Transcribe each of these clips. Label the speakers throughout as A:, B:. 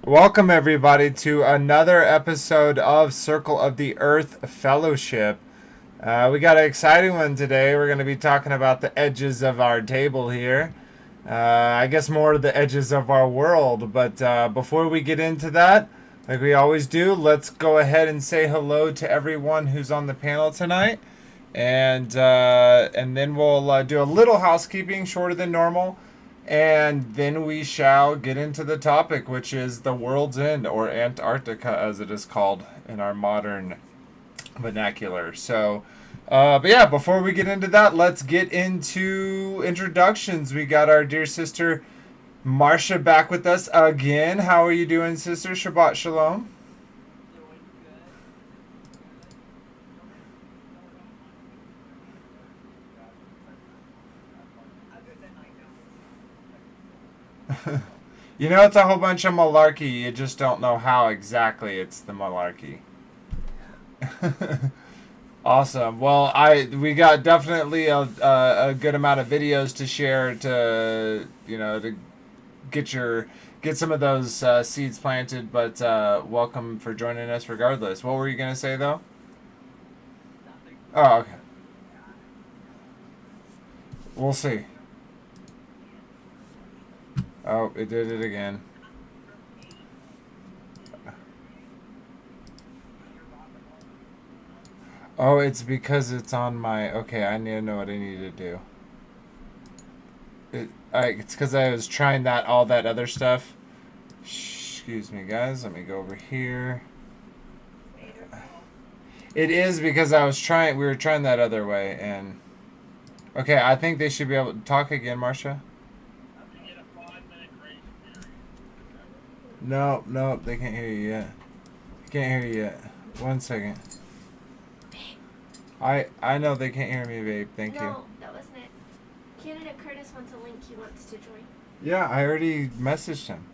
A: Welcome, everybody, to another episode of Circle of the Earth Fellowship. We got an exciting one today. We're going to be talking about the edges of our table here. I guess more the edges of our world. But before we get into that, like we always do, let's go ahead and say hello to everyone who's on the panel tonight. And then we'll do a little housekeeping, shorter than normal. And then we shall get into the topic, which is the world's end, or Antarctica as it is called in our modern vernacular. But yeah, before we get into that, let's get into introductions. We got our dear sister Marcia back with us again. How are you doing, sister? Shabbat Shalom. You know, it's a whole bunch of malarkey. You just don't know how exactly it's the malarkey. Awesome. Well, we got definitely a good amount of videos to share to to get some of those seeds planted. But welcome for joining us regardless. What were you gonna say though? Oh, okay. We'll see. Oh, it did it again. Oh, it's because it's on my. Okay, I need to know what I need to do. It's because I was trying all that other stuff. Excuse me, guys. Let me go over here. It is because I was trying. We were trying that other way, and okay, I think they should be able to talk again, Marcia. No, no, they can't hear you yet. Can't hear you yet. One second. I know they can't hear me, babe. Thank you.
B: No, that wasn't it. Candidate Curtis wants a link. He wants to join.
A: Yeah, I already messaged him.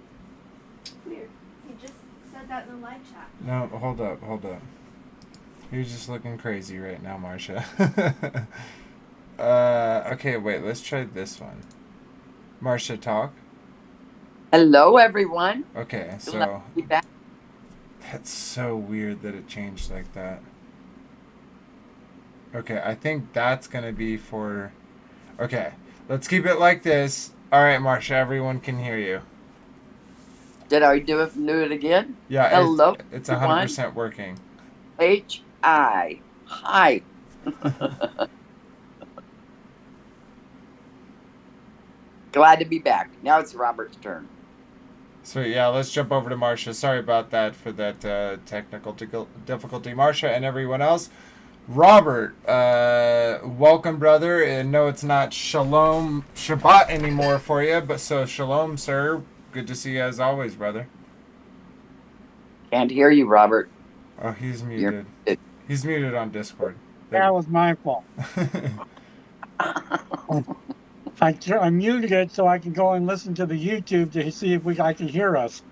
B: Weird. He just said that in the live chat.
A: No, hold up, hold up. You're just looking crazy right now, Marcia. Okay, wait. Let's try this one. Marcia, talk.
C: Hello, everyone.
A: Okay,
C: Glad to
A: so
C: be back.
A: that's so weird that it changed like that. Okay, I think that's gonna be for. Okay, let's keep it like this. All right, Marcia, everyone can hear you.
C: Did I do it again?
A: Yeah,
C: Hello,
A: it's
C: everyone.
A: 100% working.
C: Hi. Hi. Glad to be back. Now it's Robert's turn.
A: Sweet, yeah, let's jump over to Marcia. Sorry about that for that technical difficulty, Marcia, and everyone else. Robert, welcome, brother. And no, it's not Shalom Shabbat anymore for you, but so Shalom, sir. Good to see you as always, brother.
C: Can't hear you, Robert.
A: Oh, he's
C: You're
A: muted.
C: muted.
A: He's muted on Discord.
D: That was my fault. I muted it so I can go and listen to the YouTube to see if I can hear us.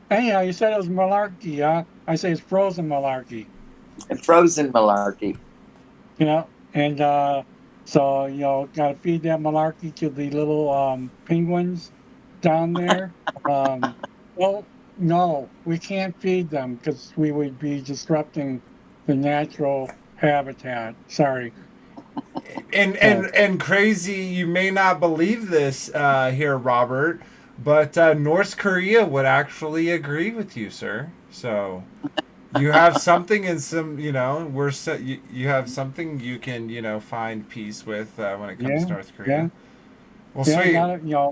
D: Anyhow, you said it was malarkey, huh? I say it's frozen malarkey.
C: Frozen malarkey.
D: And so gotta feed that malarkey to the little penguins down there. Well, no, we can't feed them because we would be disrupting the natural habitat. Sorry.
A: And crazy, you may not believe this here, Robert, but North Korea would actually agree with you, sir. So you have something in some, you have something you can, find peace with when it comes
D: Yeah,
A: to North
D: yeah,
A: Korea. Well,
D: yeah.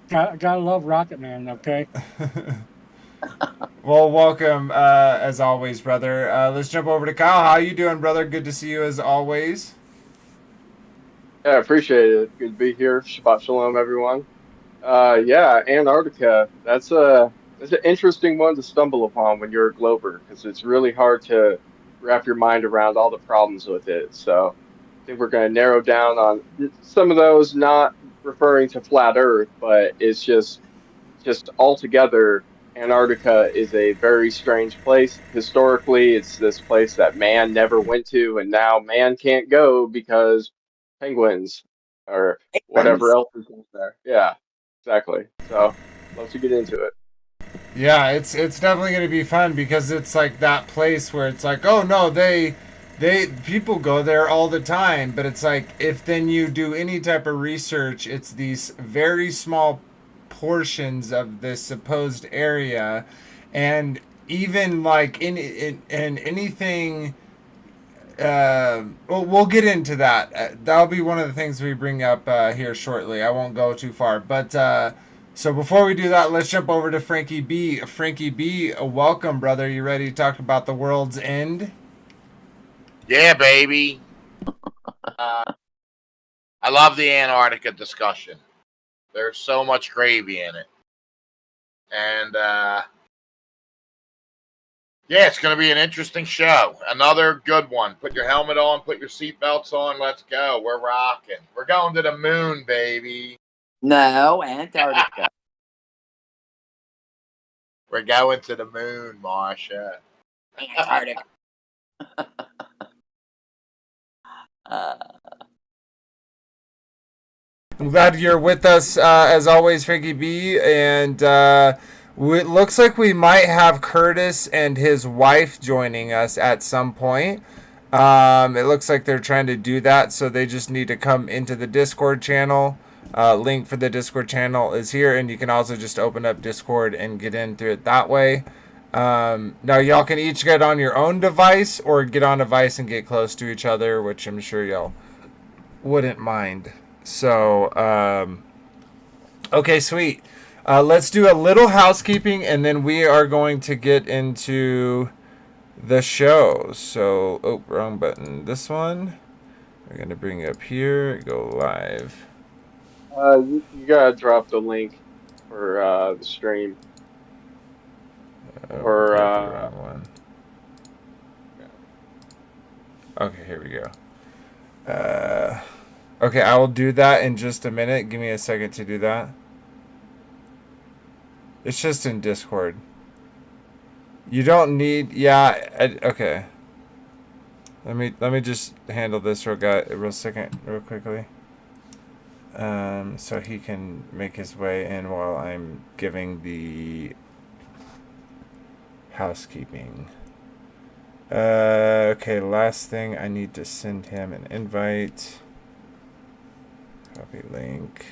A: sweet.
D: Gotta love Rocket Man. Okay.
A: Well, welcome as always, brother. Let's jump over to Kyle. How you doing, brother? Good to see you as always.
E: Yeah, I appreciate it. Good to be here. Shabbat shalom, everyone. Yeah, Antarctica. That's an interesting one to stumble upon when you're a glober because it's really hard to wrap your mind around all the problems with it. So I think we're going to narrow down on some of those, not referring to flat Earth, but it's just altogether. Antarctica is a very strange place. Historically, it's this place that man never went to, and now man can't go because penguins or whatever
C: Friends.
E: else is in there. Yeah. Exactly. So, love to get into it.
A: Yeah, it's definitely going to be fun because it's like that place where it's like, oh no, they people go there all the time, but it's like if then you do any type of research, it's these very small portions of this supposed area, and even like in anything. Well, we'll get into that. That'll be one of the things we bring up here shortly. I won't go too far, but so before we do that, let's jump over to Frankie B. Frankie B, welcome, brother. You ready to talk about the world's end?
F: Yeah, baby. I love the Antarctica discussion. There's so much gravy in it, and yeah, it's going to be an interesting show. Another good one. Put your helmet on, put your seatbelts on. Let's go. We're rocking. We're going to the moon, baby.
C: No, Antarctica.
F: We're going to the moon, Marsha.
C: Antarctica.
A: I'm glad you're with us as always, Frankie B. And it looks like we might have Curtis and his wife joining us at some point. It looks like they're trying to do that, so they just need to come into the Discord channel. Link for the Discord channel is here, and you can also just open up Discord and get in through it that way. Now, y'all can each get on your own device or get on a device and get close to each other, which I'm sure y'all wouldn't mind. So, okay, sweet. Let's do a little housekeeping, and then we are going to get into the show. So, oh, wrong button. This one. We're going to bring it up here. Go live.
E: You gotta drop the link for the stream. Or
A: the wrong one. Okay, here we go. Okay, I will do that in just a minute. Give me a second to do that. It's just in Discord. You don't need... Yeah, okay. Let me just handle this real quickly. So he can make his way in while I'm giving the housekeeping. Okay, last thing, I need to send him an invite. Copy link.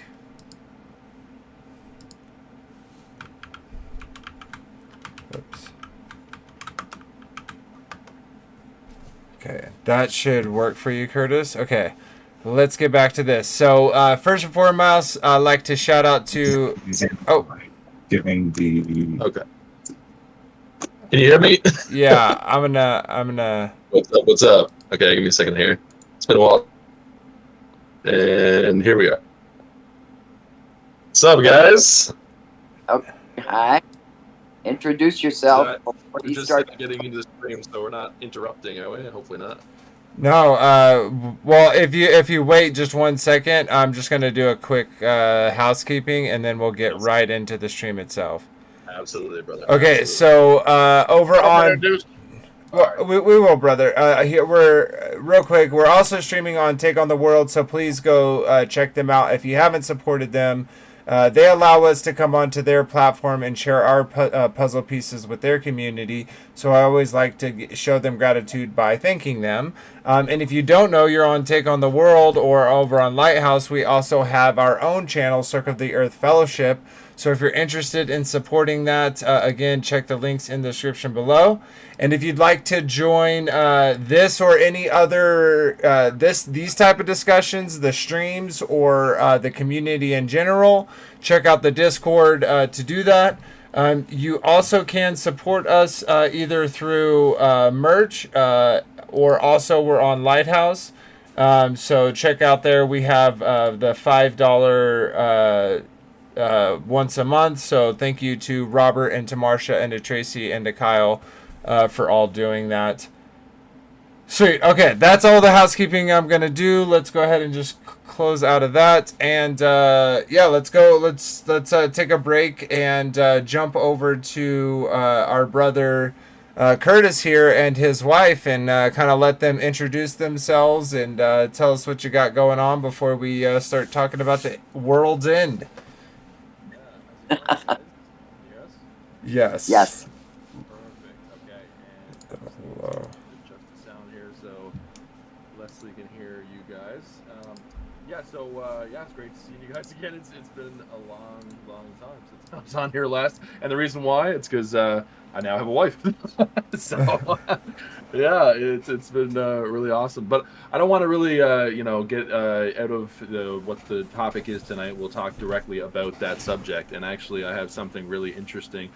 A: Oops. Okay, that should work for you, Curtis. Okay, let's get back to this. So, first and foremost, I'd like to shout out to... Oh.
G: Giving the...
H: Okay. Can you hear me?
A: Yeah, I'm gonna...
H: What's up? Okay, give me a second here. It's been a while. And here we are. What's up, guys?
C: Okay. Hi. Introduce yourself before
H: We're
C: you
H: just
C: start.
H: getting into the stream, so we're not interrupting, are we? Hopefully not.
A: No, well, if you wait just 1 second, I'm just gonna do a quick housekeeping, and then we'll get right into the stream itself.
H: Absolutely, brother.
A: Okay,
H: Absolutely.
A: so over on...
F: Introduce-
A: We will, brother. Here we're real quick. We're also streaming on Take on the World, so please go check them out if you haven't supported them. They allow us to come onto their platform and share our puzzle pieces with their community. So I always like to show them gratitude by thanking them. And if you don't know, you're on Take on the World or over on Lighthouse. We also have our own channel, Circle of the Earth Fellowship. So if you're interested in supporting that, again, check the links in the description below. And if you'd like to join this or any other these type of discussions, the streams or the community in general, check out the Discord to do that. You also can support us either through merch or also we're on Lighthouse. So check out there. We have the $5 once a month. So thank you to Robert and to Marsha and to Tracy and to Kyle for all doing that. Sweet. Okay, that's all the housekeeping I'm gonna do. Let's go ahead and just close out of that, and yeah, let's go. Let's take a break and jump over to our brother Curtis here and his wife, and kind of let them introduce themselves and tell us what you got going on before we start talking about the world's end. Yes.
C: Yes.
I: Perfect. Okay. And
A: Hello.
I: adjust the sound here so Leslie can hear you guys. It's great to see you guys again. It's been a long time since I was on here last, and the reason why it's because I now have a wife. So yeah, it's been really awesome. But I don't want to really get out of what the topic is tonight. We'll talk directly about that subject, and actually I have something really interesting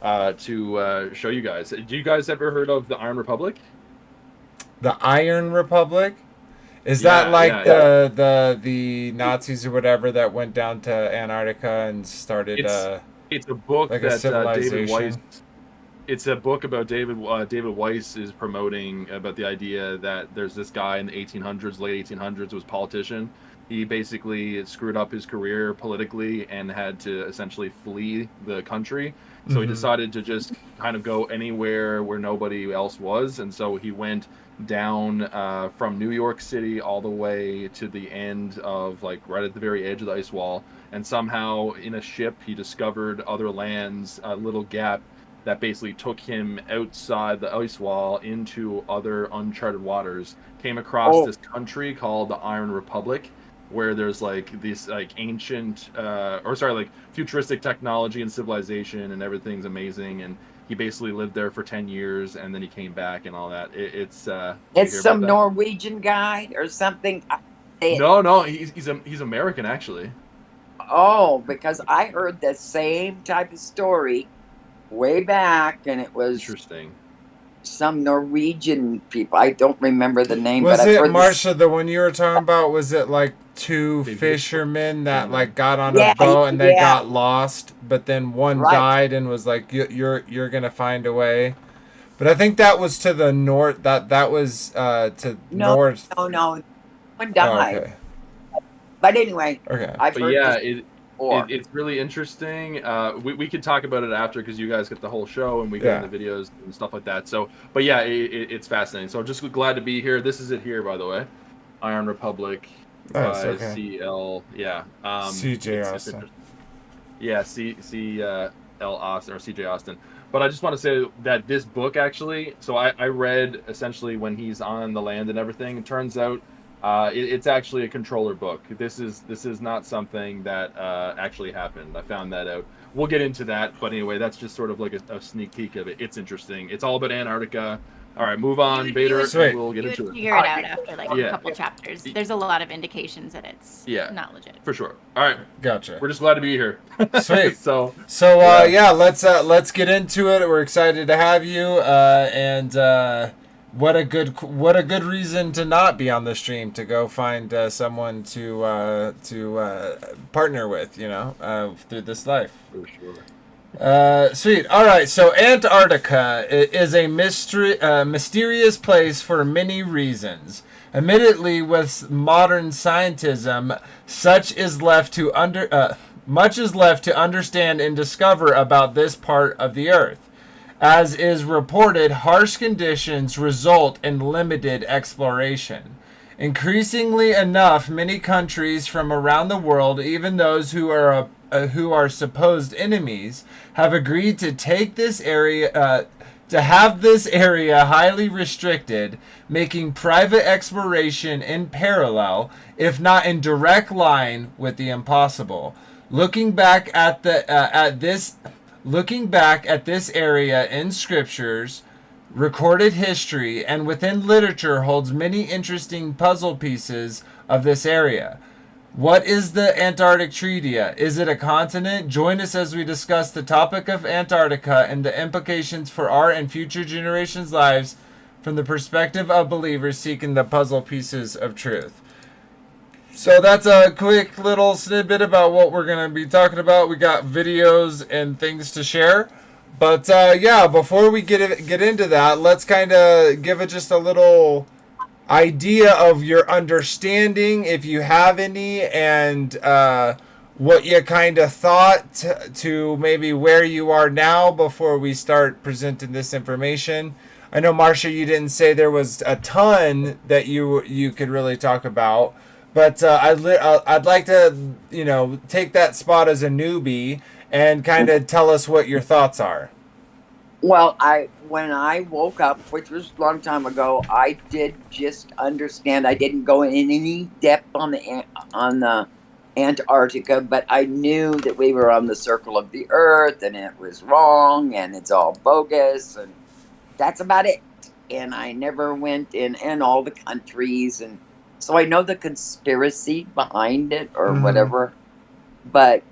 I: to show you guys. Do you guys ever heard of the Iron Republic?
A: The Iron Republic? Is
I: Yeah,
A: that like
I: yeah.
A: the Nazis or whatever that went down to Antarctica and started
I: It's a book
A: like a
I: that David Weiss.
A: civilization?
I: It's a book about David Weiss is promoting about the idea that there's this guy in the 1800s, late 1800s, was a politician. He basically screwed up his career politically and had to essentially flee the country. So he
A: Mhm.
I: decided to just kind of go anywhere where nobody else was, and so he went down from New York City all the way to the end of, like, right at the very edge of the ice wall, and somehow in a ship he discovered other lands, a little gap that basically took him outside the ice wall into other uncharted waters, came across this country called the Iron Republic, where there's like this like ancient like futuristic technology and civilization, and everything's amazing. And he basically lived there for 10 years, and then he came back and all that. It's did you
C: It's
I: hear about
C: some
I: that?
C: Norwegian guy or something.
I: No, he's American actually.
C: Oh, because I heard the same type of story way back, and it was
I: Interesting.
C: some Norwegian people. I don't remember the name,
A: Was
C: but I've
A: it,
C: heard this.
A: Marsha, the one you were talking about? Was it like two
I: Maybe.
A: fishermen that
I: Mhm.
A: like got on
C: Yeah,
A: a boat and they
C: yeah.
A: got lost, but then one
C: Right.
A: died and was like, you're gonna find a way. But I think that was to the north. That was to
C: No,
A: north.
C: no, one
A: Oh,
C: died.
A: okay.
C: But anyway,
A: Okay.
C: I've
I: But
C: heard
I: yeah,
C: this
I: it
C: before.
I: it's really interesting. We could talk about it after, because you guys get the whole show and we
A: Yeah.
I: get the videos and stuff like that. So, but yeah, it's fascinating. So I'm just glad to be here. This is it here, by the way. Iron Republic
A: Nice.
I: by
A: Okay.
I: CL. Yeah.
A: CJ
I: it's
A: Austin.
I: interesting. Yeah, L Austin or CJ Austin. But I just want to say that this book actually, so I read essentially when he's on the land and everything. It turns out it's actually a controller book. This is not something that actually happened. I found that out. We'll get into that, but anyway, that's just sort of like a sneak peek of it. It's interesting. It's all about Antarctica. All right, move on,
B: You
I: Vader.
B: would-
A: Sweet.
I: We'll get
B: You
I: into
B: would
I: it.
B: figure it out after like
I: Yeah.
B: a couple chapters. There's a lot of indications that it's
I: Yeah.
B: not legit.
I: For sure. All right,
A: Gotcha.
I: we're just glad to be here.
A: Sweet.
I: So
A: So
I: Yeah.
A: yeah, let's get into it. We're excited to have you, and what a good reason to not be on the stream, to go find someone to partner with, through this life.
I: for sure.
A: Sweet. All right. So Antarctica is a mysterious place for many reasons. Admittedly, with modern scientism, much is left to understand and discover about this part of the Earth. As is reported, harsh conditions result in limited exploration. Increasingly enough, many countries from around the world, even those who are supposed enemies, have agreed to take this area, to have this area highly restricted, making private exploration in parallel, if not in direct line, with the impossible. Looking back at this area in scriptures, recorded history, and within literature holds many interesting puzzle pieces of this area. What is the Antarctic Treaty? Is it a continent? Join us as we discuss the topic of Antarctica and the implications for our and future generations' lives from the perspective of believers seeking the puzzle pieces of truth. So that's a quick little snippet about what we're going to be talking about. We got videos and things to share. But yeah, before we get into that, let's kind of give it just a little idea of your understanding, if you have any, and what you kind of thought to maybe where you are now before we start presenting this information. I know, Marsha, you didn't say there was a ton that you could really talk about, but I'd like to take that spot as a newbie and kind of tell us what your thoughts are.
C: Well, when I woke up, which was a long time ago, I did just understand. I didn't go in any depth on the Antarctica, but I knew that we were on the circle of the Earth, and it was wrong, and it's all bogus, and that's about it. And I never went in all the countries, and so I know the conspiracy behind it or whatever, but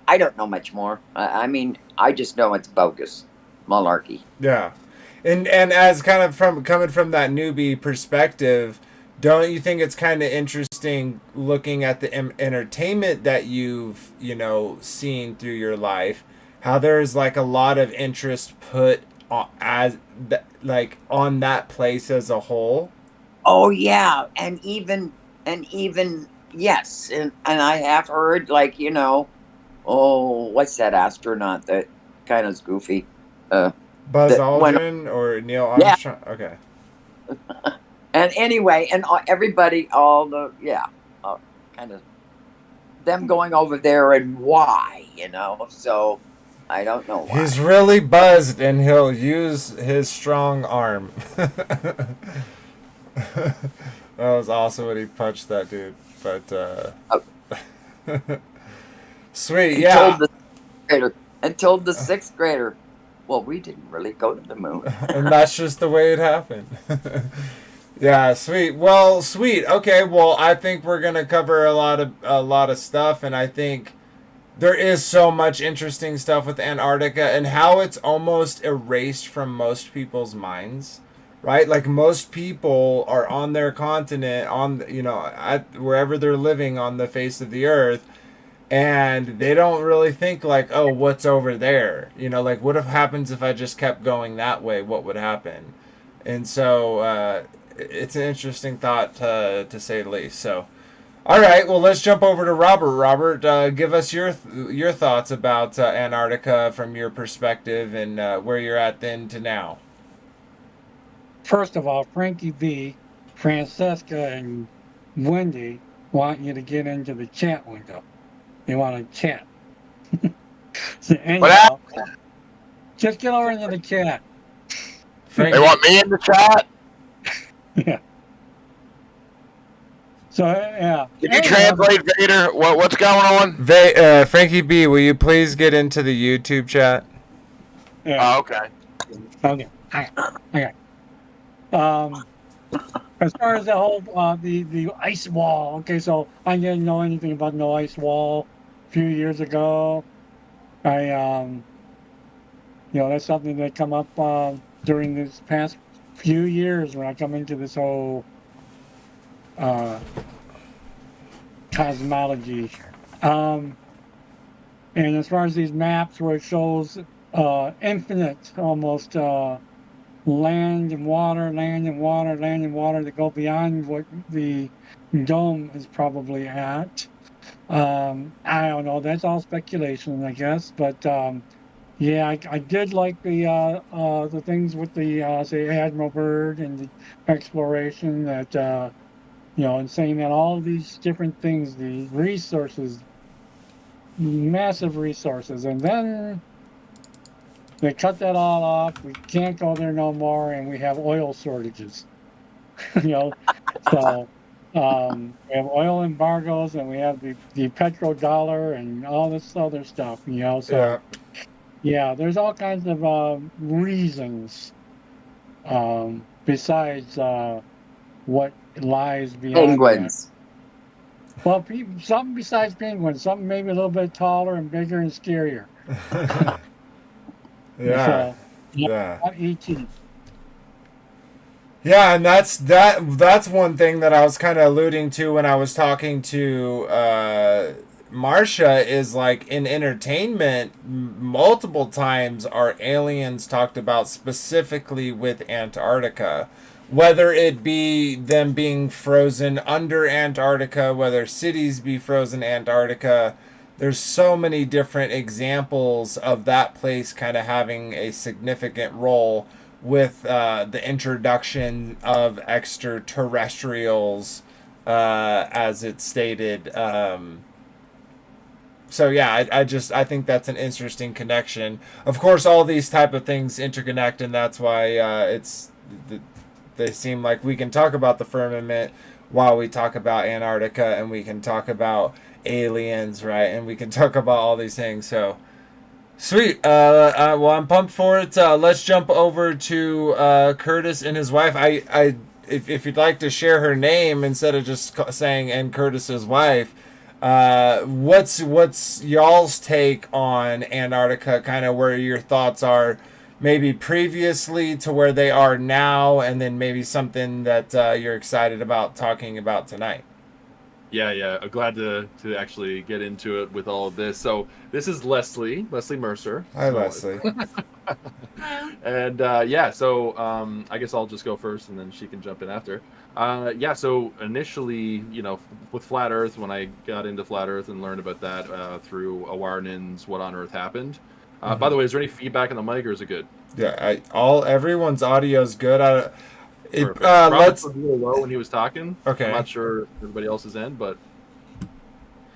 C: I don't know much more. I mean, I just know it's bogus. Malarkey.
A: Yeah. And as kind of coming from that newbie perspective, don't you think it's kind of interesting looking at the entertainment that you've, seen through your life, how there's like a lot of interest put on, on that place as a whole?
C: Oh yeah, and even yes, and I have heard what's that astronaut that kind of is goofy?
A: Buzz Aldrin or Neil Armstrong? Yeah. Okay.
C: And anyway, and everybody, kind of them going over there and why, so I don't know why.
A: He's really buzzed and he'll use his strong arm. That was awesome when he punched that dude. But, sweet, yeah.
C: And told the sixth grader, well, we didn't really go to the moon.
A: And that's just the way it happened. Yeah, sweet. Well, sweet. Okay, well, I think we're gonna cover a lot of stuff, and I think there is so much interesting stuff with Antarctica and how it's almost erased from most people's minds, right? Like most people are on their continent, wherever they're living on the face of the earth, and they don't really think like, oh, what's over there? Like what happens if I just kept going that way? What would happen? And so it's an interesting thought to say the least. So, all right, well, let's jump over to Robert. Robert, give us your thoughts about Antarctica from your perspective and where you're at then to now.
D: First of all, Frankie B, Francesca, and Wendy want you to get into the chat window. They want to chat. So anyhow, just get over into the chat.
F: They want me in the chat?
D: Yeah. So yeah.
F: Can you translate, Vader? What's going on?
A: Frankie B, will you please get into the YouTube chat?
D: Yeah.
F: Oh, okay.
D: Okay. As far as the whole the ice wall, okay, so I didn't know anything about no ice wall a few years ago. That's something that come up during this past few years when I come into this whole cosmology. And as far as these maps where it shows infinite almost land and water that go beyond what the dome is probably at. I don't know. That's all speculation, I guess. But yeah, I did like the things with the say Admiral Byrd and the exploration that and saying that all these different things, the resources, massive resources, and then they cut that all off. We can't go there no more, and we have oil shortages. So we have oil embargoes, and we have the petrodollar and all this other stuff. So yeah, there's all kinds of reasons besides what lies behind
C: penguins.
D: That. Well, something besides penguins, something maybe a little bit taller and bigger and scarier.
A: Yeah.
D: Not E.T.
A: Yeah, and that's one thing that I was kind of alluding to when I was talking to Marcia is like in entertainment, multiple times are aliens talked about specifically with Antarctica. Whether it be them being frozen under Antarctica, whether cities be frozen Antarctica, there's so many different examples of that place kind of having a significant role with the introduction of extraterrestrials, as it's stated. so yeah, I think that's an interesting connection. Of course, all these type of things interconnect, and that's why they seem like we can talk about the firmament while we talk about Antarctica, and we can talk about aliens, right? And we can talk about all these things. So sweet. Well, I'm pumped for it. Let's jump over to Curtis and his wife. If you'd like to share her name instead of just saying "and Curtis's wife," what's y'all's take on Antarctica? Kind of where your thoughts are, maybe previously to where they are now, and then maybe something that you're excited about talking about tonight.
I: Yeah. I'm glad to actually get into it with all of this. So this is Leslie Mercer.
A: Hi, Leslie.
I: And I guess I'll just go first, and then she can jump in after. So initially, with Flat Earth, when I got into Flat Earth and learned about that through Awarnin's What on Earth Happened. By the way, is there any feedback on the mic, or is it good?
A: Yeah, everyone's audio is good.
I: Let's a little low when he was talking.
A: Okay.
I: I'm not sure everybody else is in, but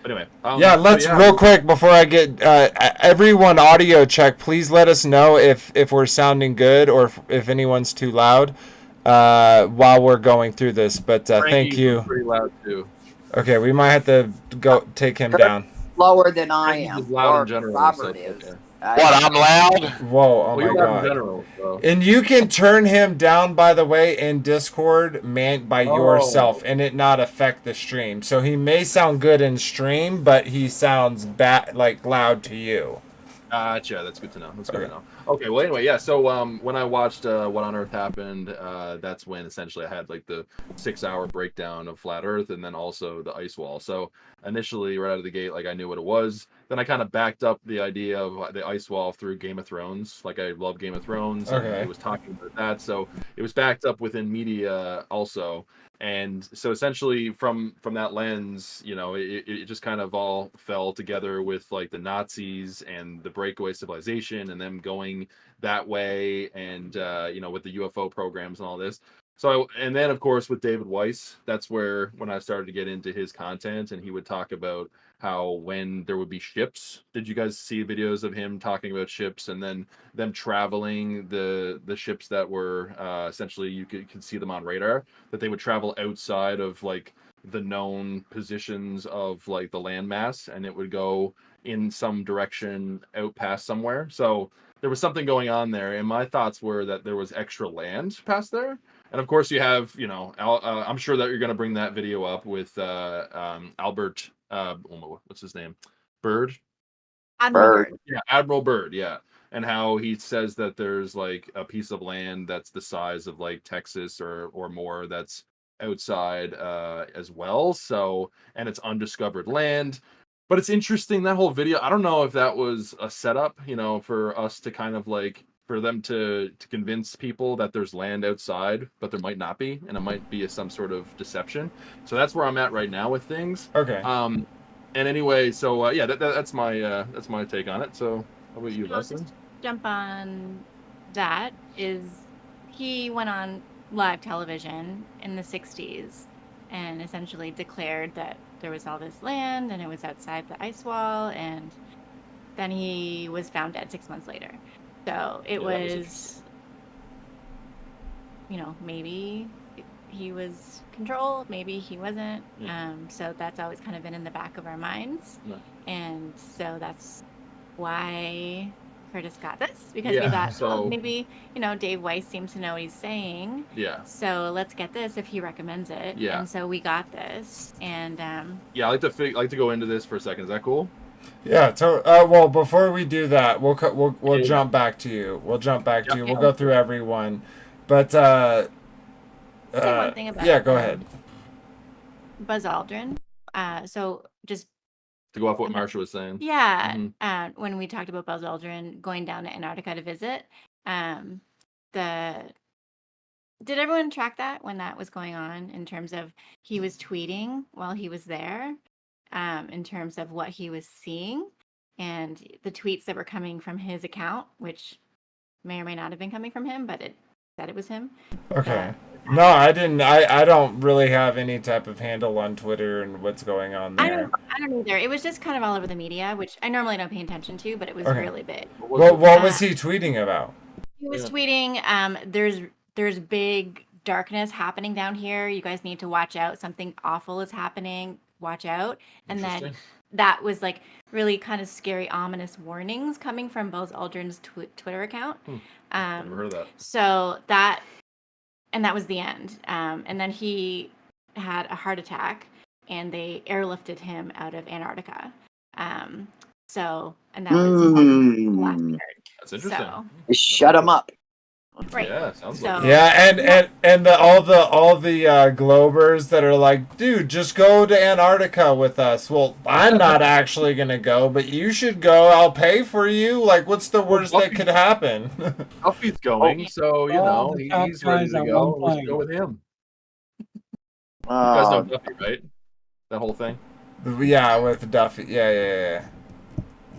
I: anyway.
A: Real quick before I get everyone audio check. Please let us know if we're sounding good or if anyone's too loud while we're going through this. But thank you.
I: Pretty loud too.
A: Okay, we might have to go take him down.
C: Lower than I am.
I: He's loud
C: Or
I: in general,
C: Robert
I: so,
C: is.
I: okay.
F: What, I'm loud?
A: Whoa! Oh
I: Well,
A: my
I: you're loud
A: god!
I: in general, so.
A: And you can turn him down, by the way, in Discord, by yourself, and it not affect the stream. So he may sound good in stream, but he sounds loud to you.
I: Gotcha. That's good to know. That's good to know. Okay. Well, anyway, yeah. So when I watched What on Earth Happened, that's when essentially I had like the 6-hour breakdown of Flat Earth, and then also the ice wall. So initially, right out of the gate, like I knew what it was. Then I kind of backed up the idea of the ice wall through Game of Thrones. Like I love Game of Thrones, and it was talking about that. So it was backed up within media also. And so essentially from that lens, it just kind of all fell together with like the Nazis and the breakaway civilization and them going that way, and with the UFO programs and all this. So and then of course with David Weiss, that's where when I started to get into his content, and he would talk about how when there would be ships. Did you guys see videos of him talking about ships and then them traveling the ships that were essentially you could see them on radar, that they would travel outside of like the known positions of like the landmass, and it would go in some direction out past somewhere. So there was something going on there, and my thoughts were that there was extra land past there. And of course you have, I'm sure that you're going to bring that video up with Albert, what's his name?
C: Admiral Byrd.
I: Yeah, Admiral Byrd, yeah. And how he says that there's like a piece of land that's the size of like Texas or more that's outside as well. So, and it's undiscovered land. But it's interesting, that whole video. I don't know if that was a setup, for us to kind of like, for them to convince people that there's land outside, but there might not be, and it might be some sort of deception. So that's where I'm at right now with things.
A: Okay.
I: And anyway, so that's my take on it. So how about you, Leslie?
J: Jump on that. He went on live television in the 60s and essentially declared that there was all this land and it was outside the ice wall, and then he was found dead 6 months later. So it was maybe he was controlled, maybe he wasn't. So that's always kind of been in the back of our minds. Yeah. And so that's why Curtis got this, because we thought, maybe, Dave Weiss seems to know what he's saying. Yeah. So let's get this if he recommends it. Yeah. And so we got this, and
I: I like to go into this for a second. Is that cool?
A: Yeah. Well, before we do that, we'll jump back to you. We'll jump back to you. We'll go through everyone, but
J: say one thing about
A: go ahead.
J: Buzz Aldrin. So just
I: to go off what Marsha was saying.
J: Yeah. Mm-hmm. When we talked about Buzz Aldrin going down to Antarctica to visit, did everyone track that when that was going on, in terms of he was tweeting while he was there, in terms of what he was seeing, and the tweets that were coming from his account, which may or may not have been coming from him, but it said it was him.
A: Okay. No, I didn't. I don't really have any type of handle on Twitter and what's going on
J: I
A: there.
J: don't either. It was just kind of all over the media, which I normally don't pay attention to, but it was
A: Okay.
J: really big.
A: What was he tweeting about?
J: He was tweeting, there's big darkness happening down here. You guys need to watch out. Something awful is happening. Watch out. And then that was like really kind of scary, ominous warnings coming from Buzz Aldrin's Twitter account.
I: Never heard of that.
J: So that was the end. And then he had a heart attack, and they airlifted him out of Antarctica. And that was the last we heard.
I: That's interesting.
J: So,
C: Shut him up.
J: right.
I: Yeah, sounds
J: So-
I: like
A: Yeah, and all the Globers that are like, dude, just go to Antarctica with us. Well, I'm not actually gonna go, but you should go. I'll pay for you. Like, what's the worst that could happen?
I: Duffy's going, so you know
D: the top
I: he's ready
D: guys
I: to
D: on
I: go.
D: one
I: Let's
D: plane.
I: go with him. You guys know
C: Uh,
I: Duffy, right? That whole thing.
A: Yeah, with Duffy. Yeah.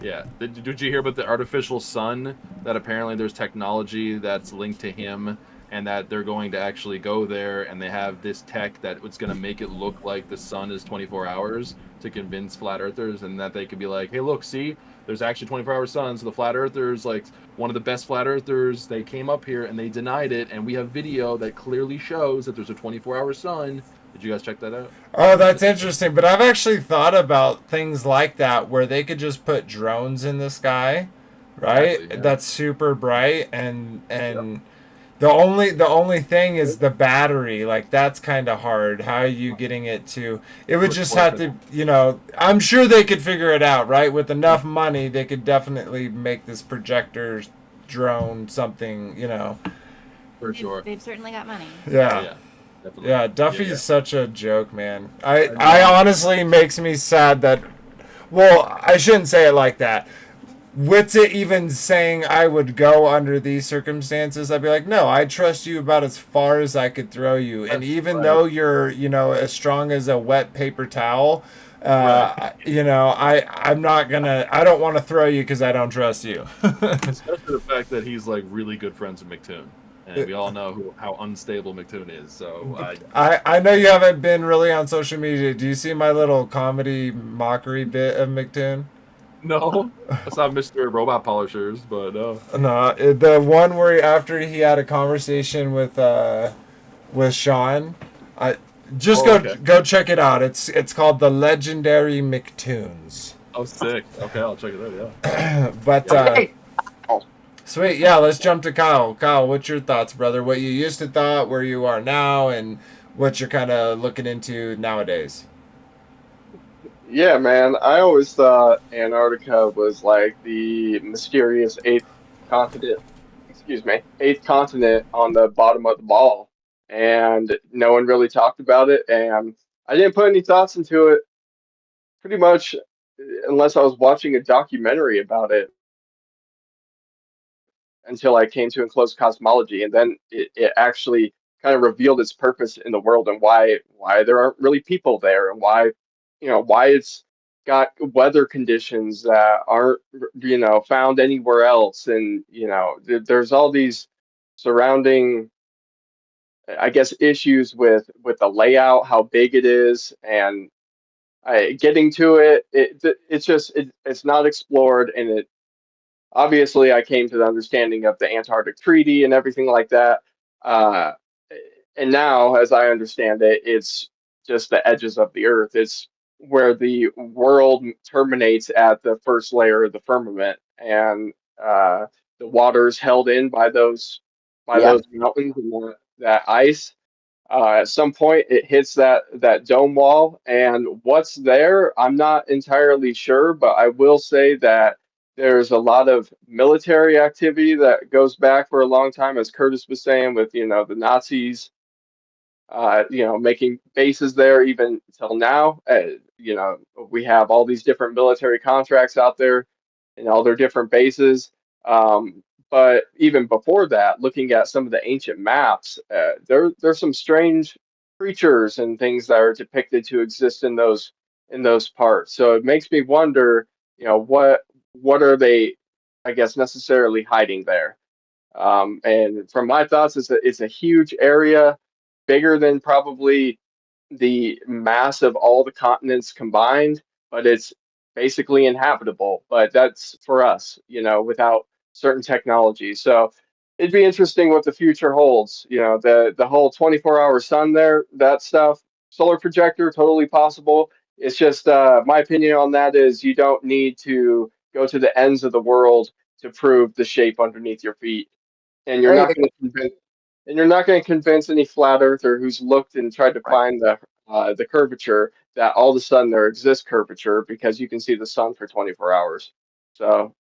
I: Yeah. Did you hear about the artificial sun? That apparently there's technology that's linked to him, and that they're going to actually go there, and they have this tech that it's going to make it look like the sun is 24 hours to convince flat earthers, and that they could be like, hey, look, see, there's actually 24-hour sun. So the flat earthers, like one of the best flat earthers, they came up here and they denied it, and we have video that clearly shows that there's a 24-hour sun. Did you guys check that out?
A: Oh, that's interesting. But I've actually thought about things like that where they could just put drones in the sky, right?
I: Exactly, yeah.
A: That's super bright, and the only thing is the battery. Like, that's kind of hard. How are you getting it to? It would just have to, I'm sure they could figure it out, right? With enough money, they could definitely make this projector drone something,
I: For sure.
J: They've certainly got money.
A: Yeah.
I: Definitely.
A: Yeah, Duffy's such a joke, man. I honestly makes me sad that. Well, I shouldn't say it like that. With it even saying I would go under these circumstances, I'd be like, no, I trust you about as far as I could throw you. And even though you're, as strong as a wet paper towel, I'm not gonna. I don't want to throw you because I don't trust you.
I: Especially the fact that he's like really good friends with McToon. And we all know how unstable McToon is. So
A: I know you haven't been really on social media. Do you see my little comedy mockery bit of McToon?
I: No, that's not Mr. Robot Polishers, but no.
A: No, the one where after he had a conversation with Sean, go check it out. It's called The Legendary McToons.
I: Oh, sick. Okay, I'll check it out. Yeah.
A: But
C: okay.
A: sweet, yeah. Let's jump to Kyle. Kyle, what's your thoughts, brother? What you used to thought, where you are now, and what you're kind of looking into nowadays.
E: Yeah, man. I always thought Antarctica was like the mysterious eighth continent. Excuse me, eighth continent on the bottom of the ball, and no one really talked about it. And I didn't put any thoughts into it, pretty much, unless I was watching a documentary about it until I came to Enclosed Cosmology, and then it actually kind of revealed its purpose in the world and why there aren't really people there, and why it's got weather conditions that aren't found anywhere else, and there's all these surrounding, I guess, issues with the layout, how big it is, and getting to it's not explored, and it obviously I came to the understanding of the Antarctic Treaty and everything like that. Uh, and now, as I understand it, it's just the edges of the Earth. It's where the world terminates at the first layer of the firmament, and the water's held in by those mountains and that ice. At some point, it hits that dome wall, and what's there, I'm not entirely sure, but I will say that there's a lot of military activity that goes back for a long time, as Curtis was saying, with the Nazis, making bases there even till now. We have all these different military contracts out there and all their different bases. But even before that, looking at some of the ancient maps, there's some strange creatures and things that are depicted to exist in those parts. So it makes me wonder, what are they, I guess, necessarily hiding there? And from my thoughts, it's a huge area. bigger than probably the mass of all the continents combined, but it's basically inhabitable. But that's for us, without certain technology. So it'd be interesting what the future holds. The whole 24-hour sun there, that stuff, solar projector, totally possible. It's just my opinion on that is you don't need to go to the ends of the world to prove the shape underneath your feet, and you're
C: There you
E: not going to convince. And you're not going to convince any flat earther who's looked and tried to
C: go.
E: find the curvature that all of a sudden there exists curvature because you can see the sun for 24 hours. So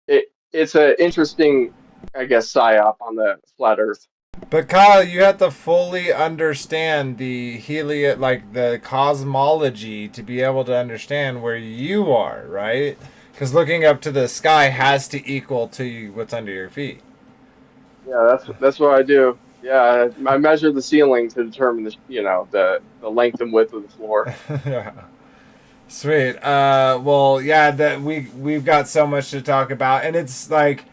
E: it's an interesting, I guess, psyop on the flat Earth.
A: But Kyle, you have to fully understand like the cosmology to be able to understand where you are, right? Because looking up to the sky has to equal to what's under your feet.
E: Yeah, that's what I do. Yeah, I measure the ceiling to determine the length and width of the floor.
A: Yeah. Sweet. Well, yeah, that we've got so much to talk about, and it's like,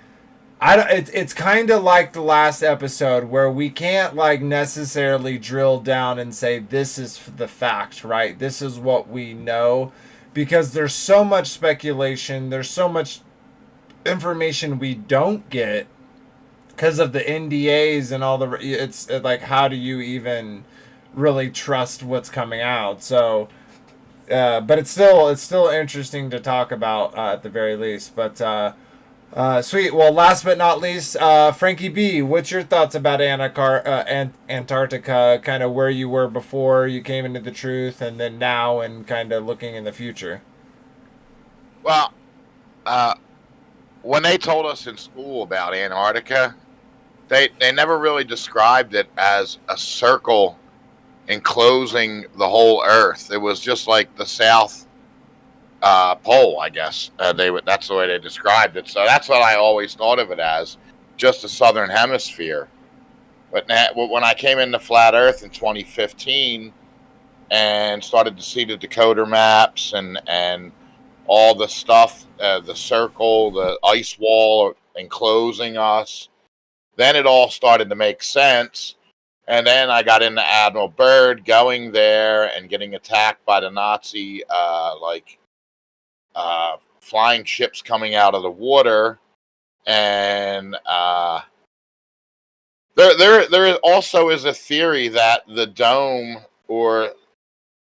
A: it's kind of like the last episode where we can't like necessarily drill down and say this is the fact, right? This is what we know, because there's so much speculation. There's so much information we don't get because of the NDAs and all the. It's like, how do you even really trust what's coming out? So. But it's still interesting to talk about at the very least. But sweet. Well, last but not least, Frankie B, what's your thoughts about Antarctica? Kind of where you were before you came into the truth, and then now, and kind of looking in the future.
F: Well, when they told us in school about Antarctica, they never really described it as a circle enclosing the whole Earth. It was just like the South Pole, I guess. That's the way they described it. So that's what I always thought of it as, just the Southern Hemisphere. But when I came into Flat Earth in 2015 and started to see the decoder maps and all the stuff, the circle, the ice wall enclosing us, then it all started to make sense. And then I got into Admiral Byrd, going there and getting attacked by the Nazi, flying ships coming out of the water. And there also is a theory that the dome, or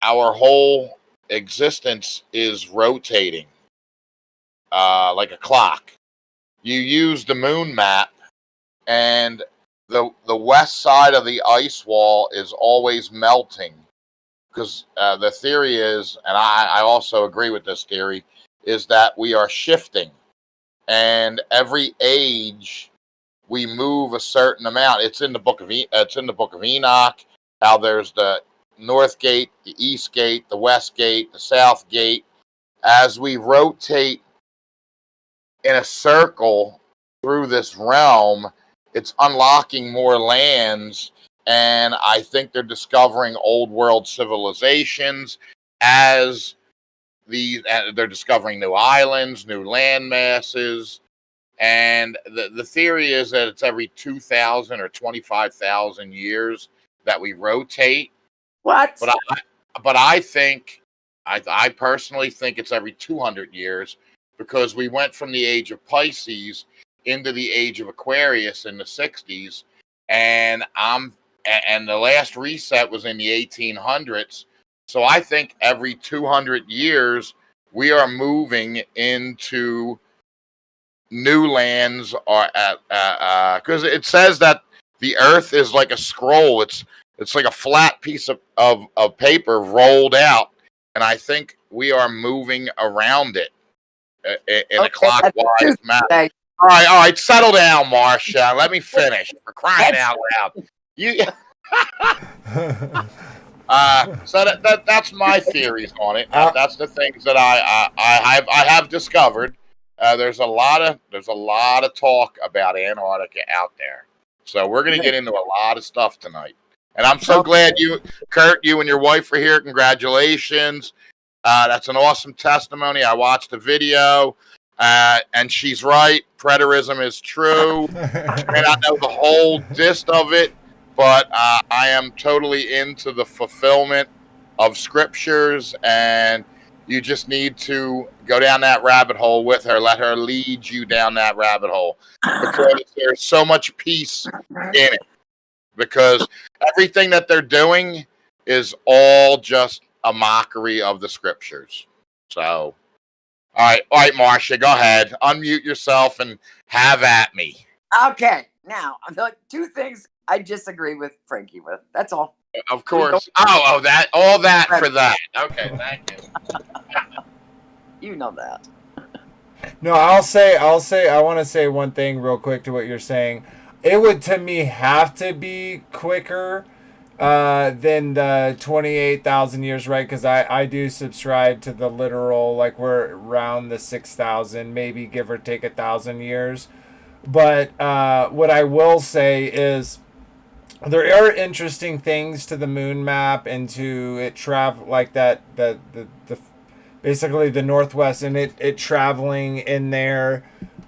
F: our whole existence, is rotating like a clock. You use the moon map, and the west side of the ice wall is always melting, because the theory is, and I also agree with this theory, is that we are shifting, and every age we move a certain amount. It's in the book of Enoch, how there's the North Gate, the East Gate, the West Gate, the South Gate. As we rotate in a circle through this realm, it's unlocking more lands, and I think they're discovering old world civilizations as they're discovering new islands, new land masses, and the theory is that it's every 2,000 or 25,000 years that we rotate.
C: What?
F: But I personally think it's every 200 years, because we went from the age of Pisces into the age of Aquarius in the 60s, and the last reset was in the 1800s. So I think every 200 years we are moving into new lands, or because it says that the Earth is like a scroll. It's like a flat piece of paper rolled out, and I think we are moving around it in a clockwise manner. All right, settle down, Marcia. Let me finish. For crying out loud, you. So that's my theories on it. That's the things that I have discovered. There's a lot of talk about Antarctica out there, so we're going to get into a lot of stuff tonight. And I'm so glad Kurt, you and your wife are here. Congratulations. That's an awesome testimony. I watched the video. And she's right. Preterism is true. She may not know the whole gist of it, but I am totally into the fulfillment of scriptures, and you just need to go down that rabbit hole with her. Let her lead you down that rabbit hole, because there's so much peace in it. Because everything that they're doing is all just a mockery of the scriptures. So, all right, Marcia, go ahead, unmute yourself and have at me.
C: Okay, now the two things I disagree with Frankie with. That's all.
F: Of course. All that for that. Okay, thank you.
C: You know that.
A: No, I'll say, I want to say one thing real quick to what you're saying. It would, to me, have to be quicker than the 28,000 years, right? Because I do subscribe to the literal, like we're around the 6,000, maybe give or take 1,000 years. But what I will say is there are interesting things to the moon map and to it travel like that, the basically the Northwest, and it traveling in there.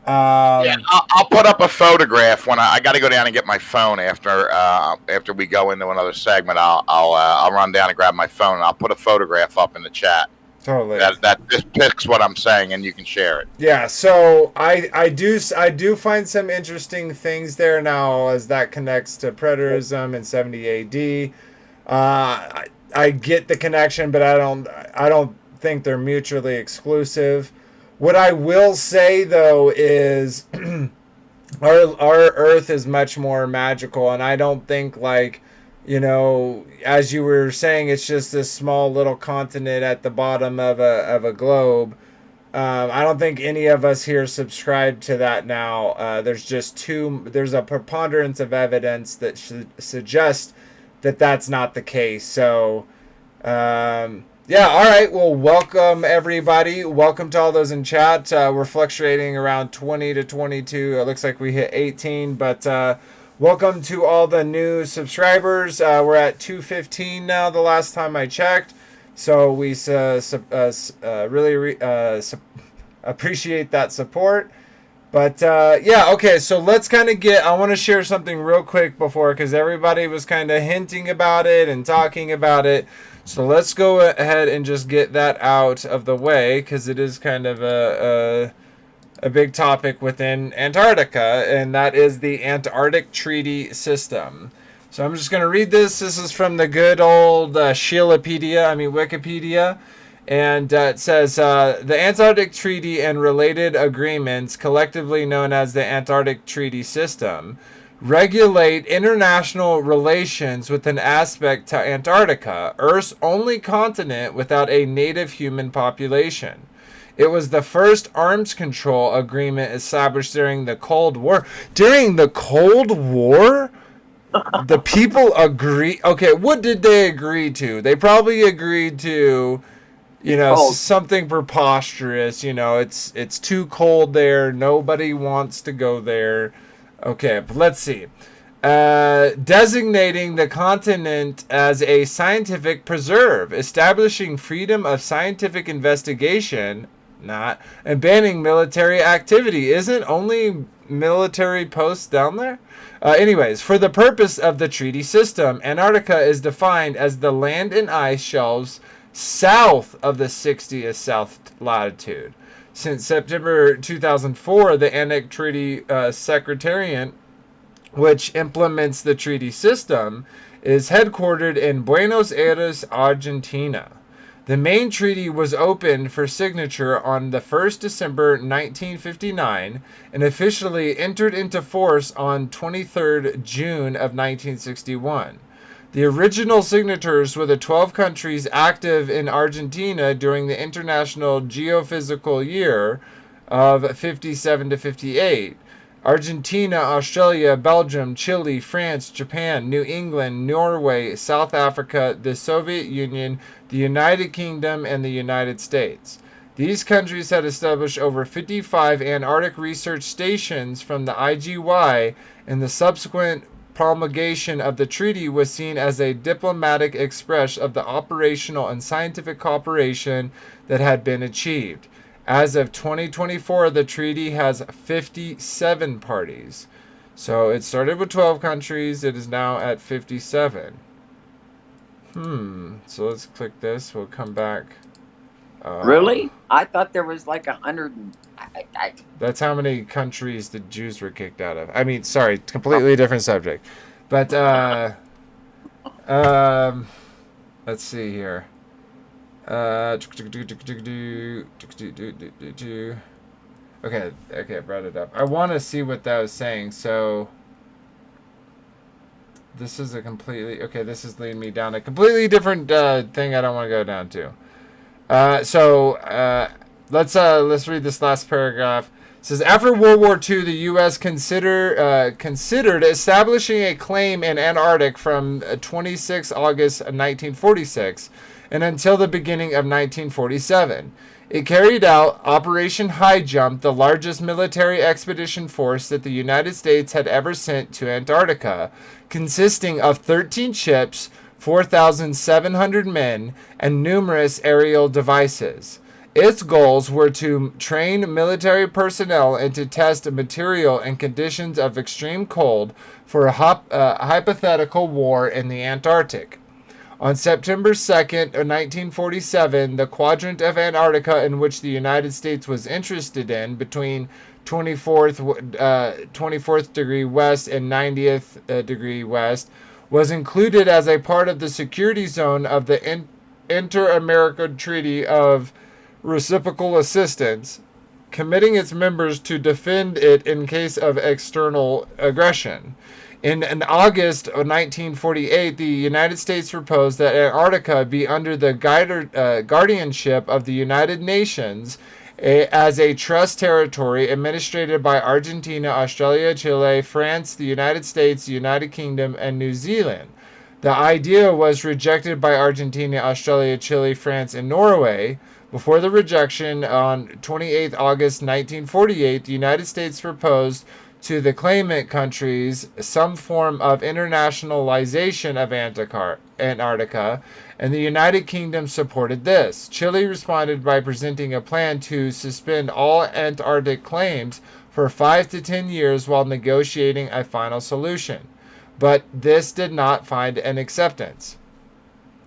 F: Yeah, I'll put up a photograph when I got to go down and get my phone after we go into another segment. I'll run down and grab my phone and I'll put a photograph up in the chat.
A: Totally.
F: That depicts what I'm saying, and you can share it.
A: Yeah, so I do find some interesting things there now as that connects to preterism and 70 AD. I get the connection, but I don't think they're mutually exclusive. What I will say though is our Earth is much more magical, and I don't think, like, you know, as you were saying, it's just this small little continent at the bottom of a globe. I don't think any of us here subscribe to that now. There's a preponderance of evidence that suggests that that's not the case. So, yeah, all right. Well, welcome, everybody. Welcome to all those in chat. We're fluctuating around 20 to 22. It looks like we hit 18, but welcome to all the new subscribers. We're at 215 now, the last time I checked. So we really appreciate that support. But yeah, okay, so let's kind of I want to share something real quick before, because everybody was kind of hinting about it and talking about it. So let's go ahead and just get that out of the way, because it is kind of a big topic within Antarctica, and that is the Antarctic Treaty System. So I'm just going to read this. This is from the good old Wikipedia. And it says, the Antarctic Treaty and related agreements, collectively known as the Antarctic Treaty System, regulate international relations with an aspect to Antarctica, Earth's only continent without a native human population. It was the first arms control agreement established during the Cold War. During the Cold War? The people agree. Okay, what did they agree to? They probably agreed to, you know, something preposterous. You know, it's too cold there. Nobody wants to go there. Okay, but let's see. Designating the continent as a scientific preserve, establishing freedom of scientific investigation, and banning military activity. Isn't only military posts down there? Anyways, for the purpose of the treaty system, Antarctica is defined as the land and ice shelves south of the 60th south latitude. Since September 2004, the Antarctic Treaty Secretariat, which implements the treaty system, is headquartered in Buenos Aires, Argentina. The main treaty was opened for signature on the 1st December 1959 and officially entered into force on 23rd June of 1961. The original signatories were the 12 countries active in Argentina during the International Geophysical Year of 57 to 58. Argentina, Australia, Belgium, Chile, France, Japan, New England, Norway, South Africa, the Soviet Union, the United Kingdom, and the United States. These countries had established over 55 Antarctic research stations from the IGY, and the subsequent promulgation of the treaty was seen as a diplomatic expression of the operational and scientific cooperation that had been achieved. As of 2024, the treaty has 57 parties. So it started with 12 countries. It is now at 57. So let's click this. We'll come back.
C: Really? I thought there was like 100.
A: That's how many countries the Jews were kicked out of. I mean, sorry, completely different subject. But let's see here. Okay, I brought it up. I want to see what that was saying. So this is a completely this is leading me down a completely different thing I don't want to go down to. Let's read this last paragraph. It says, after World War II, the U.S. considered establishing a claim in Antarctica from 26 August 1946 and until the beginning of 1947. It carried out Operation High Jump, the largest military expedition force that the United States had ever sent to Antarctica, consisting of 13 ships, 4,700 men, and numerous aerial devices. Its goals were to train military personnel and to test material in conditions of extreme cold for a hypothetical war in the Antarctic. On September 2nd, 1947, the quadrant of Antarctica in which the United States was interested in, between 24th degree west and 90th degree west, was included as a part of the security zone of the Inter-American Treaty of Reciprocal Assistance, committing its members to defend it in case of external aggression. In August of 1948, the United States proposed that Antarctica be under the guardianship of the United Nations as a trust territory administered by Argentina, Australia, Chile, France, the United States, the United Kingdom, and New Zealand. The idea was rejected by Argentina, Australia, Chile, France, and Norway. Before the rejection, on 28 August 1948, the United States proposed to the claimant countries some form of internationalization of Antarctica, and the United Kingdom supported this. Chile responded by presenting a plan to suspend all Antarctic claims for 5 to 10 years while negotiating a final solution. But this did not find an acceptance.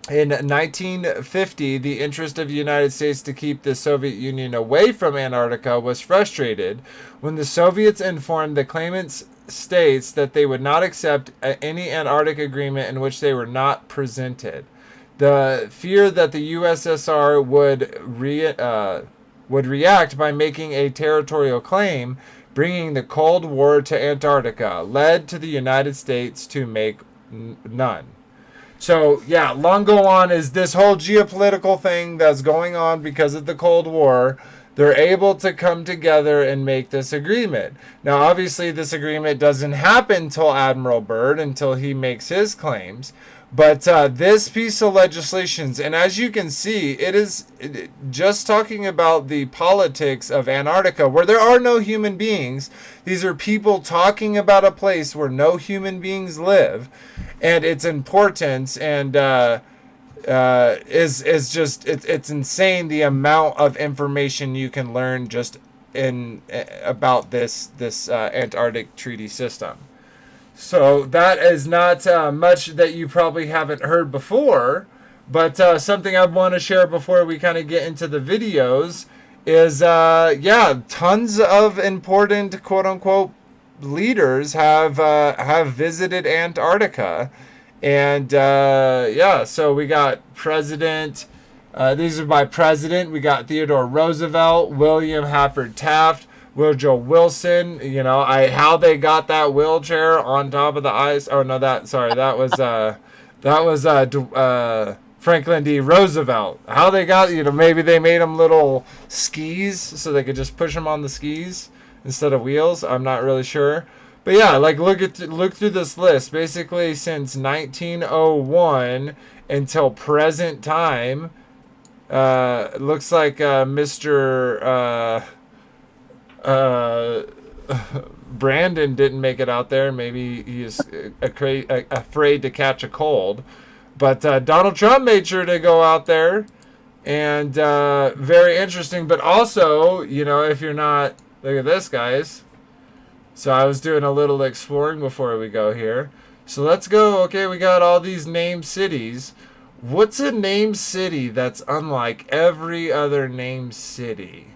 A: In 1950, the interest of the United States to keep the Soviet Union away from Antarctica was frustrated when the Soviets informed the claimant states that they would not accept any Antarctic agreement in which they were not presented. The fear that the USSR would react by making a territorial claim, bringing the Cold War to Antarctica, led to the United States to make none. So, yeah, long go on is this whole geopolitical thing that's going on because of the Cold War. They're able to come together and make this agreement. Now, obviously, this agreement doesn't happen until Admiral Byrd, until he makes his claims. But this piece of legislation, and as you can see, it is just talking about the politics of Antarctica, where there are no human beings. These are people talking about a place where no human beings live, and its importance and is just it's insane the amount of information you can learn just about this Antarctic Treaty system. So that is not much that you probably haven't heard before, but something I want to share before we kind of get into the videos is, tons of important quote-unquote leaders have visited Antarctica. And, so we got President, these are by President, we got Theodore Roosevelt, William Hafford Taft, Woodrow Wilson, how they got that wheelchair on top of the ice. Oh no, that was Franklin D. Roosevelt. How they got, maybe they made them little skis so they could just push them on the skis instead of wheels. I'm not really sure, but yeah, like look through this list. Basically, since 1901 until present time, it looks like Mr. Brandon didn't make it out there. Maybe he is afraid to catch a cold. But Donald Trump made sure to go out there. And very interesting. But also, if you're not... Look at this, guys. So I was doing a little exploring before we go here. So let's go. Okay, we got all these named cities. What's a named city that's unlike every other named city?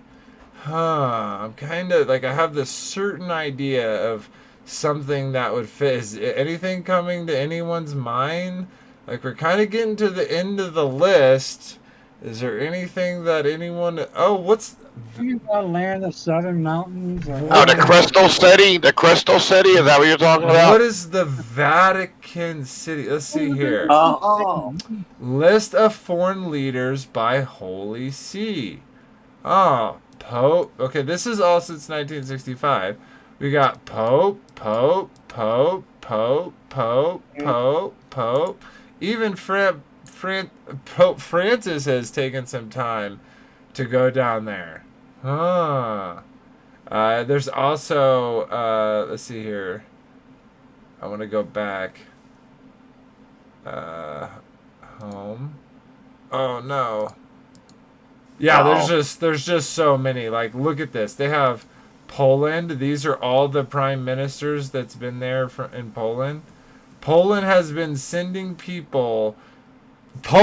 A: I'm kind of like, I have this certain idea of something that would fit. Is anything coming to anyone's mind? Like, we're kind of getting to the end of the list. Is there anything that anyone... Oh, what's...
D: You got land of southern mountains. Or
F: Oh, the Crystal City? The Crystal City? Is that what you're talking about?
A: What is the Vatican City? Let's see here.
C: Oh.
A: List of foreign leaders by Holy See. Oh, Pope. Okay, this is all since 1965. We got Pope, Pope, Pope, Pope, Pope, Pope, Pope. Even Pope Francis has taken some time to go down there. There's also, let's see here. I want to go back. Home. Oh no. Yeah, there's just so many. Like, look at this. They have Poland. These are all the prime ministers that's been there in Poland. Poland has been sending people to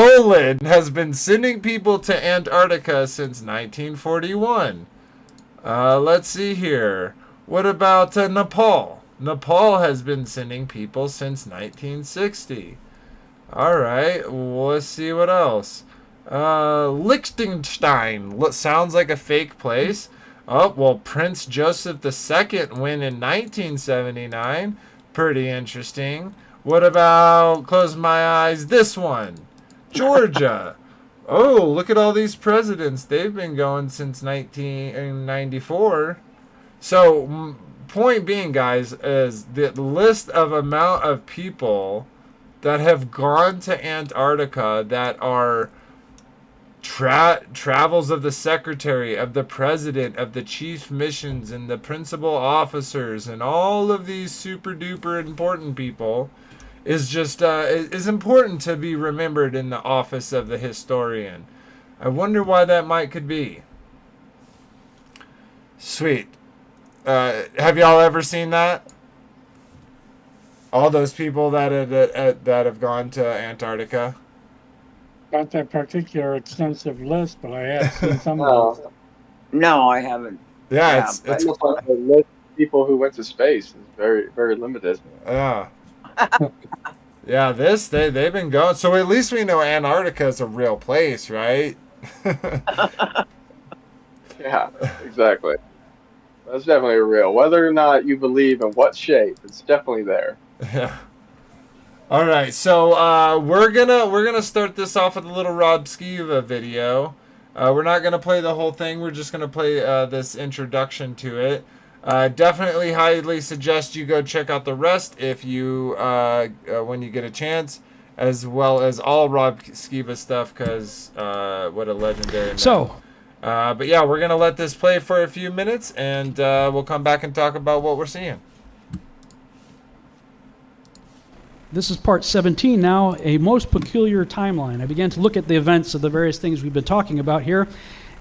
A: Antarctica since 1941. Let's see here. What about Nepal? Nepal has been sending people since 1960. All right, let's see what else. Liechtenstein sounds like a fake place. Oh, well, Prince Joseph II went in 1979. Pretty interesting. What about, close my eyes, this one? Georgia. Oh, look at all these presidents. They've been going since 1994. So, point being, guys, is the list of amount of people that have gone to Antarctica that are travels of the secretary, of the president, of the chief missions, and the principal officers, and all of these super duper important people is just is important to be remembered in the office of the historian. I wonder why that could be. Sweet. Have y'all ever seen that? All those people that have gone to Antarctica.
D: Not that particular extensive list, but I have seen some of them.
C: No, I haven't.
A: Yeah,
C: Yeah,
A: it's
E: The list of people who went to space is very, very limited.
A: yeah. Yeah, they've been going. So at least we know Antarctica is a real place, right?
E: Yeah, exactly. That's definitely real. Whether or not you believe in what shape, it's definitely there.
A: Yeah. All right, so we're gonna start this off with a little Rob Skiva video. We're not gonna play the whole thing. We're just gonna play this introduction to it. Definitely highly suggest you go check out the rest if you when you get a chance, as well as all Rob Skiva stuff, because what a legendary man.
K: So,
A: but yeah, we're gonna let this play for a few minutes, and we'll come back and talk about what we're seeing.
K: this is part 17 now, a most peculiar timeline. I began to look at the events of the various things we've been talking about here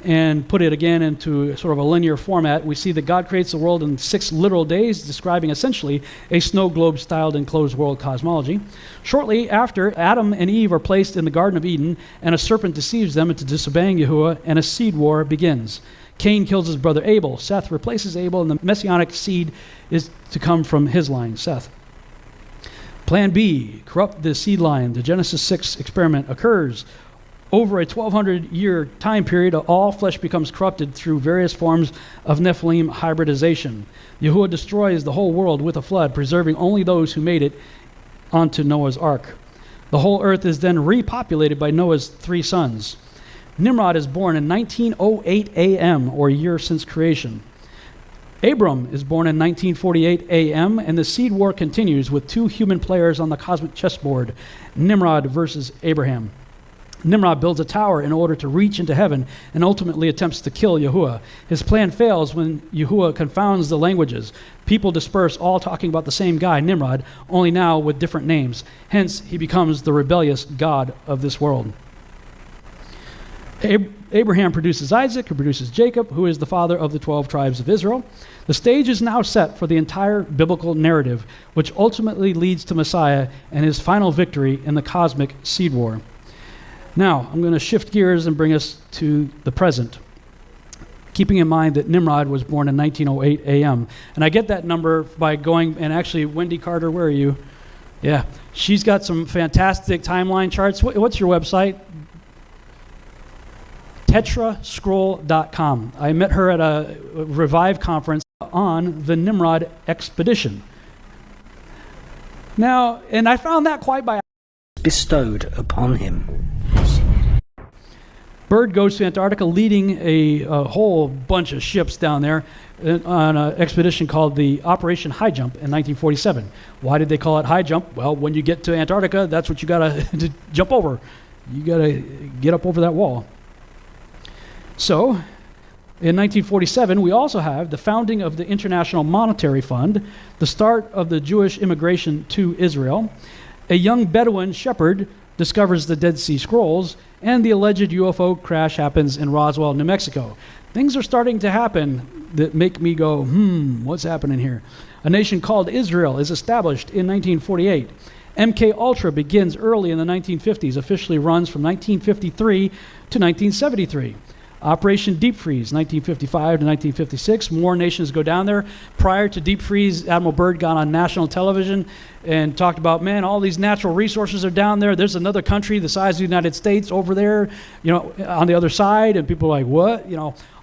K: and put it again into sort of a linear format. We see that God creates the world in 6 literal days, describing essentially a snow globe-styled enclosed world cosmology. Shortly after, Adam and Eve are placed in the Garden of Eden, and a serpent deceives them into disobeying Yahuwah, and a seed war begins. Cain kills his brother Abel. Seth replaces Abel, and the messianic seed is to come from his line, Seth. Plan B, corrupt the seed line. The Genesis 6 experiment occurs. Over a 1,200-year time period, all flesh becomes corrupted through various forms of Nephilim hybridization. Yahuwah destroys the whole world with a flood, preserving only those who made it onto Noah's ark. The whole earth is then repopulated by Noah's 3 sons. Nimrod is born in 1908 a.m., or a year since creation. Abram is born in 1948 a.m., and the seed war continues with 2 human players on the cosmic chessboard, Nimrod versus Abraham. Nimrod builds a tower in order to reach into heaven and ultimately attempts to kill Yahuwah. His plan fails when Yahuwah confounds the languages. People disperse, all talking about the same guy, Nimrod, only now with different names. Hence, he becomes the rebellious god of this world. Abraham produces Isaac, who produces Jacob, who is the father of the 12 tribes of Israel. The stage is now set for the entire biblical narrative, which ultimately leads to Messiah and his final victory in the cosmic seed war. Now, I'm going to shift gears and bring us to the present, keeping in mind that Nimrod was born in 1908 AM. And I get that number by going, and actually, Wendy Carter, where are you? Yeah, she's got some fantastic timeline charts. What's your website? tetrascroll.com. I met her at a Revive conference on the Nimrod expedition. Now, and I found that quite by
L: bestowed upon him.
K: Byrd goes to Antarctica leading a whole bunch of ships down there on an expedition called the Operation High Jump in 1947. Why did they call it High Jump? Well, when you get to Antarctica, that's what you got to jump over. You got to get up over that wall. So, in 1947, we also have the founding of the International Monetary Fund, the start of the Jewish immigration to Israel, a young Bedouin shepherd discovers the Dead Sea Scrolls, and the alleged UFO crash happens in Roswell, New Mexico. Things are starting to happen that make me go, what's happening here? A nation called Israel is established in 1948. MK Ultra begins early in the 1950s, officially runs from 1953 to 1973. Operation Deep Freeze, 1955 to 1956. More nations go down there. Prior to Deep Freeze, Admiral Byrd got on national television and talked about, man, all these natural resources are down there. There's another country the size of the United States over there, on the other side. And people are like, what?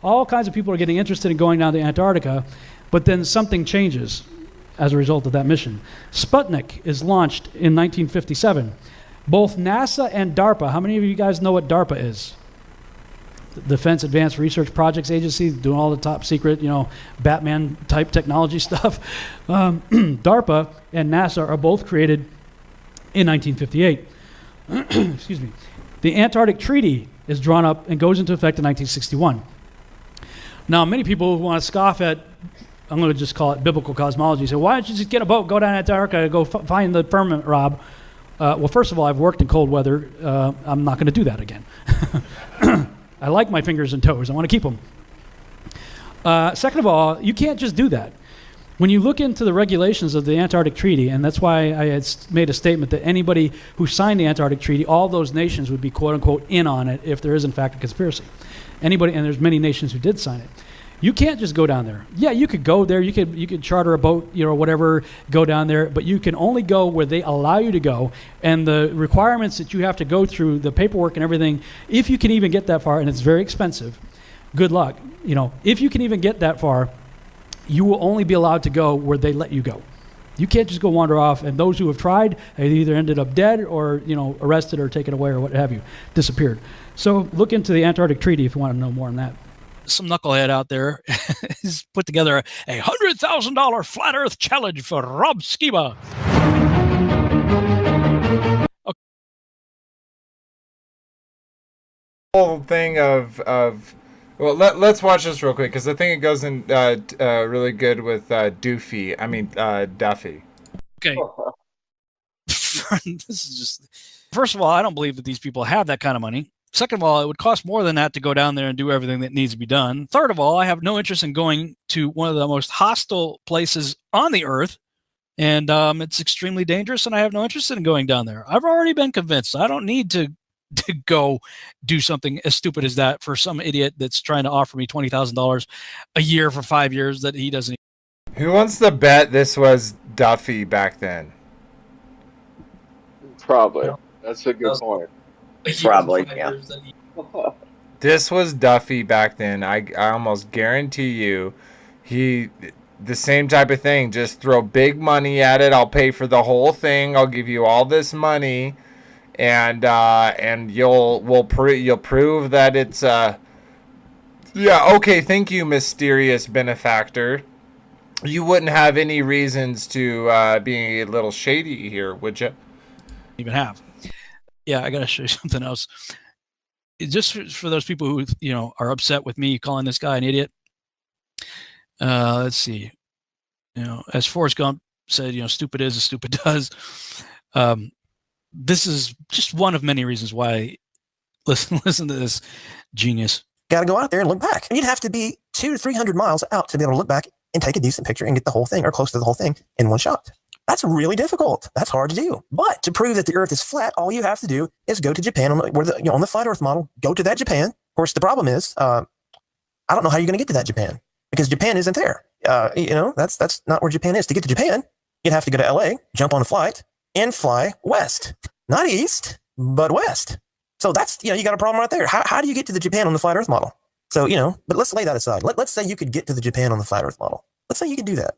K: All kinds of people are getting interested in going down to Antarctica. But then something changes as a result of that mission. Sputnik is launched in 1957. Both NASA and DARPA, how many of you guys know what DARPA is? Defense Advanced Research Projects Agency, doing all the top secret, Batman type technology stuff. DARPA and NASA are both created in 1958. Excuse me. The Antarctic Treaty is drawn up and goes into effect in 1961. Now, many people who want to scoff at, I'm going to just call it biblical cosmology, say, why don't you just get a boat, go down to Antarctica, go find the firmament, Rob? Well, first of all, I've worked in cold weather. I'm not going to do that again. I like my fingers and toes. I want to keep them. Second of all, you can't just do that. When you look into the regulations of the Antarctic Treaty, and that's why I had made a statement that anybody who signed the Antarctic Treaty, all those nations would be quote-unquote in on it if there is in fact a conspiracy. Anybody, and there's many nations who did sign it. You can't just go down there. Yeah, you could go there. You could charter a boat, whatever, go down there. But you can only go where they allow you to go. And the requirements that you have to go through, the paperwork and everything, if you can even get that far, and it's very expensive, good luck. If you can even get that far, you will only be allowed to go where they let you go. You can't just go wander off. And those who have tried, they either ended up dead or, arrested or taken away or what have you, disappeared. So look into the Antarctic Treaty if you want to know more on that. Some knucklehead out there has put together a $100,000 flat Earth challenge for Rob Skiba. Okay.
A: Whole thing of well, let's watch this real quick because I think it goes in really good with Duffy. Okay.
K: This is just. First of all, I don't believe that these people have that kind of money. Second of all, it would cost more than that to go down there and do everything that needs to be done. Third of all, I have no interest in going to one of the most hostile places on the earth, and it's extremely dangerous, and I have no interest in going down there. I've already been convinced. I don't need to go do something as stupid as that for some idiot that's trying to offer me $20,000 a year for 5 years that he doesn't.
A: Who wants to bet this was Duffy back then?
E: Probably. That's a good point.
C: Probably, yeah.
A: This was Duffy back then. I almost guarantee you the same type of thing. Just throw big money at it. I'll pay for the whole thing. I'll give you all this money, and you'll prove that it's yeah, okay, thank you, mysterious benefactor. You wouldn't have any reasons to be a little shady here, would you?
K: Even have. Yeah, I got to show you something else. Just for those people who, are upset with me calling this guy an idiot. Let's see. As Forrest Gump said, stupid is as stupid does. This is just one of many reasons why
M: Listen to this genius.
N: Got to go out there and look back. And you'd have to be 200 to 300 miles out to be able to look back and take a decent picture and get the whole thing or close to the whole thing in one shot. That's really difficult. That's hard to do. But to prove that the Earth is flat, all you have to do is go to Japan on the flat Earth model. Go to that Japan. Of course, the problem is, I don't know how you're going to get to that Japan because Japan isn't there. That's not where Japan is. To get to Japan, you'd have to go to LA, jump on a flight, and fly west, not east, but west. So that's, you got a problem right there. How do you get to the Japan on the flat Earth model? So, but let's lay that aside. Let's say you could get to the Japan on the flat Earth model. Let's say you could do that.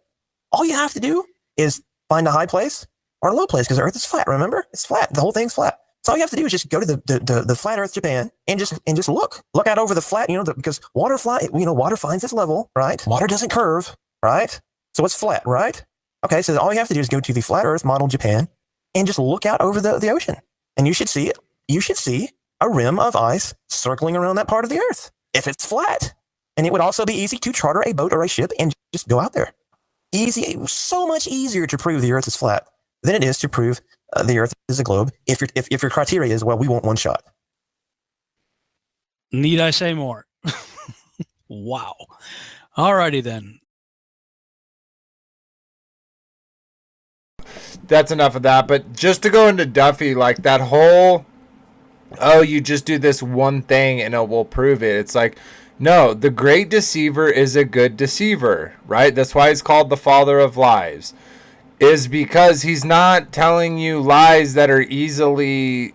N: All you have to do is find a high place or a low place because the Earth is flat. Remember, it's flat. The whole thing's flat. So all you have to do is just go to the flat Earth Japan and just look out over the flat. Because water water finds its level, right? Water doesn't curve, right? So it's flat, right? Okay, so all you have to do is go to the flat Earth model Japan and just look out over the ocean, and you should see it. You should see a rim of ice circling around that part of the Earth if it's flat. And it would also be easy to charter a boat or a ship and just go out there. Easy, so much easier to prove the Earth is flat than it is to prove the Earth is a globe. If your criteria is, well, we want one shot.
M: Need I say more? Wow. Alrighty then.
A: That's enough of that. But just to go into Duffy, like that whole, you just do this one thing and it will prove it. It's like, no, the great deceiver is a good deceiver, right? That's why he's called the father of lies, is because he's not telling you lies that are easily,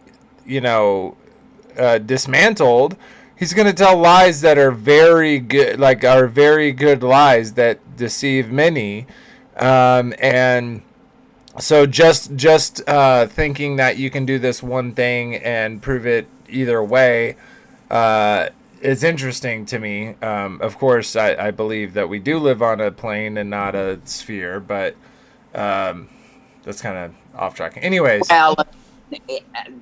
A: dismantled. He's going to tell lies that are very good, are very good lies that deceive many. And so just thinking that you can do this one thing and prove it either way, it's interesting to me. Of course, I believe that we do live on a plane and not a sphere, but that's kind of off track. Anyways.
C: Well,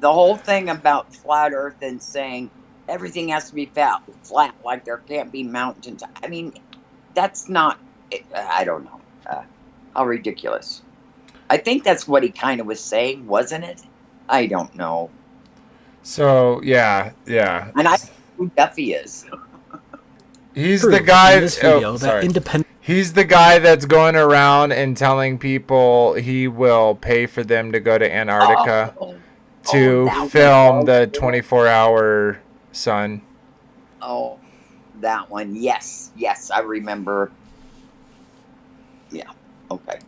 C: the whole thing about flat Earth and saying everything has to be flat, like there can't be mountains. I mean, that's not, I don't know, how ridiculous. I think that's what he kind of was saying, wasn't it? I don't know.
A: So, yeah.
C: And I who Duffy is.
A: He's the guy. He's the guy that's going around and telling people he will pay for them to go to Antarctica to film the 24-hour sun.
C: Oh, that one. Yes, I remember. Yeah. Okay.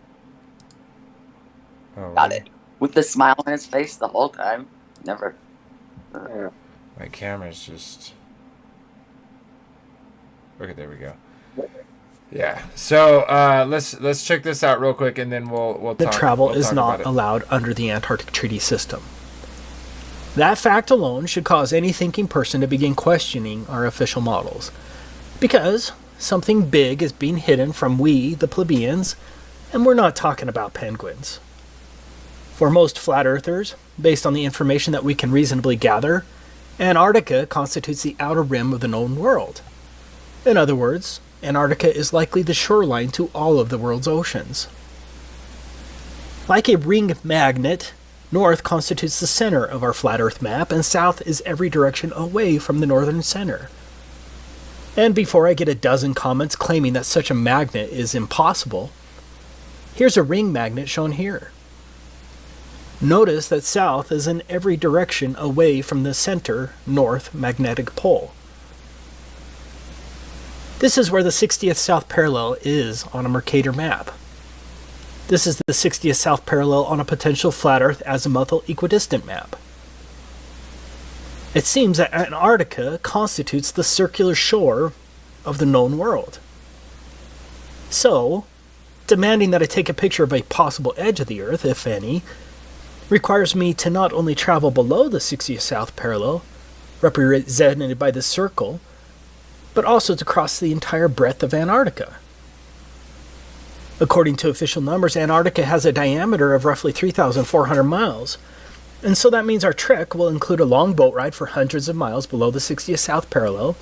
A: Oh,
C: got it. With the smile on his face the whole time. Never.
A: My camera's just. Okay, there we go. Yeah. So let's check this out real quick, and then we'll talk.
O: Travel is not allowed under the Antarctic Treaty system. That fact alone should cause any thinking person to begin questioning our official models, because something big is being hidden from we, the plebeians, and we're not talking about penguins. For most flat earthers, based on the information that we can reasonably gather, Antarctica constitutes the outer rim of the known world. In other words, Antarctica is likely the shoreline to all of the world's oceans. Like a ring magnet, north constitutes the center of our flat Earth map, and south is every direction away from the northern center. And before I get a dozen comments claiming that such a magnet is impossible, here's a ring magnet shown here. Notice that south is in every direction away from the center north magnetic pole. This is where the 60th south parallel is on a Mercator map. This is the 60th south parallel on a potential flat Earth azimuthal equidistant map. It seems that Antarctica constitutes the circular shore of the known world. So, demanding that I take a picture of a possible edge of the Earth, if any, requires me to not only travel below the 60th south parallel, represented by the circle, but also to cross the entire breadth of Antarctica. According to official numbers, Antarctica has a diameter of roughly 3,400 miles, and so that means our trek will include a long boat ride for hundreds of miles below the 60th south parallel,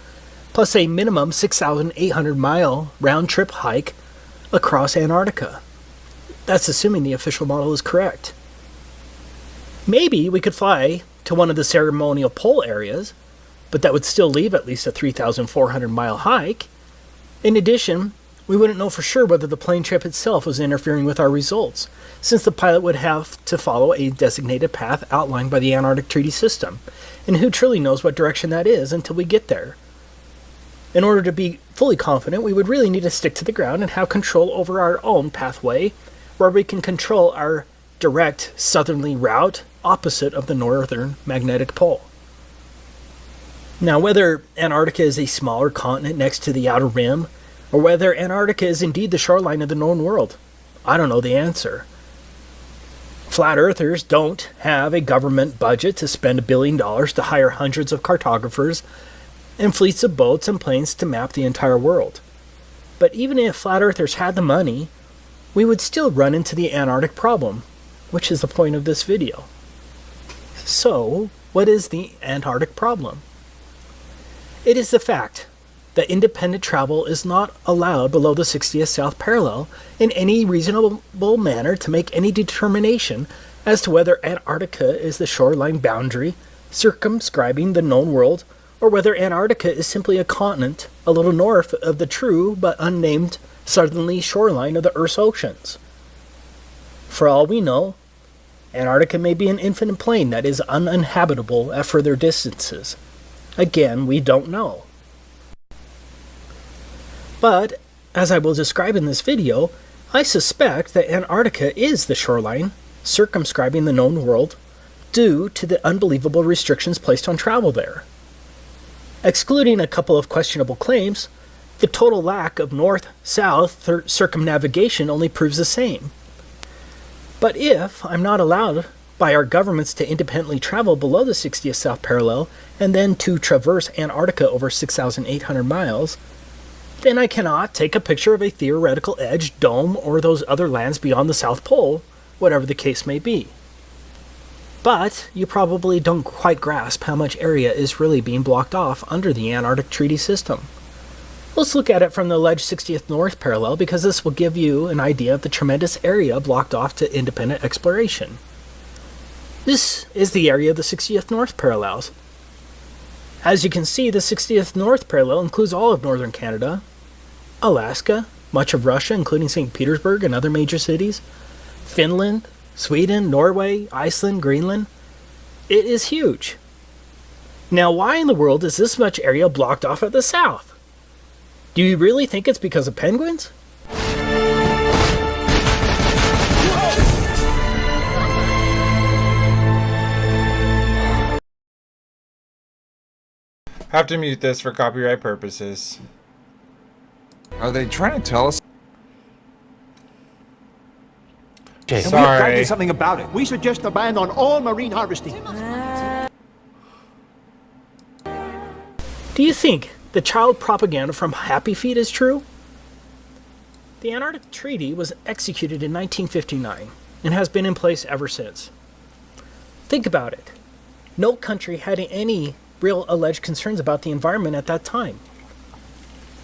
O: plus a minimum 6,800-mile round-trip hike across Antarctica. That's assuming the official model is correct. Maybe we could fly to one of the ceremonial pole areas, but that would still leave at least a 3,400-mile hike. In addition, we wouldn't know for sure whether the plane trip itself was interfering with our results, since the pilot would have to follow a designated path outlined by the Antarctic Treaty System, and who truly knows what direction that is until we get there. In order to be fully confident, we would really need to stick to the ground and have control over our own pathway, where we can control our direct southerly route opposite of the northern magnetic pole. Now, whether Antarctica is a smaller continent next to the outer rim, or whether Antarctica is indeed the shoreline of the known world, I don't know the answer. Flat earthers don't have a government budget to spend $1 billion to hire hundreds of cartographers and fleets of boats and planes to map the entire world. But even if flat earthers had the money, we would still run into the Antarctic problem, which is the point of this video. So, what is the Antarctic problem? It is the fact that independent travel is not allowed below the 60th south parallel in any reasonable manner to make any determination as to whether Antarctica is the shoreline boundary circumscribing the known world, or whether Antarctica is simply a continent a little north of the true but unnamed southerly shoreline of the Earth's oceans. For all we know, Antarctica may be an infinite plain that is uninhabitable at further distances. Again, we don't know. But, as I will describe in this video, I suspect that Antarctica is the shoreline circumscribing the known world due to the unbelievable restrictions placed on travel there. Excluding a couple of questionable claims, the total lack of north-south circumnavigation only proves the same. But if I'm not allowed by our governments to independently travel below the 60th south parallel and then to traverse Antarctica over 6,800 miles, then I cannot take a picture of a theoretical edge, dome, or those other lands beyond the South Pole, whatever the case may be. But you probably don't quite grasp how much area is really being blocked off under the Antarctic Treaty System. Let's look at it from the alleged 60th north parallel, because this will give you an idea of the tremendous area blocked off to independent exploration. This is the area of the 60th north parallels. As you can see, the 60th north parallel includes all of northern Canada, Alaska, much of Russia, including St. Petersburg and other major cities, Finland, Sweden, Norway, Iceland, Greenland. It is huge. Now, why in the world is this much area blocked off at the south? Do you really think it's because of penguins?
A: Have to mute this for copyright purposes.
G: Are they trying to tell us?
P: And we have got to do
A: Sorry.
P: something about it. We suggest a ban on all marine harvesting.
O: Do you think the child propaganda from Happy Feet is true? The Antarctic Treaty was executed in 1959 and has been in place ever since. Think about it. No country had any real alleged concerns about the environment at that time.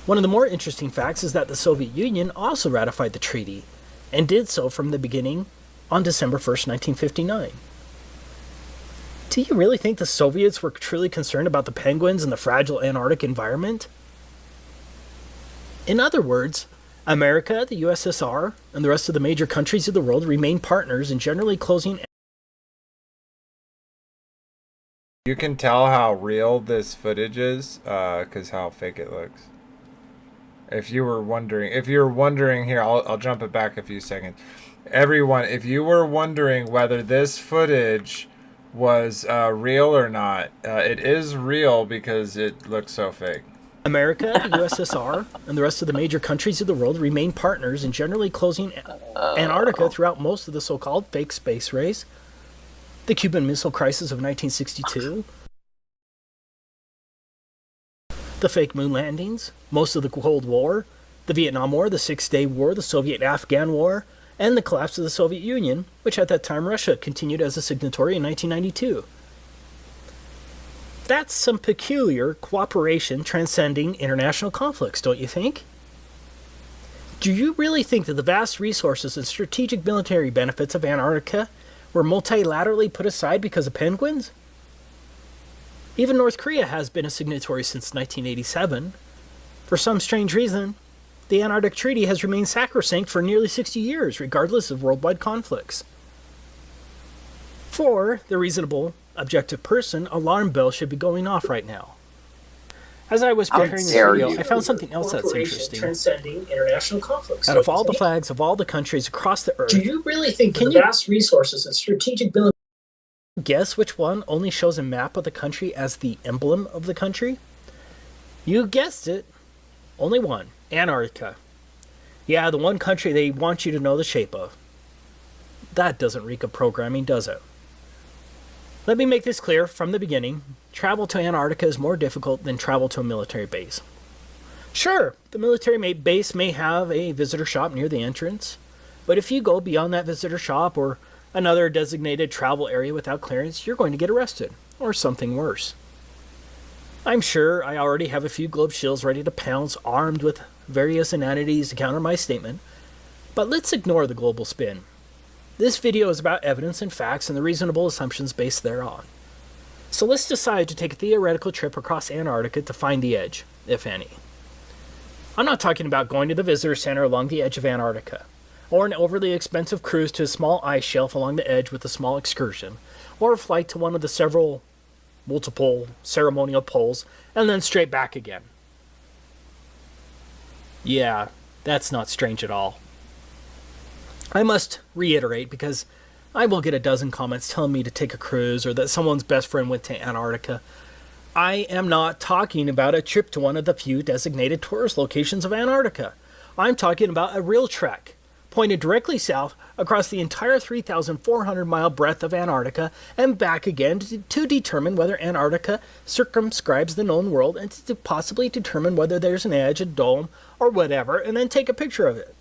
O: One of the more interesting facts is that the Soviet Union also ratified the treaty, and did so from the beginning on December 1st, 1959. Do you really think the Soviets were truly concerned about the penguins and the fragile Antarctic environment? In other words, America, the USSR, and the rest of the major countries of the world remain partners in generally closing.
A: You can tell how real this footage is, because how fake it looks. If you were wondering here, I'll jump it back a few seconds. Everyone, if you were wondering whether this footage was real or not, it is real because it looks so fake.
O: America, the USSR, and the rest of the major countries of the world remain partners in generally closing Antarctica throughout most of the so-called fake space race, the Cuban Missile Crisis of 1962, the fake moon landings, most of the Cold War, the Vietnam War, the Six-Day War, the Soviet-Afghan War, and the collapse of the Soviet Union, which at that time Russia continued as a signatory in 1992. That's some peculiar cooperation transcending international conflicts, don't you think? Do you really think that the vast resources and strategic military benefits of Antarctica were multilaterally put aside because of penguins? Even North Korea has been a signatory since 1987. For some strange reason, the Antarctic Treaty has remained sacrosanct for nearly 60 years, regardless of worldwide conflicts. For the reasonable, objective person, alarm bells should be going off right now. As I was preparing this video, I found something else that's interesting.
Q: Transcending international conflicts.
O: Out of all the flags of all the countries across the Earth,
Q: do you really think that the vast resources and strategic military...
O: Guess which one only shows a map of the country as the emblem of the country? You guessed it. Only one. Antarctica. Yeah, the one country they want you to know the shape of. That doesn't reek of programming, does it? Let me make this clear from the beginning. Travel to Antarctica is more difficult than travel to a military base. Sure, the military base may have a visitor shop near the entrance, but if you go beyond that visitor shop or another designated travel area without clearance, you're going to get arrested, or something worse. I'm sure I already have a few globe shields ready to pounce, armed with various inanities to counter my statement, but let's ignore the global spin. This video is about evidence and facts and the reasonable assumptions based thereon. So let's decide to take a theoretical trip across Antarctica to find the edge, if any. I'm not talking about going to the visitor center along the edge of Antarctica, or an overly expensive cruise to a small ice shelf along the edge with a small excursion, or a flight to one of the multiple ceremonial poles, and then straight back again. Yeah, that's not strange at all. I must reiterate, because I will get a dozen comments telling me to take a cruise or that someone's best friend went to Antarctica. I am not talking about a trip to one of the few designated tourist locations of Antarctica. I'm talking about a real trek, pointed directly south across the entire 3,400-mile breadth of Antarctica and back again to determine whether Antarctica circumscribes the known world and to possibly determine whether there's an edge, a dome, or whatever, and then take a picture of it.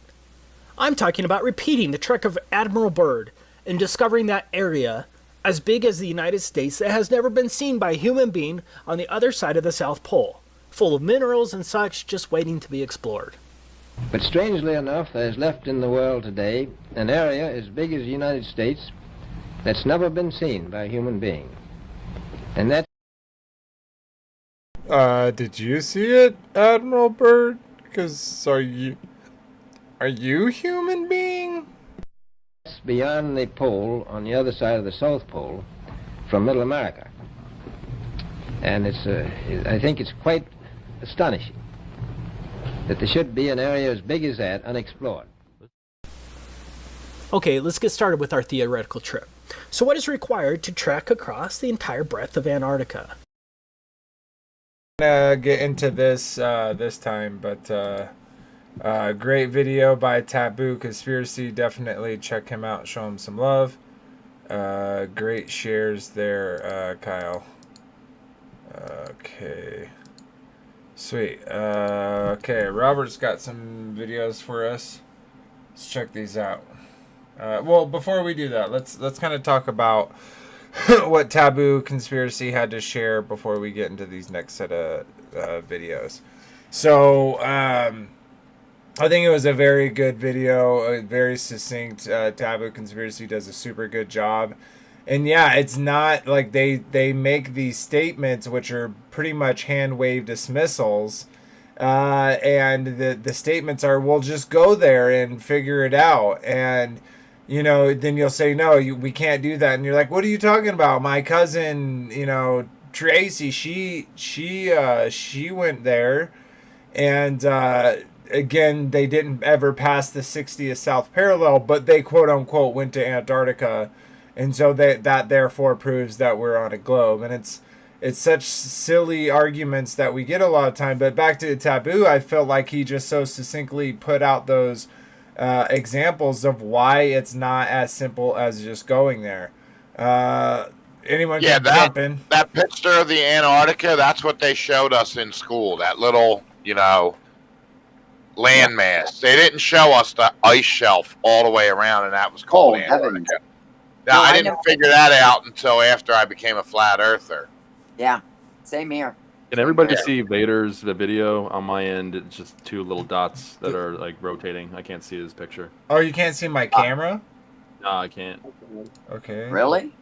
O: I'm talking about repeating the trek of Admiral Byrd and discovering that area as big as the United States that has never been seen by a human being on the other side of the South Pole, full of minerals and such just waiting to be explored.
R: But strangely enough, there is left in the world today an area as big as the United States that's never been seen by a human being. And that...
A: Did you see it, Admiral Byrd? Because are you human being?
R: Beyond the pole, on the other side of the South Pole, from Middle America. And I think it's quite astonishing that there should be an area as big as that unexplored.
O: Okay, let's get started with our theoretical trip. So what is required to trek across the entire breadth of Antarctica?
A: I'm gonna get into this this time, but great video by Taboo Conspiracy. Definitely check him out, show him some love. Great shares there, Kyle. Okay. Sweet. Okay, Robert's got some videos for us. Let's check these out. Well, before we do that, let's kind of talk about what Taboo Conspiracy had to share before we get into these next set of videos. So, I think it was a very good video, very succinct. Taboo Conspiracy does a super good job. And yeah, it's not like they make these statements which are pretty much hand-waved dismissals. And the statements are, well, just go there and figure it out. And, you know, then you'll say, no, we can't do that. And you're like, what are you talking about? My cousin, you know, Tracy, she went there. And, again, they didn't ever pass the 60th South Parallel, but they quote-unquote went to Antarctica. And so that therefore proves that we're on a globe. And it's such silly arguments that we get a lot of time. But back to Taboo, I felt like he just so succinctly put out those examples of why it's not as simple as just going there. Anyone can jump in.
F: That picture of the Antarctica, that's what they showed us in school. That little, you know, landmass. They didn't show us the ice shelf all the way around, and that was called Antarctica. Now, I didn't figure that out until after I became a flat earther.
C: Yeah, same here.
I: Can everybody see Vader's video? On my end, it's just two little dots that are like rotating. I can't see his picture.
A: Oh, you can't see my camera?
I: No, I can't.
A: Okay.
C: Really?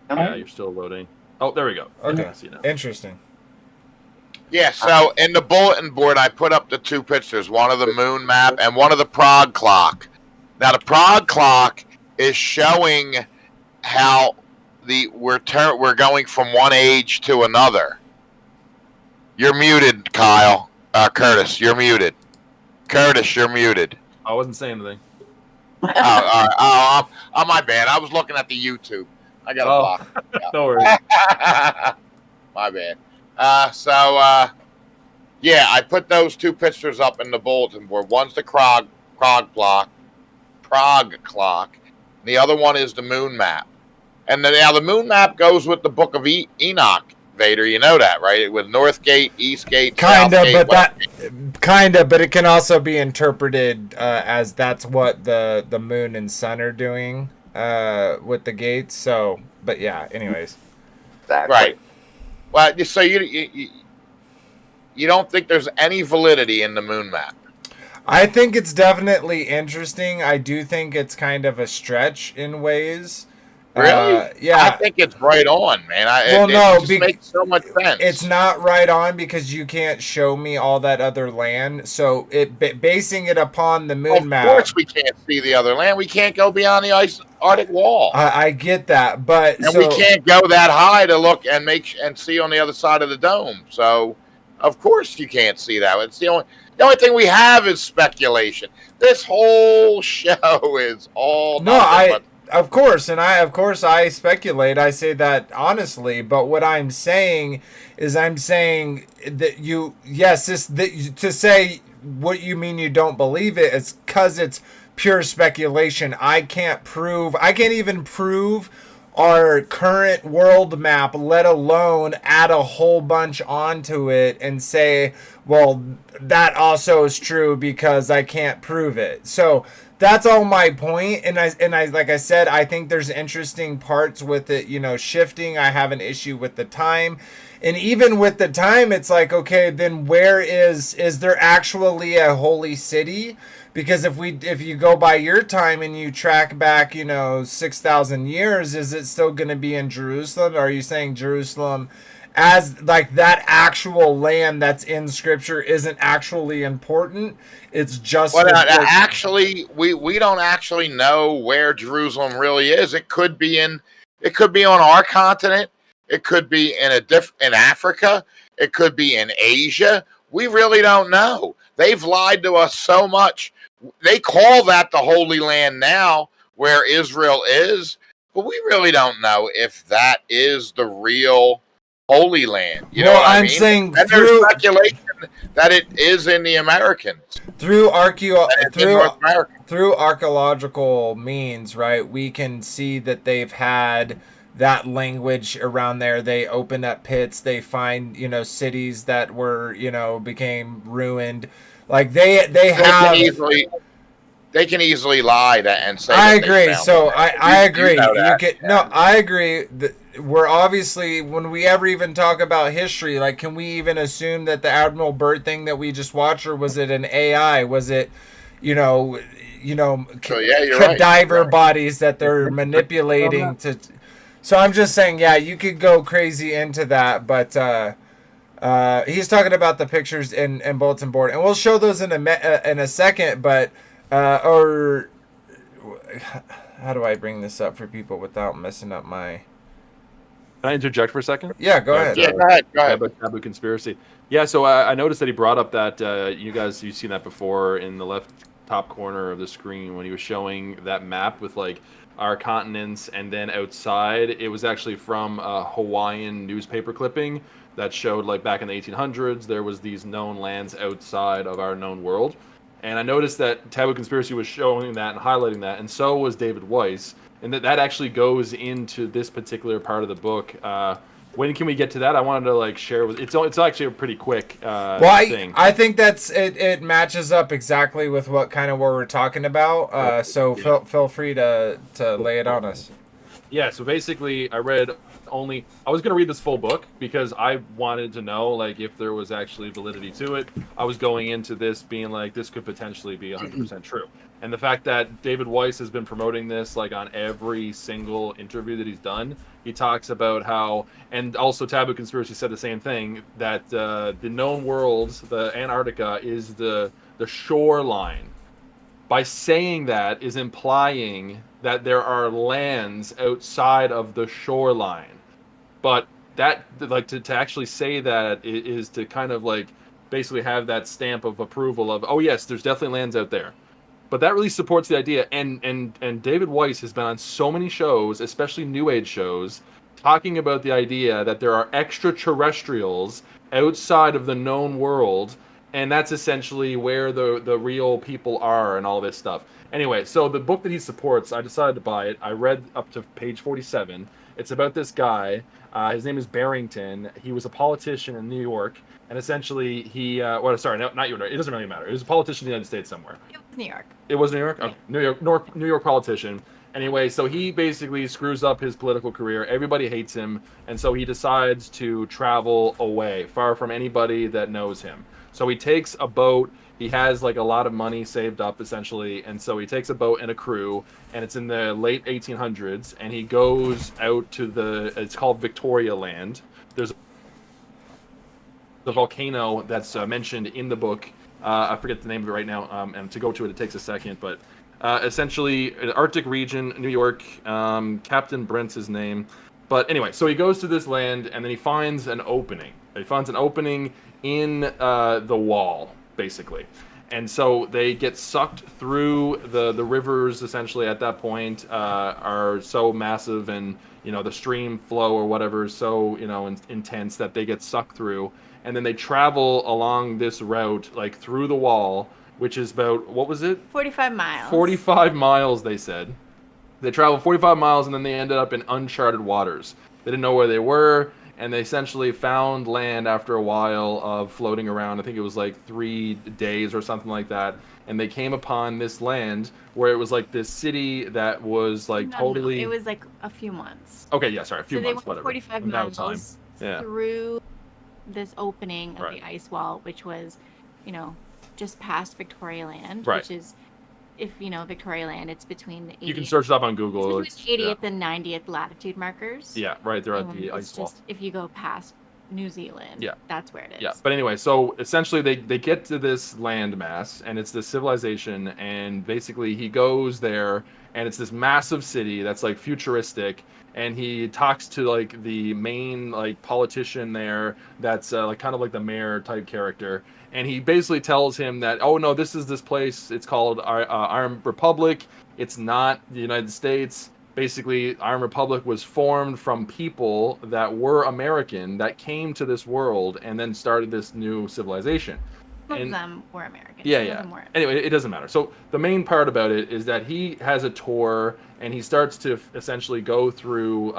I: Yeah, you're still loading. Oh, there we go.
A: Okay.
I: I see now.
A: Interesting.
F: Yeah, so in the bulletin board, I put up the two pictures, one of the moon map and one of the Prague clock. Now, the Prague clock is showing how we're going from one age to another. You're muted, Kyle. Curtis, you're muted. Curtis, you're muted.
I: I wasn't saying anything.
F: All right. Oh, my bad. I was looking at the YouTube. I got to block. Yeah.
I: No worries.
F: My bad. Yeah, I put those two pictures up in the bulletin board. One's the Prague clock. The other one is the moon map. And now the moon map goes with the Book of Enoch, Vader. You know that, right? With North Gate, East Gate,
A: Kind of,
F: South
A: but
F: Gate,
A: but it can also be interpreted as that's what the moon and sun are doing with the gates. So, but yeah. Anyways,
F: right. Well, so you don't think there's any validity in the moon map?
A: I think it's definitely interesting. I do think it's kind of a stretch in ways.
F: Really?
A: Yeah.
F: I think it's right on, man. It just makes so much sense.
A: It's not right on because you can't show me all that other land. So basing it upon the moon map.
F: Of course we can't see the other land. We can't go beyond the Arctic wall.
A: I get that, but
F: we can't go that high to look and see on the other side of the dome. So, of course you can't see that. It's the only thing we have is speculation. This whole show is all
A: Of course, I speculate. I say that honestly, but what I'm saying is, I'm saying that to say what you mean you don't believe it is because it's pure speculation. I can't even prove our current world map, let alone add a whole bunch onto it and say, well, that also is true because I can't prove it. So that's all my point. And I like I said, I think there's interesting parts with it, shifting. I have an issue with the time. And even with the time, it's like, okay, then where is there actually a holy city? Because if you go by your time and you track back, 6,000 years, is it still going to be in Jerusalem? Or are you saying Jerusalem as like that actual land that's in Scripture isn't actually important? It's just
F: actually we don't actually know where Jerusalem really is. It could be on our continent. It could be in Africa. It could be in Asia. We really don't know. They've lied to us so much. They call that the Holy Land now, where Israel is, but we really don't know if that is the real Holy Land. You know what I mean?
A: Saying
F: and there's speculation that it is in the Americans.
A: Through archaeological means, right? We can see that they've had that language around there. They open up pits. They find, cities that were, became ruined. Like they
F: can easily lie and say.
A: I agree. So I agree. I agree. We're obviously, when we ever even talk about history, like, can we even assume that the Admiral Byrd thing that we just watched, or was it an AI? Was it, cadaver bodies that they're manipulating to? So I'm just saying, yeah, you could go crazy into that, but he's talking about the pictures in bulletin board, and we'll show those in a second. But or how do I bring this up for people without messing up my?
I: Can I interject for a second?
A: Yeah, go ahead.
F: Yeah, go ahead.
I: Taboo conspiracy. Yeah, so I noticed that he brought up that you've seen that before in the left top corner of the screen when he was showing that map with like our continents, and then outside it was actually from a Hawaiian newspaper clipping that showed like back in the 1800s there was these known lands outside of our known world. And I noticed that Taboo Conspiracy was showing that and highlighting that, and so was David Weiss. And that actually goes into this particular part of the book. When can we get to that? I wanted to share with it's actually a pretty quick thing.
A: I think that's it matches up exactly with what we're talking about. So feel free to lay it on us.
I: Yeah. So basically, I was going to read this full book because I wanted to know if there was actually validity to it. I was going into this being this could potentially be 100% true. And the fact that David Weiss has been promoting this like on every single interview that he's done, he talks about how, and also Taboo Conspiracy said the same thing, that the known world, the Antarctica, is the shoreline. By saying that is implying that there are lands outside of the shoreline. But that, like, to actually say that is to kind of like basically have that stamp of approval of, oh yes, there's definitely lands out there. But that really supports the idea, and David Weiss has been on so many shows, especially New Age shows, talking about the idea that there are extraterrestrials outside of the known world, and that's essentially where the real people are and all this stuff. Anyway, so the book that he supports, I decided to buy it. I read up to page 47. It's about this guy. His name is Barrington. He was a politician in New York, and essentially he, not New York. It doesn't really matter. He was a politician in the United States somewhere.
J: It was New York.
I: It was New York?
J: Yeah.
I: Okay. New York politician. Anyway, so he basically screws up his political career. Everybody hates him, and so he decides to travel away, far from anybody that knows him. So he takes a boat. He has like a lot of money saved up, essentially, and so he takes a boat and a crew, and it's in the late 1800s, and he goes out to it's called Victoria Land. There's the volcano that's mentioned in the book. I forget the name of it right now, and to go to it takes a second, but essentially, an Arctic region, New York, Captain Brent's his name. But anyway, so he goes to this land, and then he finds an opening. He finds an opening in the wall, basically. And so they get sucked through the rivers, essentially, at that point, are so massive, and, the stream flow or whatever is so, intense that they get sucked through. And then they travel along this route, like, through the wall, which is about, what was it?
J: 45 miles.
I: 45 miles, they said. They traveled 45 miles, and then they ended up in uncharted waters. They didn't know where they were, and they essentially found land after a while of floating around. I think it was like 3 days or something like that. And they came upon this land where it was like this city that was like totally...
J: No, it was like a few months.
I: Okay, yeah, sorry, a few months,
J: whatever.
I: whatever.
J: 45 miles through this opening of the ice wall, which was, just past Victoria Land, which is, if you know Victoria Land, it's between the 80th,
I: you can search it up on Google.
J: It's between 80th and 90th latitude markers.
I: Yeah, right there at the ice wall.
J: If you go past New Zealand, that's where it is.
I: Yeah, but anyway, so essentially they get to this land mass, and it's this civilization, and basically he goes there, and it's this massive city that's like futuristic, and he talks to like the main like politician there that's like kind of like the mayor type character, and he basically tells him that, oh no, this place, it's called Iron Republic, it's not the United States. Basically, Iron Republic was formed from people that were American that came to this world and then started this new civilization.
J: Some of them were American.
I: Yeah. Anyway, it doesn't matter. So the main part about it is that he has a tour, and he starts to essentially go through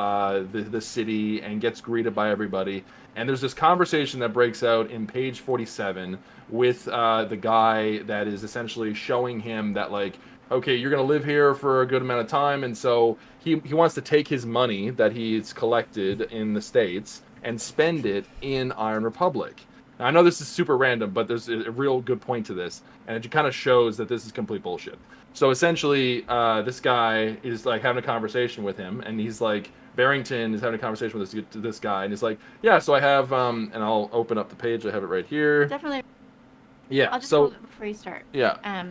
I: the city and gets greeted by everybody. And there's this conversation that breaks out in page 47 with the guy that is essentially showing him that, like, okay, you're going to live here for a good amount of time, and so he wants to take his money that he's collected in the States and spend it in Iron Republic. Now, I know this is super random, but there's a real good point to this, and it kind of shows that this is complete bullshit. So essentially, this guy is like having a conversation with him, and he's like, Barrington is having a conversation with this guy, and he's like, yeah, so I have, and I'll open up the page, I have it right here.
J: Definitely.
I: Yeah,
J: I'll just hold it before you start.
I: Yeah.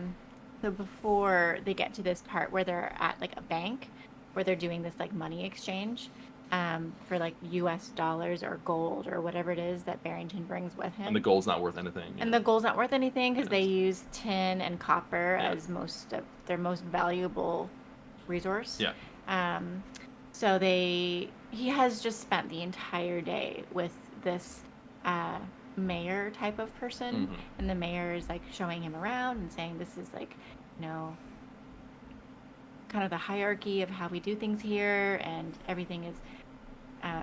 J: So before they get to this part where they're at like a bank, where they're doing this like money exchange, for like U.S. dollars or gold or whatever it is that Barrington brings with him.
I: And the gold's not worth anything.
J: And the gold's not worth anything because they use tin and copper as most of their most valuable resource.
I: Yeah.
J: So he has just spent the entire day with this mayor type of person, and the mayor is like showing him around and saying this is like, kind of the hierarchy of how we do things here, and everything is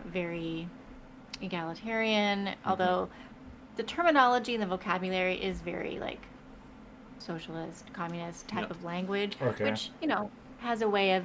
J: very egalitarian, although the terminology and the vocabulary is very like socialist, communist type of language, which has a way of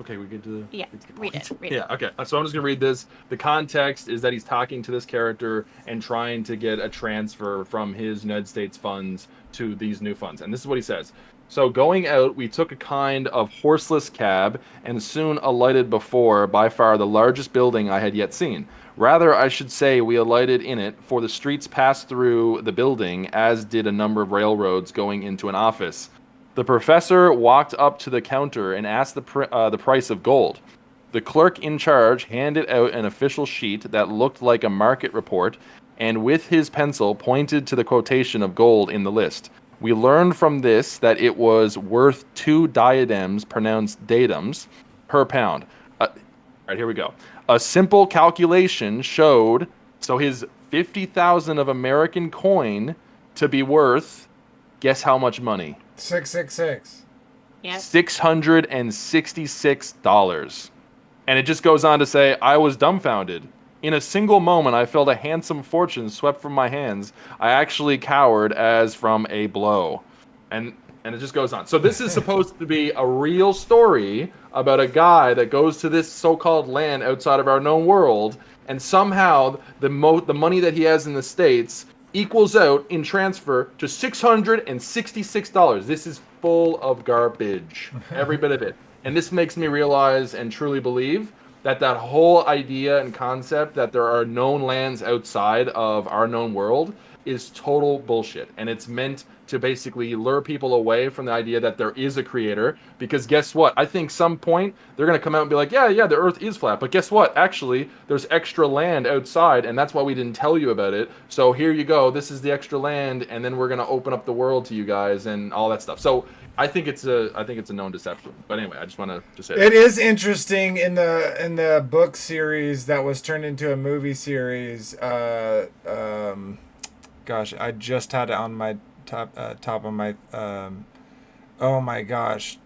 I: Okay, we get to
J: Yeah, read it. Read
I: yeah, okay. So I'm just gonna read this. The context is that he's talking to this character and trying to get a transfer from his United States funds to these new funds. And this is what he says. So going out, we took a kind of horseless cab and soon alighted before, by far, the largest building I had yet seen. Rather, I should say we alighted in it, for the streets passed through the building, as did a number of railroads going into an office. The professor walked up to the counter and asked the price of gold. The clerk in charge handed out an official sheet that looked like a market report, and with his pencil pointed to the quotation of gold in the list. We learned from this that it was worth 2 diadems, pronounced datums, per pound. All right, here we go. A simple calculation showed, so his 50,000 of American coin to be worth, guess how much money?
A: 666.
J: Yeah.
I: $666. And it just goes on to say, I was dumbfounded. In a single moment, I felt a handsome fortune swept from my hands. I actually cowered as from a blow. And it just goes on. So this is supposed to be a real story about a guy that goes to this so-called land outside of our known world, and somehow the money that he has in the States equals out in transfer to $666. This is full of garbage, every bit of it. And this makes me realize and truly believe that that whole idea and concept that there are known lands outside of our known world is total bullshit. And it's meant to basically lure people away from the idea that there is a creator. Because guess what? I think some point they're going to come out and be like, yeah, the earth is flat. But guess what? Actually, there's extra land outside, and that's why we didn't tell you about it. So here you go. This is the extra land, and then we're going to open up the world to you guys and all that stuff. So I think it's a known deception. But anyway, I just want to say
A: it is interesting in the book series that was turned into a movie series. Gosh, I just had it on my top of my oh my gosh,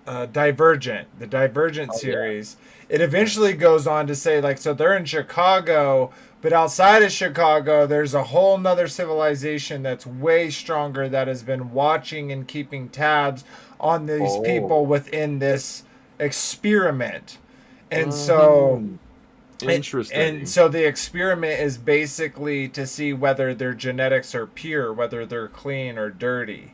A: Divergent, the Divergent series. It eventually goes on to say, like, so they're in Chicago, but outside of Chicago there's a whole nother civilization that's way stronger that has been watching and keeping tabs on these people within this experiment. And so
I: interesting.
A: And so the experiment is basically to see whether their genetics are pure, whether they're clean or dirty.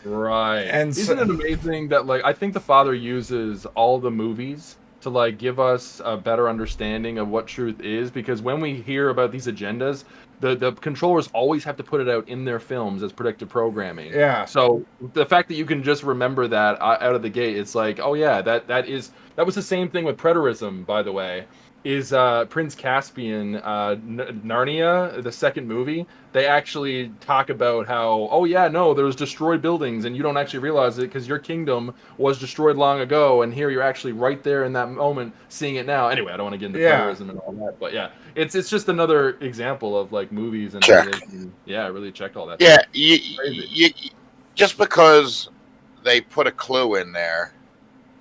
I: Right.
A: And
I: isn't it amazing that, like, I think the Father uses all the movies to, like, give us a better understanding of what truth is, because when we hear about these agendas, the controllers always have to put it out in their films as predictive programming.
A: Yeah.
I: So the fact that you can just remember that out of the gate, it's like, oh yeah, that was the same thing with preterism, by the way. Is Prince Caspian, Narnia, the second movie, they actually talk about how, oh yeah, no, there's destroyed buildings and you don't actually realize it because your kingdom was destroyed long ago, and here you're actually right there in that moment seeing it now. Anyway, I don't want to get into preterism and all that, but yeah, it's just another example of, like, movies and how they can, really check all that.
F: Yeah, you just because they put a clue in there,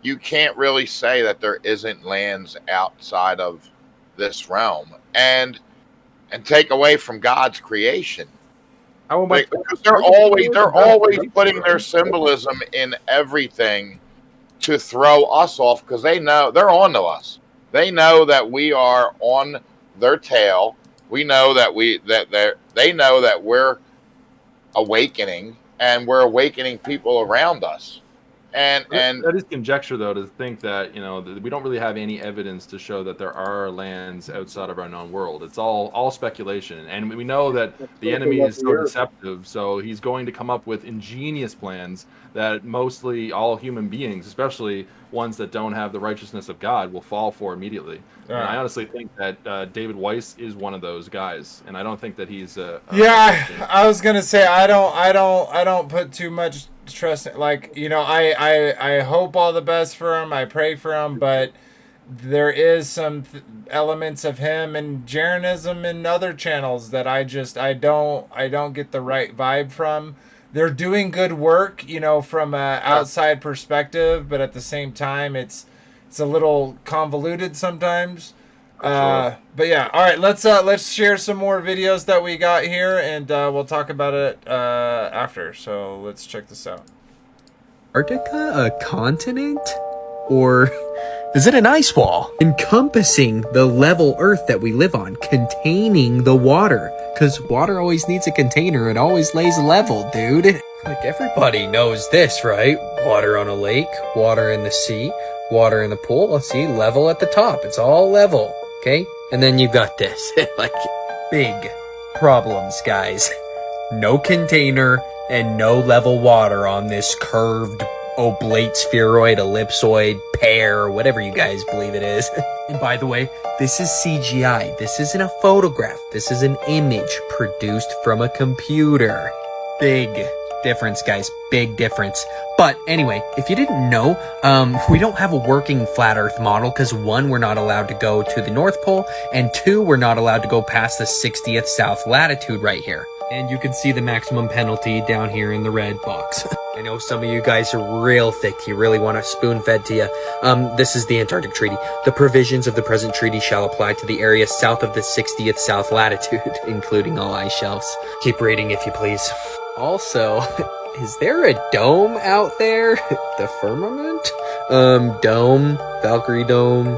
F: you can't really say that there isn't lands outside of this realm and take away from God's creation. Because they're always putting their symbolism in everything to throw us off, because they know they're on to us. They know that we are on their tail. We know that they know that we're awakening, and we're awakening people around us. And
I: that is conjecture, though, to think that, we don't really have any evidence to show that there are lands outside of our known world. It's all speculation, and we know that the enemy is so deceptive, so he's going to come up with ingenious plans that mostly all human beings, especially ones that don't have the righteousness of God, will fall for immediately. And I honestly think that David Weiss is one of those guys, and I don't think that he's
A: I was gonna say I don't put too much trust in, like, I hope all the best for him, I pray for him, but there is some elements of him and Jeranism and other channels that I don't get the right vibe from. They're doing good work, from an outside perspective, but at the same time it's a little convoluted sometimes. But yeah, all right, let's share some more videos that we got here, and we'll talk about it after. So let's check this out.
S: Antarctica a continent? Or is it an ice wall encompassing the level Earth that we live on, containing the water? Because water always needs a container. It always lays level, dude. Like, everybody knows this, right? Water on a lake, water in the sea, water in the pool. Let's see, level at the top. It's all level, okay? And then you've got this. Like, big problems, guys. No container and no level water on this curved oblate spheroid, ellipsoid, pear, whatever you guys believe it is. And by the way, this is CGI. This isn't a photograph. This is an image produced from a computer. Big difference, guys. Big difference. But anyway, if you didn't know, we don't have a working flat Earth model because 1, we're not allowed to go to the North Pole, and 2, we're not allowed to go past the 60th south latitude right here. And you can see the maximum penalty down here in the red box. I know some of you guys are real thick. You really want a spoon-fed to you. This is the Antarctic Treaty. The provisions of the present treaty shall apply to the area south of the 60th south latitude, including all ice shelves. Keep reading if you please. Also, is there a dome out there? The firmament? Dome, Valkyrie Dome,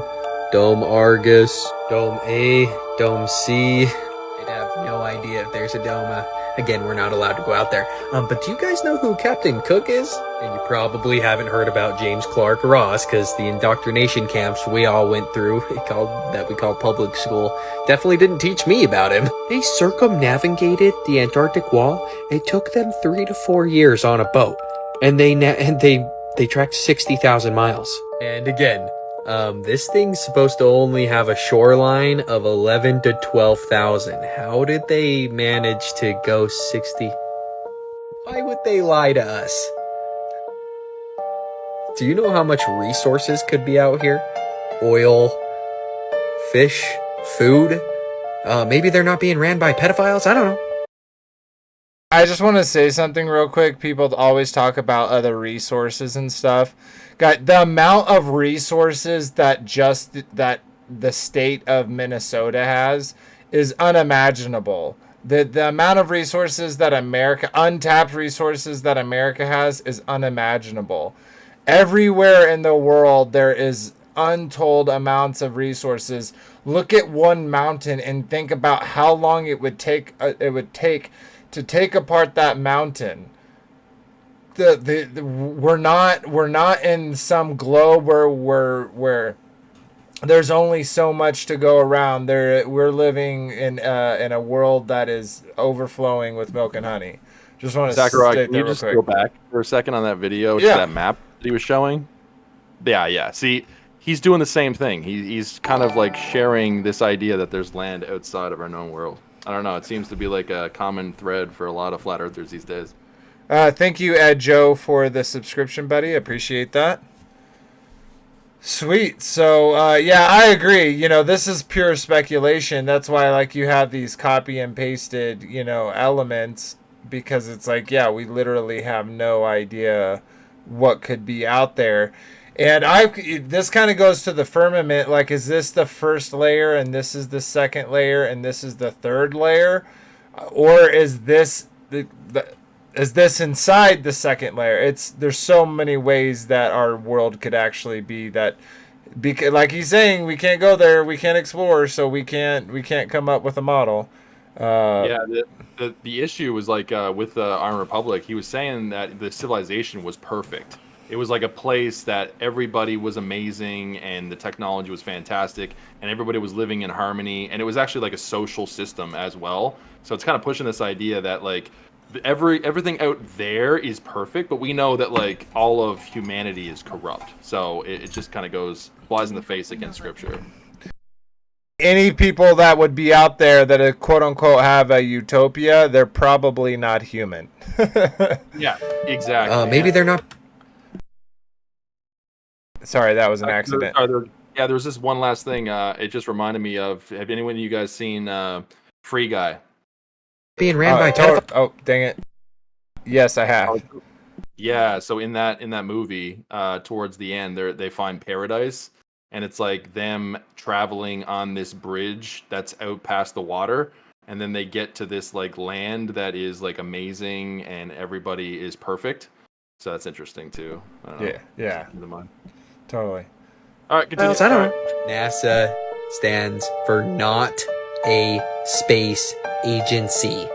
S: Dome Argus, Dome A, Dome C. I have no idea if there's a dome. Again, we're not allowed to go out there. But do you guys know who Captain Cook is? And you probably haven't heard about James Clark Ross, because the indoctrination camps we all went through, we called public school, definitely didn't teach me about him. They circumnavigated the Antarctic wall. It took them 3 to 4 years on a boat, and they tracked 60,000 miles. And again, this thing's supposed to only have a shoreline of 11 to 12,000. How did they manage to go 60? Why would they lie to us? Do you know how much resources could be out here? Oil, fish, food? Maybe they're not being ran by pedophiles? I don't know.
A: I just want to say something real quick. People always talk about other resources and stuff. God, the amount of resources that the state of Minnesota has is unimaginable. The amount of resources that untapped resources that America has is unimaginable. Everywhere in the world there is untold amounts of resources. Look at one mountain and think about how long it would take to take apart that mountain. We're not in some globe where there's only so much to go around. We're living in a world that is overflowing with milk and honey. Just want to
I: Zachariah,
A: state
I: can
A: that
I: you
A: real
I: just
A: quick.
I: go back for a second on that video to that map that he was showing? Yeah. See, he's doing the same thing. He's kind of like sharing this idea that there's land outside of our known world. I don't know. It seems to be like a common thread for a lot of flat earthers these days.
A: Thank you, Ed Joe, for the subscription, buddy. Appreciate that. Sweet. So, yeah, I agree. This is pure speculation. That's why, you have these copy and pasted, elements, because it's like, yeah, we literally have no idea what could be out there. And this kind of goes to the firmament. Like, is this the first layer, and this is the second layer, and this is the third layer, or is this is this inside the second layer? There's so many ways that our world could actually be that. Because, like he's saying, we can't go there, we can't explore, so we can't come up with a model.
I: The issue was with the Iron Republic. He was saying that the civilization was perfect. It was like a place that everybody was amazing and the technology was fantastic and everybody was living in harmony, and it was actually like a social system as well. So it's kind of pushing this idea that everything out there is perfect, but we know that all of humanity is corrupt. So it just kind of flies in the face against scripture.
A: Any people that would be out there that quote unquote have a utopia, they're probably not human.
I: Yeah, exactly.
S: Maybe they're not.
A: Sorry, that was an accident.
I: There was this one last thing. It just reminded me of. Have anyone of you guys seen Free Guy?
S: Being ran by
A: oh, dang it. Yes, I have.
I: Yeah, so in that movie, towards the end, they find paradise, and it's like them traveling on this bridge that's out past the water, and then they get to this land that is amazing, and everybody is perfect. So that's interesting too. I don't know.
A: Yeah. Totally.
I: All right, continue.
S: I don't know. NASA stands for not a space agency.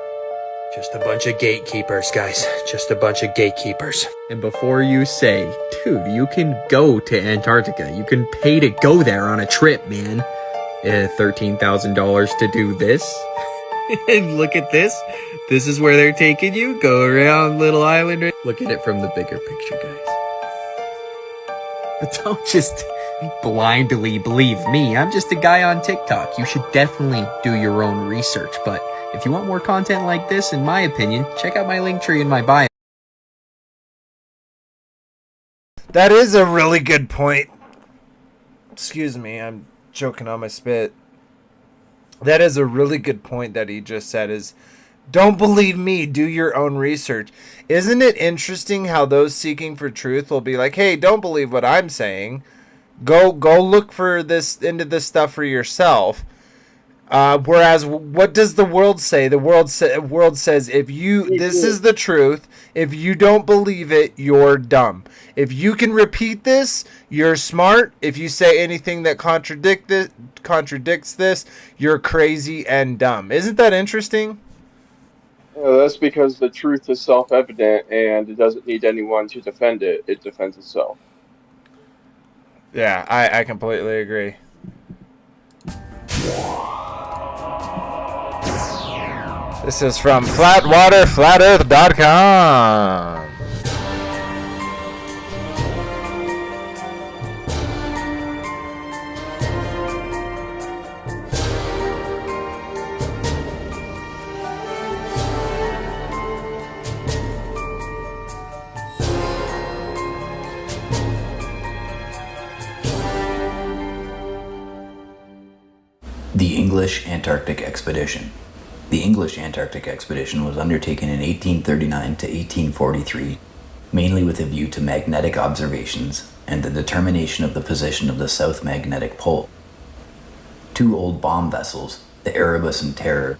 S: Just a bunch of gatekeepers, guys. Just a bunch of gatekeepers. And before you say, dude, you can go to Antarctica. You can pay to go there on a trip, man. $13,000 to do this. And look at this. This is where they're taking you. Go around little island. Look at it from the bigger picture, guys. But don't just blindly believe me. I'm just a guy on TikTok. You should definitely do your own research. But if you want more content like this, in my opinion, check out my link tree in my bio.
A: That is a really good point. Excuse me, I'm choking on my spit. That is a really good point that he just said is, don't believe me, do your own research. Isn't it interesting how those seeking for truth will be like, hey, don't believe what I'm saying. Go look for this into this stuff for yourself. Whereas, what does the world say? The world says, if you, this is the truth. If you don't believe it, you're dumb. If you can repeat this, you're smart. If you say anything that contradicts this, you're crazy and dumb. Isn't that interesting?
E: That's because the truth is self-evident, and it doesn't need anyone to defend it. It defends itself.
A: Yeah, I completely agree. This is from flatwaterflatearth.com.
T: The English Antarctic Expedition. The English Antarctic Expedition was undertaken in 1839 to 1843, mainly with a view to magnetic observations and the determination of the position of the South Magnetic Pole. 2 old bomb vessels, the Erebus and Terror,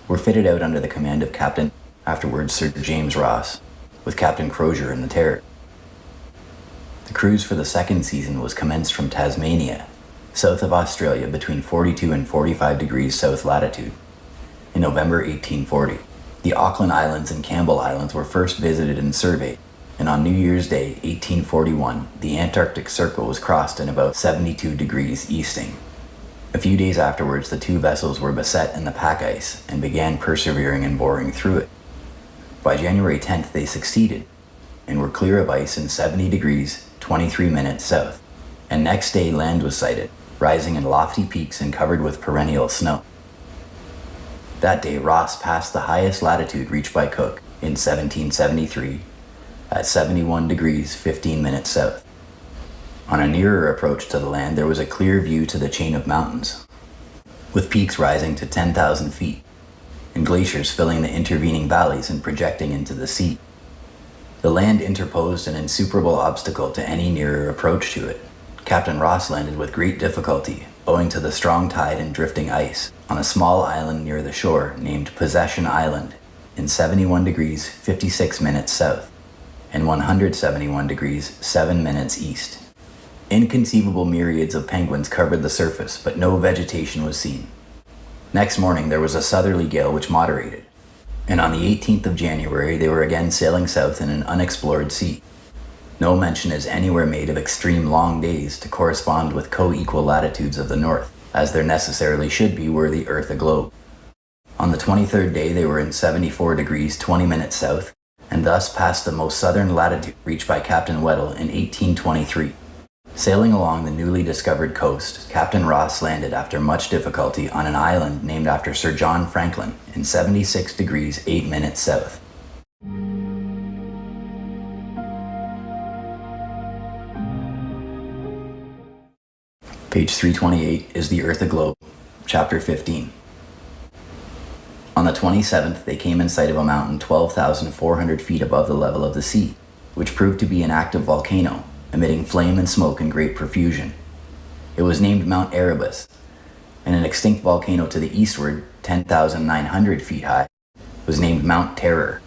T: were fitted out under the command of Captain, afterwards Sir James Ross, with Captain Crozier in the Terror. The cruise for the second season was commenced from Tasmania, south of Australia between 42 and 45 degrees south latitude. In November 1840, the Auckland Islands and Campbell Islands were first visited and surveyed, and on New Year's Day, 1841, the Antarctic Circle was crossed in about 72 degrees easting. A few days afterwards, the 2 vessels were beset in the pack ice and began persevering and boring through it. By January 10th, they succeeded and were clear of ice in 70 degrees, 23 minutes south, and next day land was sighted, rising in lofty peaks and covered with perennial snow. That day, Ross passed the highest latitude reached by Cook in 1773 at 71 degrees 15 minutes south. On a nearer approach to the land, there was a clear view to the chain of mountains, with peaks rising to 10,000 feet, and glaciers filling the intervening valleys and projecting into the sea. The land interposed an insuperable obstacle to any nearer approach to it. Captain Ross landed with great difficulty, owing to the strong tide and drifting ice, on a small island near the shore named Possession Island in 71 degrees 56 minutes south and 171 degrees 7 minutes east. Inconceivable myriads of penguins covered the surface, but no vegetation was seen. Next morning there was a southerly gale which moderated, and on the 18th of January they were again sailing south in an unexplored sea. No mention is anywhere made of extreme long days to correspond with co-equal latitudes of the north, as there necessarily should be were the Earth a globe. On the 23rd day they were in 74 degrees 20 minutes south, and thus passed the most southern latitude reached by Captain Weddell in 1823. Sailing along the newly discovered coast, Captain Ross landed after much difficulty on an island named after Sir John Franklin in 76 degrees 8 minutes south. Page 328 is The Earth a Globe, Chapter 15. On the 27th, they came in sight of a mountain 12,400 feet above the level of the sea, which proved to be an active volcano, emitting flame and smoke in great profusion. It was named Mount Erebus, and an extinct volcano to the eastward, 10,900 feet high, was named Mount Terror.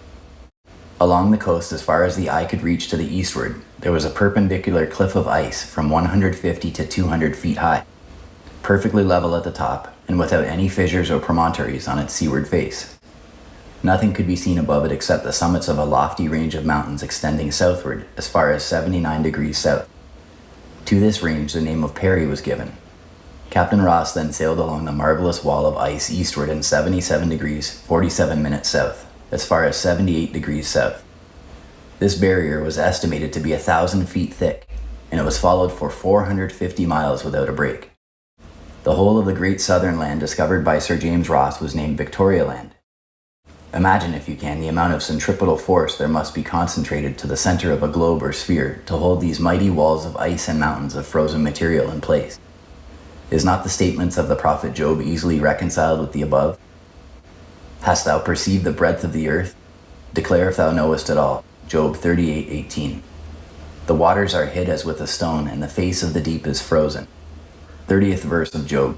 T: Along the coast, as far as the eye could reach to the eastward, there was a perpendicular cliff of ice from 150 to 200 feet high, perfectly level at the top and without any fissures or promontories on its seaward face. Nothing could be seen above it except the summits of a lofty range of mountains extending southward as far as 79 degrees south. To this range the name of Perry was given. Captain Ross then sailed along the marvelous wall of ice eastward in 77 degrees 47 minutes south, as far as 78 degrees south. This barrier was estimated to be 1,000 feet thick, and it was followed for 450 miles without a break. The whole of the great southern land discovered by Sir James Ross was named Victoria Land. Imagine, if you can, the amount of centripetal force there must be concentrated to the center of a globe or sphere to hold these mighty walls of ice and mountains of frozen material in place. Is not the statements of the prophet Job easily reconciled with the above? Hast thou perceived the breadth of the earth? Declare if thou knowest it all. Job 38:18. The waters are hid as with a stone, and the face of the deep is frozen. 30th verse of Job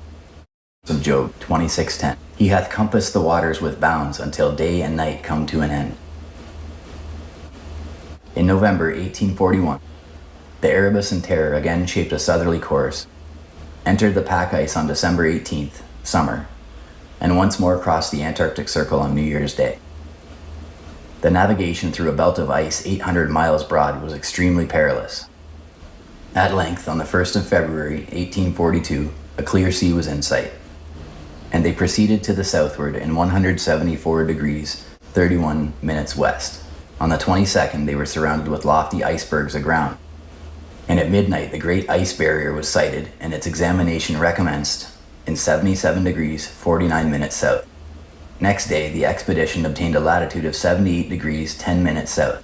T: 26:10. He hath compassed the waters with bounds until day and night come to an end. In November 1841, the Erebus and Terror again shaped a southerly course, entered the pack ice on December 18th, summer, and once more crossed the Antarctic Circle on New Year's Day. The navigation through a belt of ice 800 miles broad was extremely perilous. At length, on the 1st of February 1842, a clear sea was in sight, and they proceeded to the southward in 174 degrees 31 minutes west. On the 22nd, they were surrounded with lofty icebergs aground, and at midnight the great ice barrier was sighted, and its examination recommenced in 77 degrees 49 minutes south. Next day, the expedition obtained a latitude of 78 degrees 10 minutes south,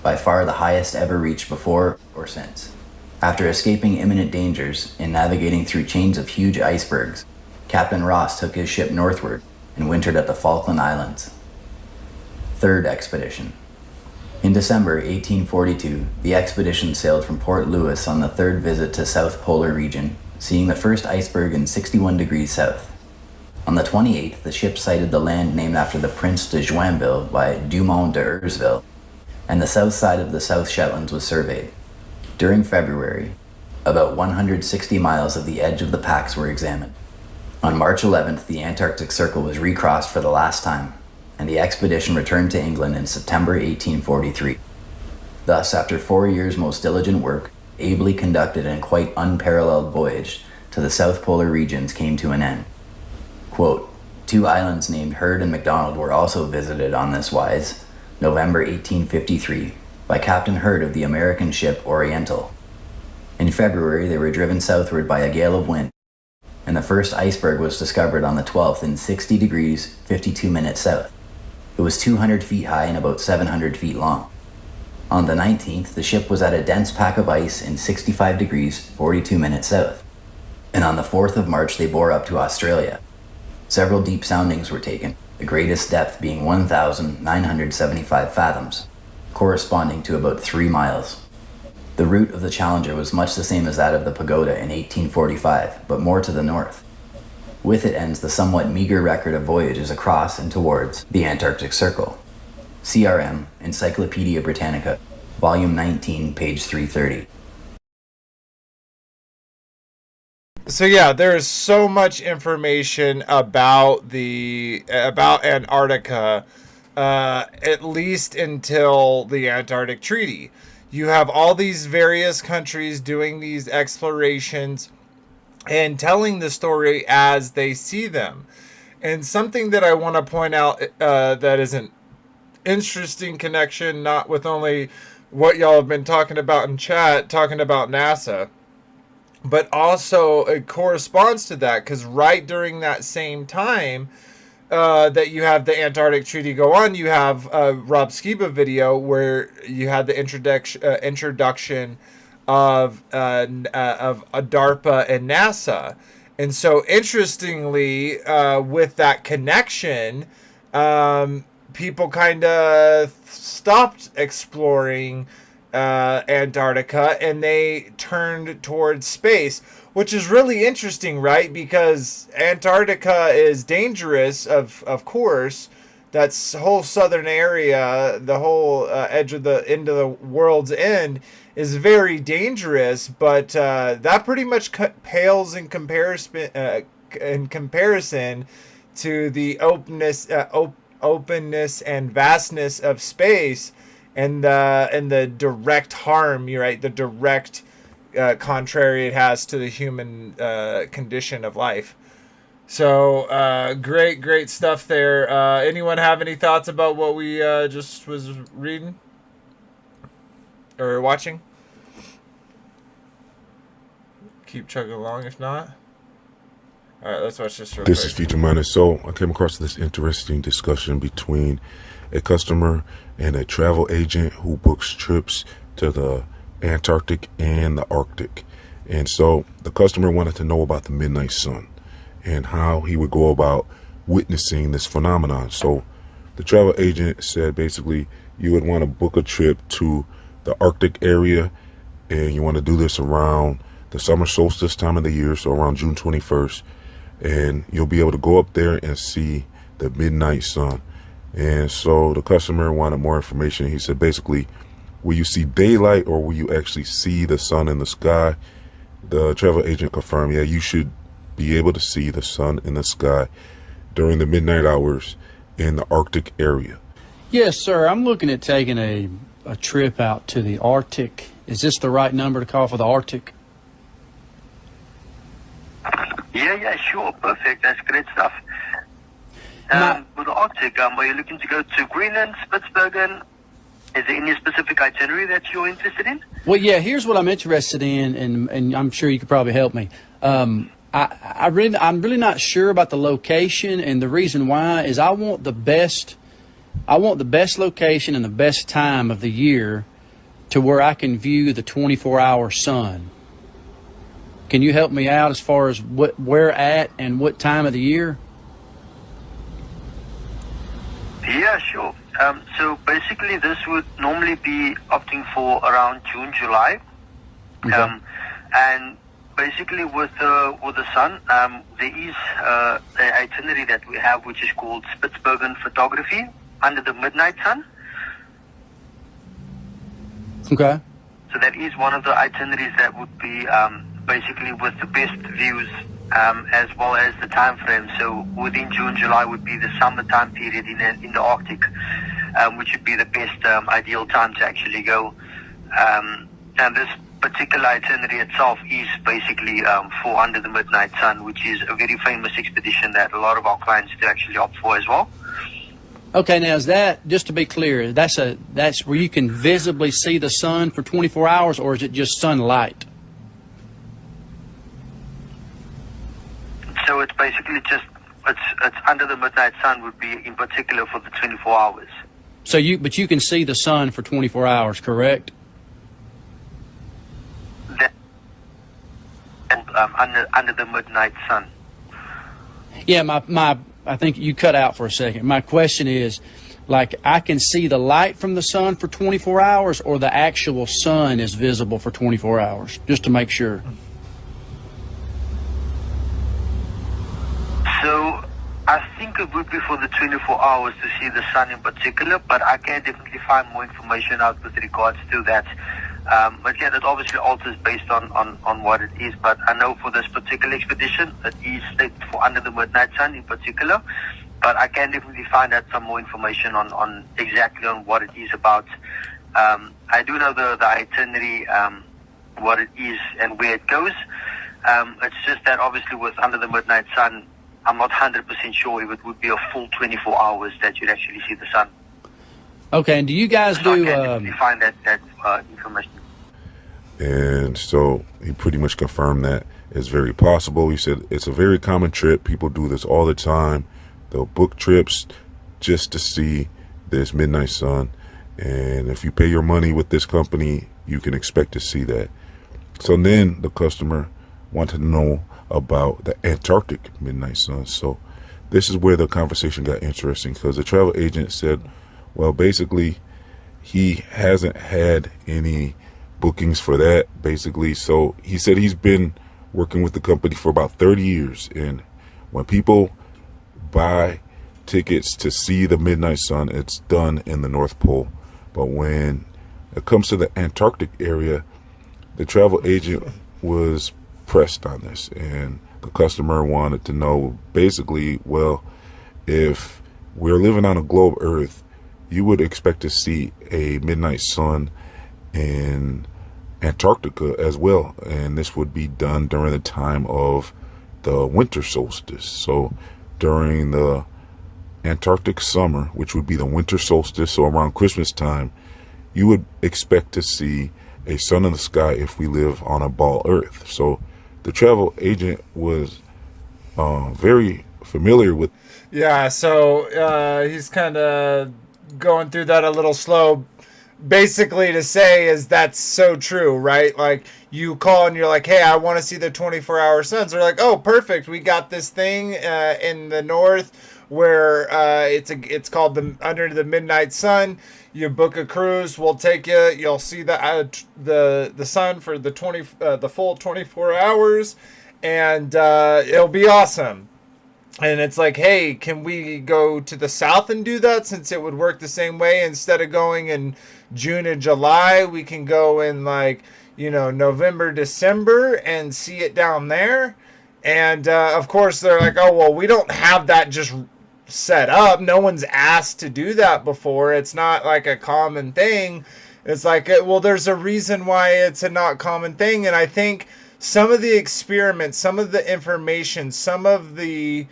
T: by far the highest ever reached before or since. After escaping imminent dangers in navigating through chains of huge icebergs, Captain Ross took his ship northward and wintered at the Falkland Islands. Third expedition. In December 1842, the expedition sailed from Port Louis on the third visit to South Polar region, seeing the first iceberg in 61 degrees south. On the 28th, the ship sighted the land named after the Prince de Joinville by Dumont d'Urville, and the south side of the South Shetlands was surveyed. During February, about 160 miles of the edge of the packs were examined. On March 11th, the Antarctic Circle was recrossed for the last time, and the expedition returned to England in September 1843. Thus, after 4 years' most diligent work, ably conducted and quite unparalleled voyage to the South Polar regions came to an end. Quote, 2 islands named Heard and McDonald were also visited on this wise, November 1853, by Captain Heard of the American ship Oriental. In February, they were driven southward by a gale of wind, and the first iceberg was discovered on the 12th in 60 degrees 52 minutes south. It was 200 feet high and about 700 feet long. On the 19th, the ship was at a dense pack of ice in 65 degrees 42 minutes south, and on the 4th of March they bore up to Australia. Several deep soundings were taken, the greatest depth being 1,975 fathoms, corresponding to about 3 miles. The route of the Challenger was much the same as that of the Pagoda in 1845, but more to the north. With it ends the somewhat meager record of voyages across and towards the Antarctic Circle. CRM, Encyclopedia Britannica, Volume 19, page 330.
A: So yeah, there's so much information about Antarctica, at least until the Antarctic Treaty. You have all these various countries doing these explorations and telling the story as they see them. And something that I want to point out that is an interesting connection, not with only what y'all have been talking about in chat, talking about NASA, but also it corresponds to that, because right during that same time that you have the Antarctic Treaty go on, you have a Rob Skiba video where you had the introduction of DARPA and NASA. And so interestingly, with that connection, people kind of stopped exploring Antarctica and they turned towards space, which is really interesting, right? Because Antarctica is dangerous, of course, whole southern area, the whole edge of the end of the world's end, is very dangerous. But that pretty much pales in comparison to the openness and vastness of space, and the direct harm. You're right. The direct contrary it has to the human condition of life. So great stuff there. Anyone have any thoughts about what we just was reading or watching? Keep chugging along if not. All right, let's watch this real quick.
U: This is Feature Minor. So I came across this interesting discussion between a customer and a travel agent who books trips to the Antarctic and the Arctic. And so the customer wanted to know about the midnight sun and how he would go about witnessing this phenomenon. So the travel agent said basically you would want to book a trip to the Arctic area, and you want to do this around the summer solstice time of the year, so around June 21st, and you'll be able to go up there and see the midnight sun. And so the customer wanted more information. He said basically, will you see daylight or will you actually see the sun in the sky? The travel agent confirmed, yeah, you should be able to see the sun in the sky during the midnight hours in the Arctic area.
V: Yes, sir. I'm looking at taking a trip out to the Arctic. Is this the right number to call for the Arctic?
W: Yeah, sure. Perfect. That's great stuff. With the Arctic, are you looking to go to Greenland, Spitsbergen? Is there any specific itinerary that you're interested in?
V: Well, yeah, here's what I'm interested in, and I'm sure you could probably help me. I'm really not sure about the location, and the reason why is I want the best location and the best time of the year to where I can view the 24-hour sun. Can you help me out as far as where at and what time of the year?
W: Yeah, sure. So basically this would normally be opting for around June, July.
V: Okay.
W: And basically with the sun, there is an itinerary that we have which is called Spitsbergen photography under the midnight sun.
V: Okay.
W: So that is one of the itineraries that would be basically with the best views as well as the time frame. So within June, July would be the summertime period in the Arctic, which would be the best ideal time to actually go. And this particular itinerary itself is basically for Under the Midnight Sun, which is a very famous expedition that a lot of our clients do actually opt for as well.
V: Okay, now is that, just to be clear, that's where you can visibly see the sun for 24 hours, or is it just sunlight?
W: So it's basically just, it's Under the Midnight Sun would be in particular for the 24 hours.
V: So but you can see the sun for 24 hours, correct?
W: Under the Midnight Sun.
V: Yeah, I think you cut out for a second. My question is, like, I can see the light from the sun for 24 hours, or the actual sun is visible for 24 hours, just to make sure.
W: So I think it would be for the 24 hours to see the sun in particular, but I can definitely find more information out with regards to that. But yeah, that obviously alters based on what it is. But I know for this particular expedition, it is stated for Under the Midnight Sun in particular. But I can definitely find out some more information on exactly on what it is about. I do know the itinerary, what it is and where it goes. It's just that obviously with Under the Midnight Sun, I'm not 100% sure if it would be a full 24 hours that you'd actually see the sun.
V: Okay, and do you guys
W: So I can definitely find that information.
U: And so he pretty much confirmed that it's very possible. He said it's a very common trip. People do this all the time. They'll book trips just to see this midnight sun. And if you pay your money with this company, you can expect to see that. So then the customer wanted to know about the Antarctic midnight sun. So this is where the conversation got interesting, because the travel agent said, well, basically, he hasn't had any bookings for that, basically. So he said he's been working with the company for about 30 years. And when people buy tickets to see the midnight sun, it's done in the North Pole. But when it comes to the Antarctic area, the travel agent was pressed on this, and the customer wanted to know basically, well, if we're living on a globe Earth, you would expect to see a midnight sun in Antarctica as well, and this would be done during the time of the winter solstice. So during the Antarctic summer, which would be the winter solstice, so around Christmas time, you would expect to see a sun in the sky if we live on a ball Earth. So the travel agent was very familiar with.
A: Yeah, so he's kind of going through that a little slow. Basically to say is that's so true, right? Like you call and you're like, hey, I want to see the 24-hour suns. They're like, oh, perfect. We got this thing in the north where it's called the Under the Midnight Sun. You book a cruise, we'll take you. You'll see the sun for the full 24 hours, and it'll be awesome. And it's like, hey, can we go to the south and do that, since it would work the same way? Instead of going in June and July, we can go in November, December and see it down there. And of course they're like, oh, well, we don't have that just set up. No one's asked to do that before. It's not like a common thing. It's like, well, there's a reason why it's a not common thing. And I think some of the experiments, some of the information, some of the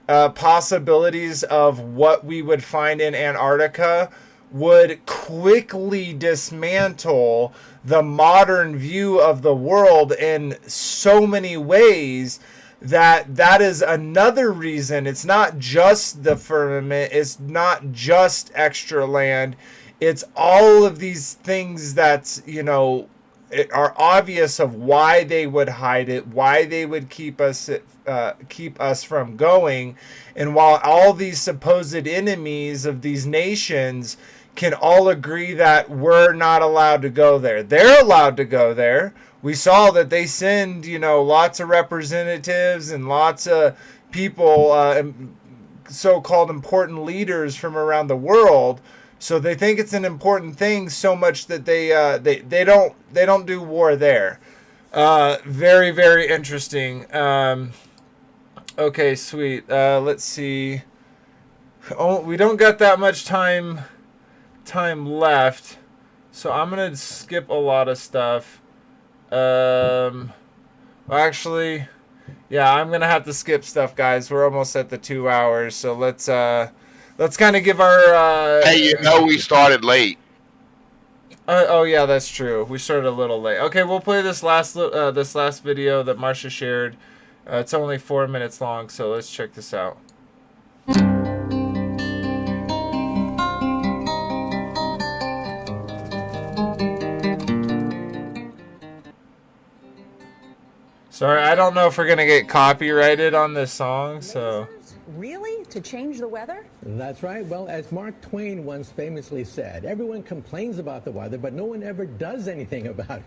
A: possibilities of what we would find in Antarctica would quickly dismantle the modern view of the world in so many ways that is another reason. It's not just the firmament, it's not just extra land, it's all of these things that's are obvious of why they would hide it, why they would keep us from going. And while all these supposed enemies of these nations can all agree that we're not allowed to go there, they're allowed to go there. We saw that they send, lots of representatives and lots of people, so-called important leaders from around the world. So they think it's an important thing so much that they don't do war there. Very, very interesting. Okay, sweet. Let's see. Oh, we don't got that much time left, so I'm gonna skip a lot of stuff. Actually, yeah, I'm gonna have to skip stuff, guys. We're almost at the 2 hours, so let's kind of give our.
F: Hey, we started late.
A: Oh yeah, that's true. We started a little late. Okay, we'll play this last video that Marsha shared. It's only 4 minutes long, so let's check this out. Sorry, I don't know if we're gonna get copyrighted on this song, so.
B: Really? To change the weather?
D: That's right. Well, as Mark Twain once famously said, everyone complains about the weather, but no one ever does anything about it.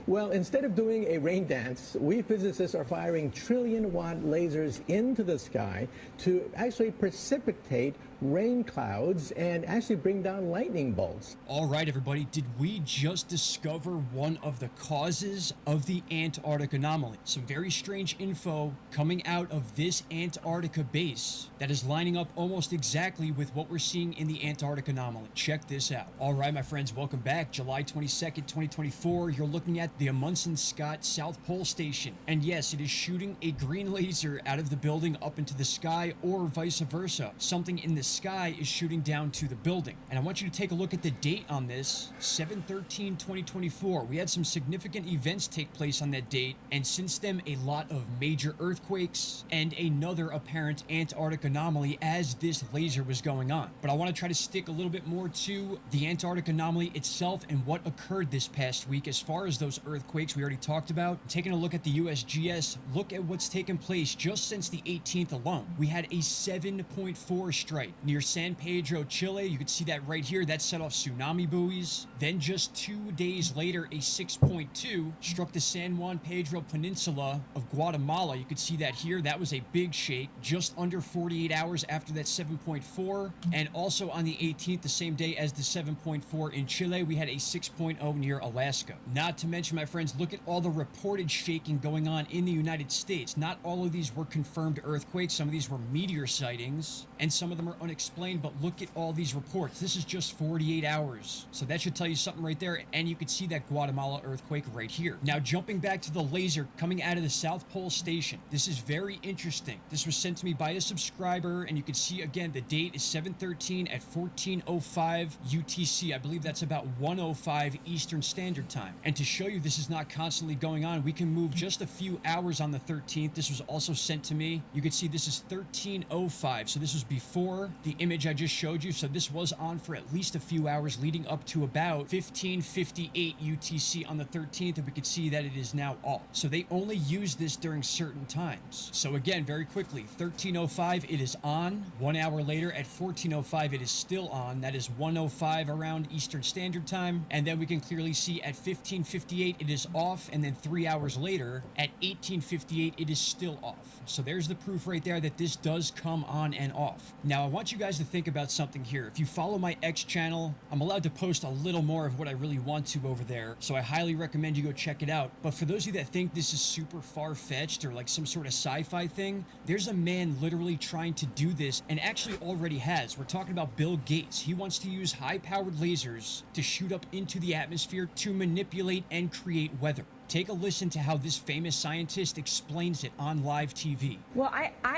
D: Well, instead of doing a rain dance, we physicists are firing trillion-watt lasers into the sky to actually precipitate rain clouds and actually bring down lightning bolts.
H: All right, everybody, did we just discover one of the causes of the Antarctic anomaly? Some very strange info coming out of this Antarctica base that is lining up almost exactly with what we're seeing in the Antarctic anomaly. Check this out. All right, my friends, welcome back. July 22nd, 2024. You're looking at the Amundsen-Scott South Pole Station. And yes, it is shooting a green laser out of the building up into the sky, or vice versa. Something in the sky is shooting down to the building. And I want you to take a look at the date on this, 7/13/2024. We had some significant events take place on that date, and since then a lot of major earthquakes and another apparent Antarctic anomaly as this laser was going on. But I want to try to stick a little bit more to the Antarctic anomaly itself and what occurred this past week. As far as those earthquakes we already talked about, taking a look at the USGS, look at what's taken place just since the 18th alone. We had a 7.4 strike near San Pedro, Chile. You can see that right here. That set off tsunami buoys. Then just 2 days later, a 6.2 struck the San Juan Pedro Peninsula of Guatemala. You can see that here. That was a big shake, just under 48 hours after that 7.4. And also on the 18th, the same day as the 7.4 in Chile, we had a 6.0 near Alaska. Not to mention, my friends, look at all the reported shaking going on in the United States. Not all of these were confirmed earthquakes. Some of these were meteor sightings, and some of them are unexplained, but look at all these reports. This is just 48 hours. So that should tell you something right there, and you can see that Guatemala earthquake right here. Now, jumping back to the laser coming out of the South Pole Station. This is very interesting. This was sent to me by a subscriber, and you can see, again, the date is 7/13 at 14:05 UTC. I believe that's about 1:05 Eastern Standard Time. And to show you this is not constantly going on, we can move just a few hours on the 13th. This was also sent to me. You can see this is 13:05. So this was before the image I just showed you. So this was on for at least a few hours leading up to about 15:58 UTC on the 13th. And we can see that it is now off. So they only use this during certain times. So again, very quickly, 13:05, it is on. 1 hour later at 14:05, it is still on. That is 1:05 around Eastern Standard Time. And then we can clearly see at 15:58, it is off. And then 3 hours later at 18:58, it is still off. So there's the proof right there that this does come on and off. Now, I want you guys to think about something here. If you follow my X channel, I'm allowed to post a little more of what I really want to over there. So I highly recommend you go check it out. But for those of you that think this is super far-fetched or like some sort of sci-fi thing, there's a man literally trying to do this and actually already has. We're talking about Bill Gates. He wants to use high-powered lasers to shoot up into the atmosphere to manipulate and create weather. Take a listen to how this famous scientist explains it on live TV.
B: Well,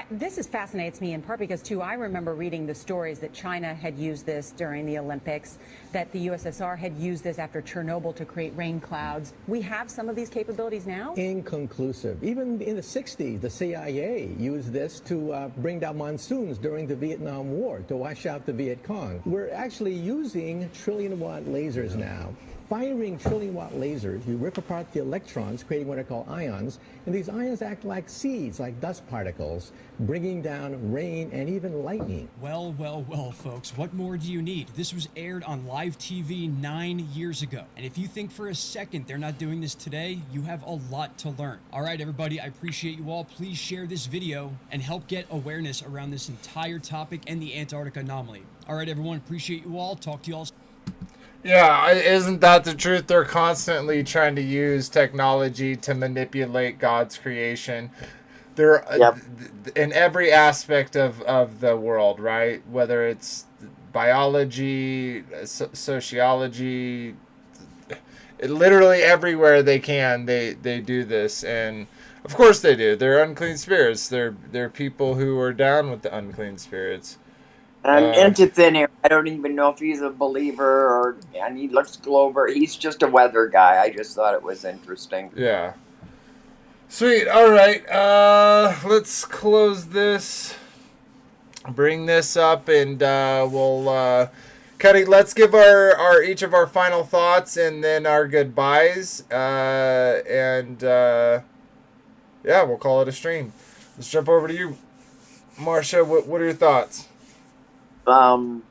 B: this fascinates me in part because, too, I remember reading the stories that China had used this during the Olympics, that the USSR had used this after Chernobyl to create rain clouds. We have some of these capabilities now?
D: Inconclusive. Even in the 60s, the CIA used this to bring down monsoons during the Vietnam War, to wash out the Viet Cong. We're actually using trillion-watt lasers now. Firing trillion-watt lasers, you rip apart the electrons, creating what are called ions, and these ions act like seeds, like dust particles, bringing down rain and even lightning.
H: Well, well, well, folks, what more do you need? This was aired on live TV 9 years ago. And if you think for a second they're not doing this today, you have a lot to learn. All right, everybody, I appreciate you all. Please share this video and help get awareness around this entire topic and the Antarctic anomaly. All right, everyone, appreciate you all. Talk to you all.
A: Yeah, isn't that the truth? They're constantly trying to use technology to manipulate God's creation. They're in every aspect of the world, right? Whether it's biology, sociology, literally everywhere they can, they do this. And of course they do. They're unclean spirits. They're people who are down with the unclean spirits.
C: Into thin air. I don't even know if he's a believer and he looks Glover. He's just a weather guy. I just thought it was interesting.
A: Yeah. Sweet. All right. Let's close this. Bring this up, and we'll Cuddy. Let's give our each of our final thoughts and then our goodbyes. Yeah, we'll call it a stream. Let's jump over to you, Marcia. What are your thoughts? Well,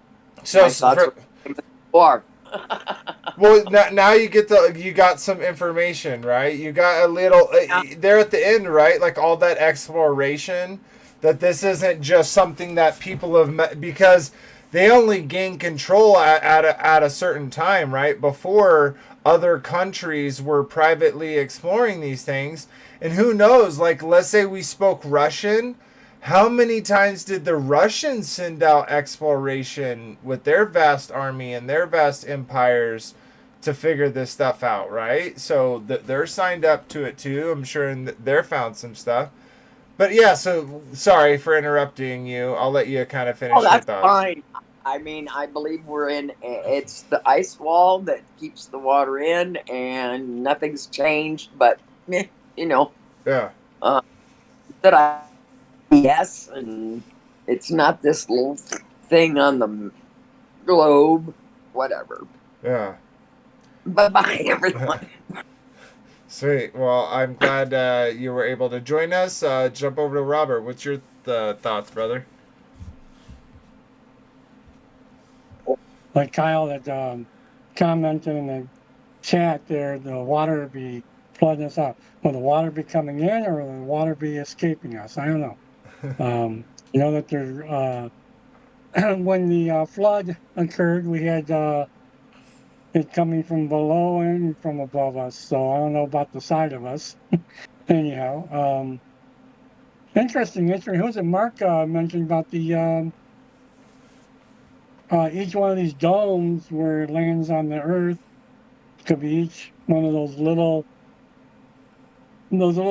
A: now you got some information, right? You got a little there at the end, right? Like all that exploration, that this isn't just something that people have met, because they only gain control at a certain time, right? Before other countries were privately exploring these things. And who knows, like let's say we spoke Russian. How many times did the Russians send out exploration with their vast army and their vast empires to figure this stuff out, right? So they're signed up to it too. I'm sure they're found some stuff. But yeah, so sorry for interrupting you. I'll let you kind of finish your thoughts.
C: That's fine. I mean, I believe it's the ice wall that keeps the water in, and nothing's changed, but, you know.
A: Yeah.
C: Yes, and it's not this little thing on the globe, whatever.
A: Yeah.
C: Bye-bye, everyone.
A: Sweet. Well, I'm glad you were able to join us. Jump over to Robert. What's your thoughts, brother?
K: like Kyle had commented in the chat there, the water would be flooding us out. Will the water be coming in or will the water be escaping us? I don't know. You know that there, when the flood occurred, we had it coming from below and from above us. So I don't know about the side of us. Anyhow, interesting. Who was it? Mark mentioned about the each one of these domes where it lands on the Earth could be each one of those little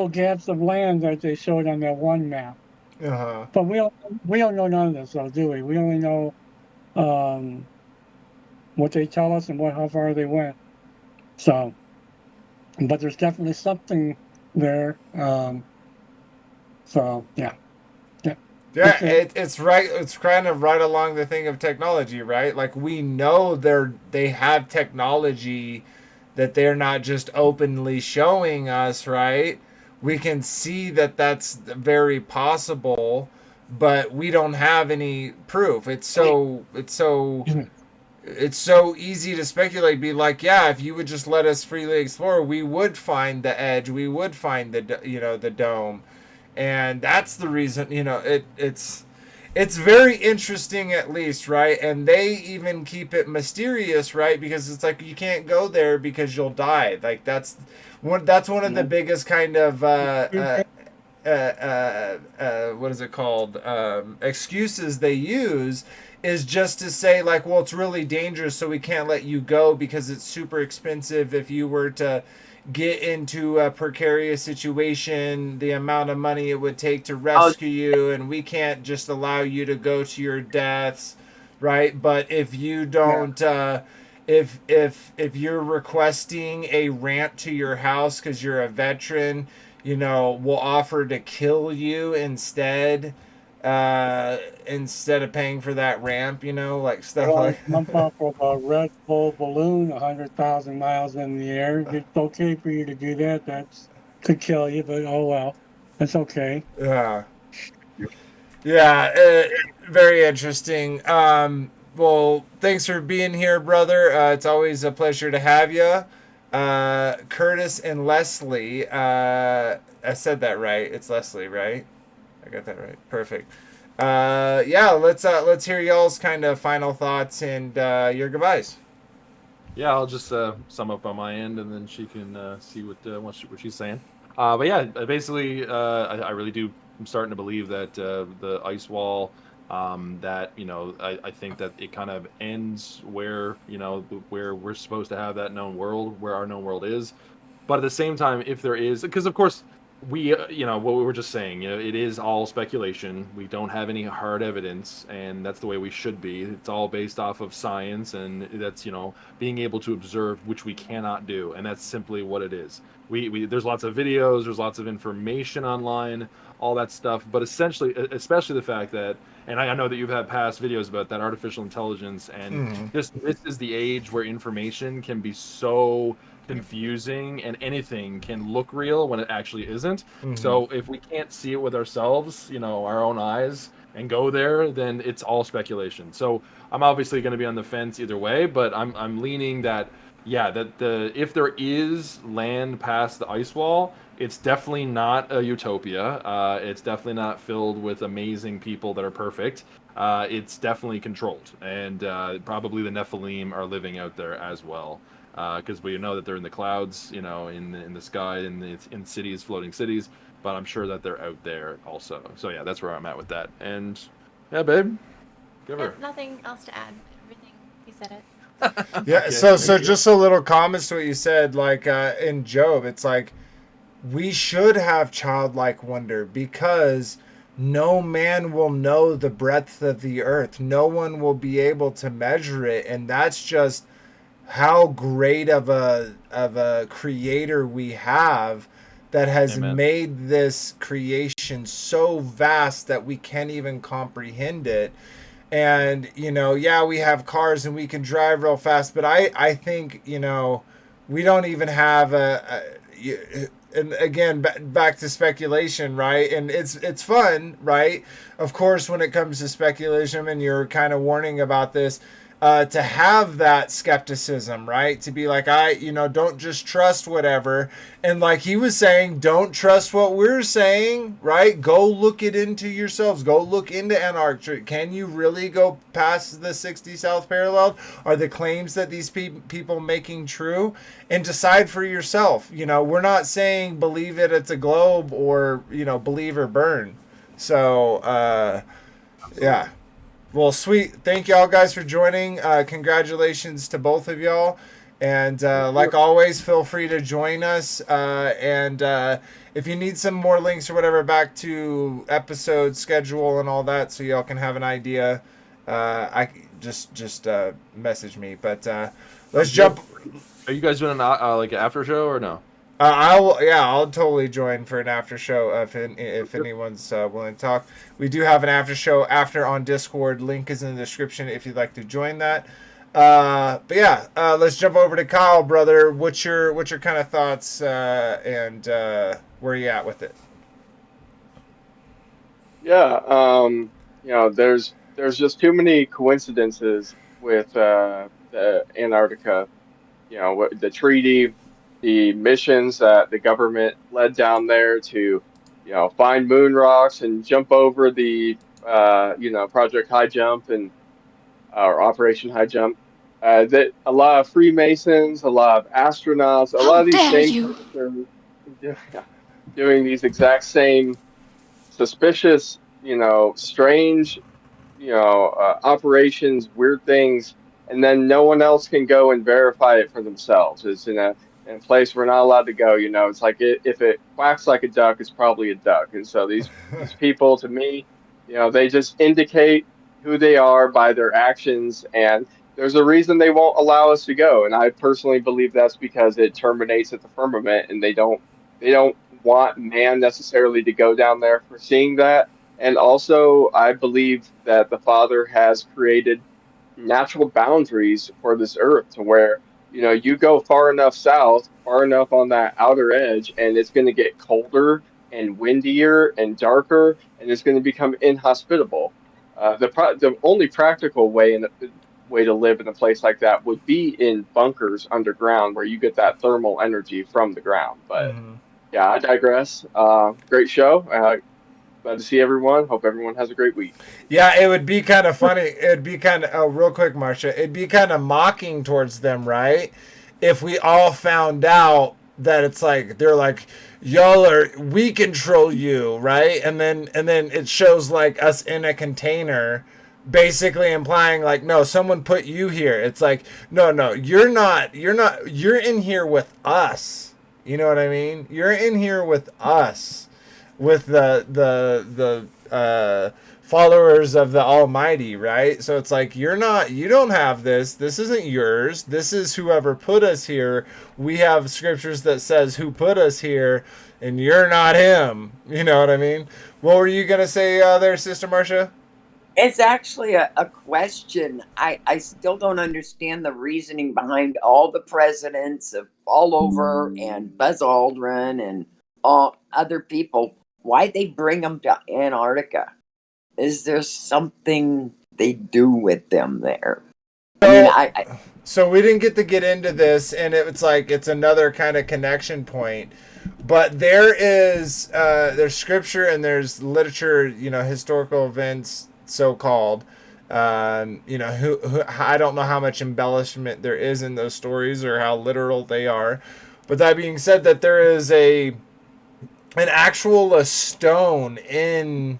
K: gaps of land that they showed on that one map.
A: Uh-huh.
K: But we don't know none of this, though, do we? We only know what they tell us and how far they went. So, but there's definitely something there. So yeah.
A: Yeah, it's right. It's kind of right along the thing of technology, right? Like we know they have technology that they're not just openly showing us, right? We can see that that's very possible, but we don't have any proof. It's so easy to speculate. Be like, yeah, if you would just let us freely explore, we would find the edge. We would find the dome. And that's the reason, it's very interesting, at least, right? And they even keep it mysterious, right? Because it's like you can't go there because you'll die. Like that's one of the biggest kind of what is it called, excuses they use, is just to say like, well, it's really dangerous, so we can't let you go because it's super expensive. If you were to get into a precarious situation, the amount of money it would take to rescue you, and we can't just allow you to go to your deaths, right? But if you don't, if you're requesting a ramp to your house because you're a veteran, we'll offer to kill you instead of paying for that ramp, like stuff like
K: jump off of a Red Bull balloon 100,000 miles in the air. It's okay for you to do that. That's could kill you, but oh well, that's okay.
A: Yeah. Very interesting. Well, thanks for being here, brother. It's always a pleasure to have you. Curtis and Leslie. I said that right. It's Leslie, right? I got that right. Perfect. Let's hear y'all's kind of final thoughts and your goodbyes.
I: Yeah, I'll just sum up on my end, and then she can see what she's saying. But yeah, basically, I really do. I'm starting to believe that the ice wall, that I think that it kind of ends where where we're supposed to have that known world, where our known world is. But at the same time, if there is, because of course we, what we were just saying, it is all speculation. We don't have any hard evidence, and that's the way we should be. It's all based off of science, and that's, being able to observe, which we cannot do, and that's simply what it is. There's lots of videos, there's lots of information online, all that stuff, but essentially, especially the fact that, and I know that you've had past videos about that artificial intelligence, and this is the age where information can be so confusing and anything can look real when it actually isn't. So if we can't see it with ourselves, our own eyes, and go there, then it's all speculation. So I'm obviously going to be on the fence either way, but I'm leaning that if there is land past the ice wall, it's definitely not a utopia. It's definitely not filled with amazing people that are perfect. It's definitely controlled, and probably the Nephilim are living out there as well. Because we know that they're in the clouds, in the sky, in cities, floating cities. But I'm sure that they're out there also. So yeah, that's where I'm at with that. And yeah, babe, give her.
J: Nothing else to add. Everything you said it.
A: Yeah.
I: Okay,
A: So just a little comments to what you said. Like in Job, it's like we should have childlike wonder because no man will know the breadth of the earth. No one will be able to measure it, and that's just how great of a creator we have that has made this creation so vast that we can't even comprehend it. And we have cars and we can drive real fast, but I think we don't even have and again, back to speculation, right? And it's fun, right? Of course, when it comes to speculation, and you're kind of warning about this, to have that skepticism, right? To be like, don't just trust whatever. And like he was saying, don't trust what we're saying, right? Go look it into yourselves. Go look into Antarctica. Can you really go past the 60 South parallel? Are the claims that these people making true? And decide for yourself. We're not saying believe it's a globe or, believe or burn. So, yeah. Well, sweet. Thank y'all guys for joining. Congratulations to both of y'all. And like always, feel free to join us. And if you need some more links or whatever back to episode schedule and all that, so y'all can have an idea, I just message me. But let's jump.
I: Are you guys doing like an after show or no?
A: I'll totally join for an after show if anyone's willing to talk. We do have an after show after on Discord. Link is in the description if you'd like to join that. But yeah, let's jump over to Kyle, brother. What's your kind of thoughts and where are you at with it?
E: Yeah, there's just too many coincidences with the Antarctica. The treaty, the missions that the government led down there to, find moon rocks and jump over the, Project High Jump or Operation High Jump. That a lot of Freemasons, a lot of astronauts, a lot of these same persons doing these exact same suspicious, strange, operations, weird things, and then no one else can go and verify it for themselves. It's in a place we're not allowed to go. It's like if it quacks like a duck, it's probably a duck. And so these people, to me, they just indicate who they are by their actions, and there's a reason they won't allow us to go. And I personally believe that's because it terminates at the firmament, and they don't want man necessarily to go down there for seeing that. And also, I believe that the Father has created natural boundaries for this earth to where, you go far enough south, far enough on that outer edge, and it's going to get colder and windier and darker, and it's going to become inhospitable. The only practical way to live in a place like that would be in bunkers underground where you get that thermal energy from the ground. But yeah, I digress. Great show. Glad to see everyone. Hope everyone has a great week.
A: Yeah, it would be kind of funny. It'd be kind of, real quick, Marsha, it'd be kind of mocking towards them, right? If we all found out that it's like, they're like, we control you, right? And then it shows like us in a container, basically implying like, no, someone put you here. It's like, no, you're not, you're in here with us. You know what I mean? You're in here with us. With the followers of the Almighty, right? So it's like, you don't have this isn't yours, this is whoever put us here. We have scriptures that says who put us here, and you're not him. You know what I mean? What were you gonna say there, Sister Marcia?
C: It's actually a question. I still don't understand the reasoning behind all the presidents of all over and Buzz Aldrin and all other people. Why they bring them to Antarctica? Is there something they do with them there?
A: So we didn't get into this, and it's like it's another kind of connection point. But there's scripture and there's literature, historical events, so-called. Who I don't know how much embellishment there is in those stories or how literal they are. But that being said, that there is an actual stone in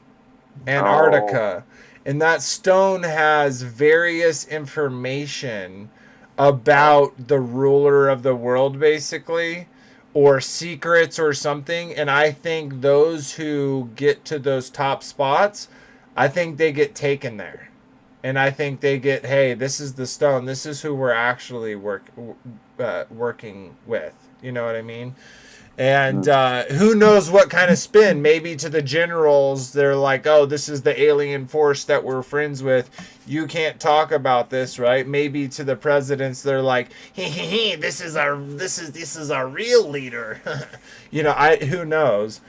A: Antarctica, and that stone has various information about the ruler of the world, basically, or secrets or something. And I think those who get to those top spots, I think they get taken there, and I think they get, hey, this is the stone, this is who we're actually working with. You know what I mean? And who knows what kind of spin. Maybe to the generals, they're like, oh, this is the alien force that we're friends with. You can't talk about this, right? Maybe to the presidents, they're like, this is our real leader. Who knows?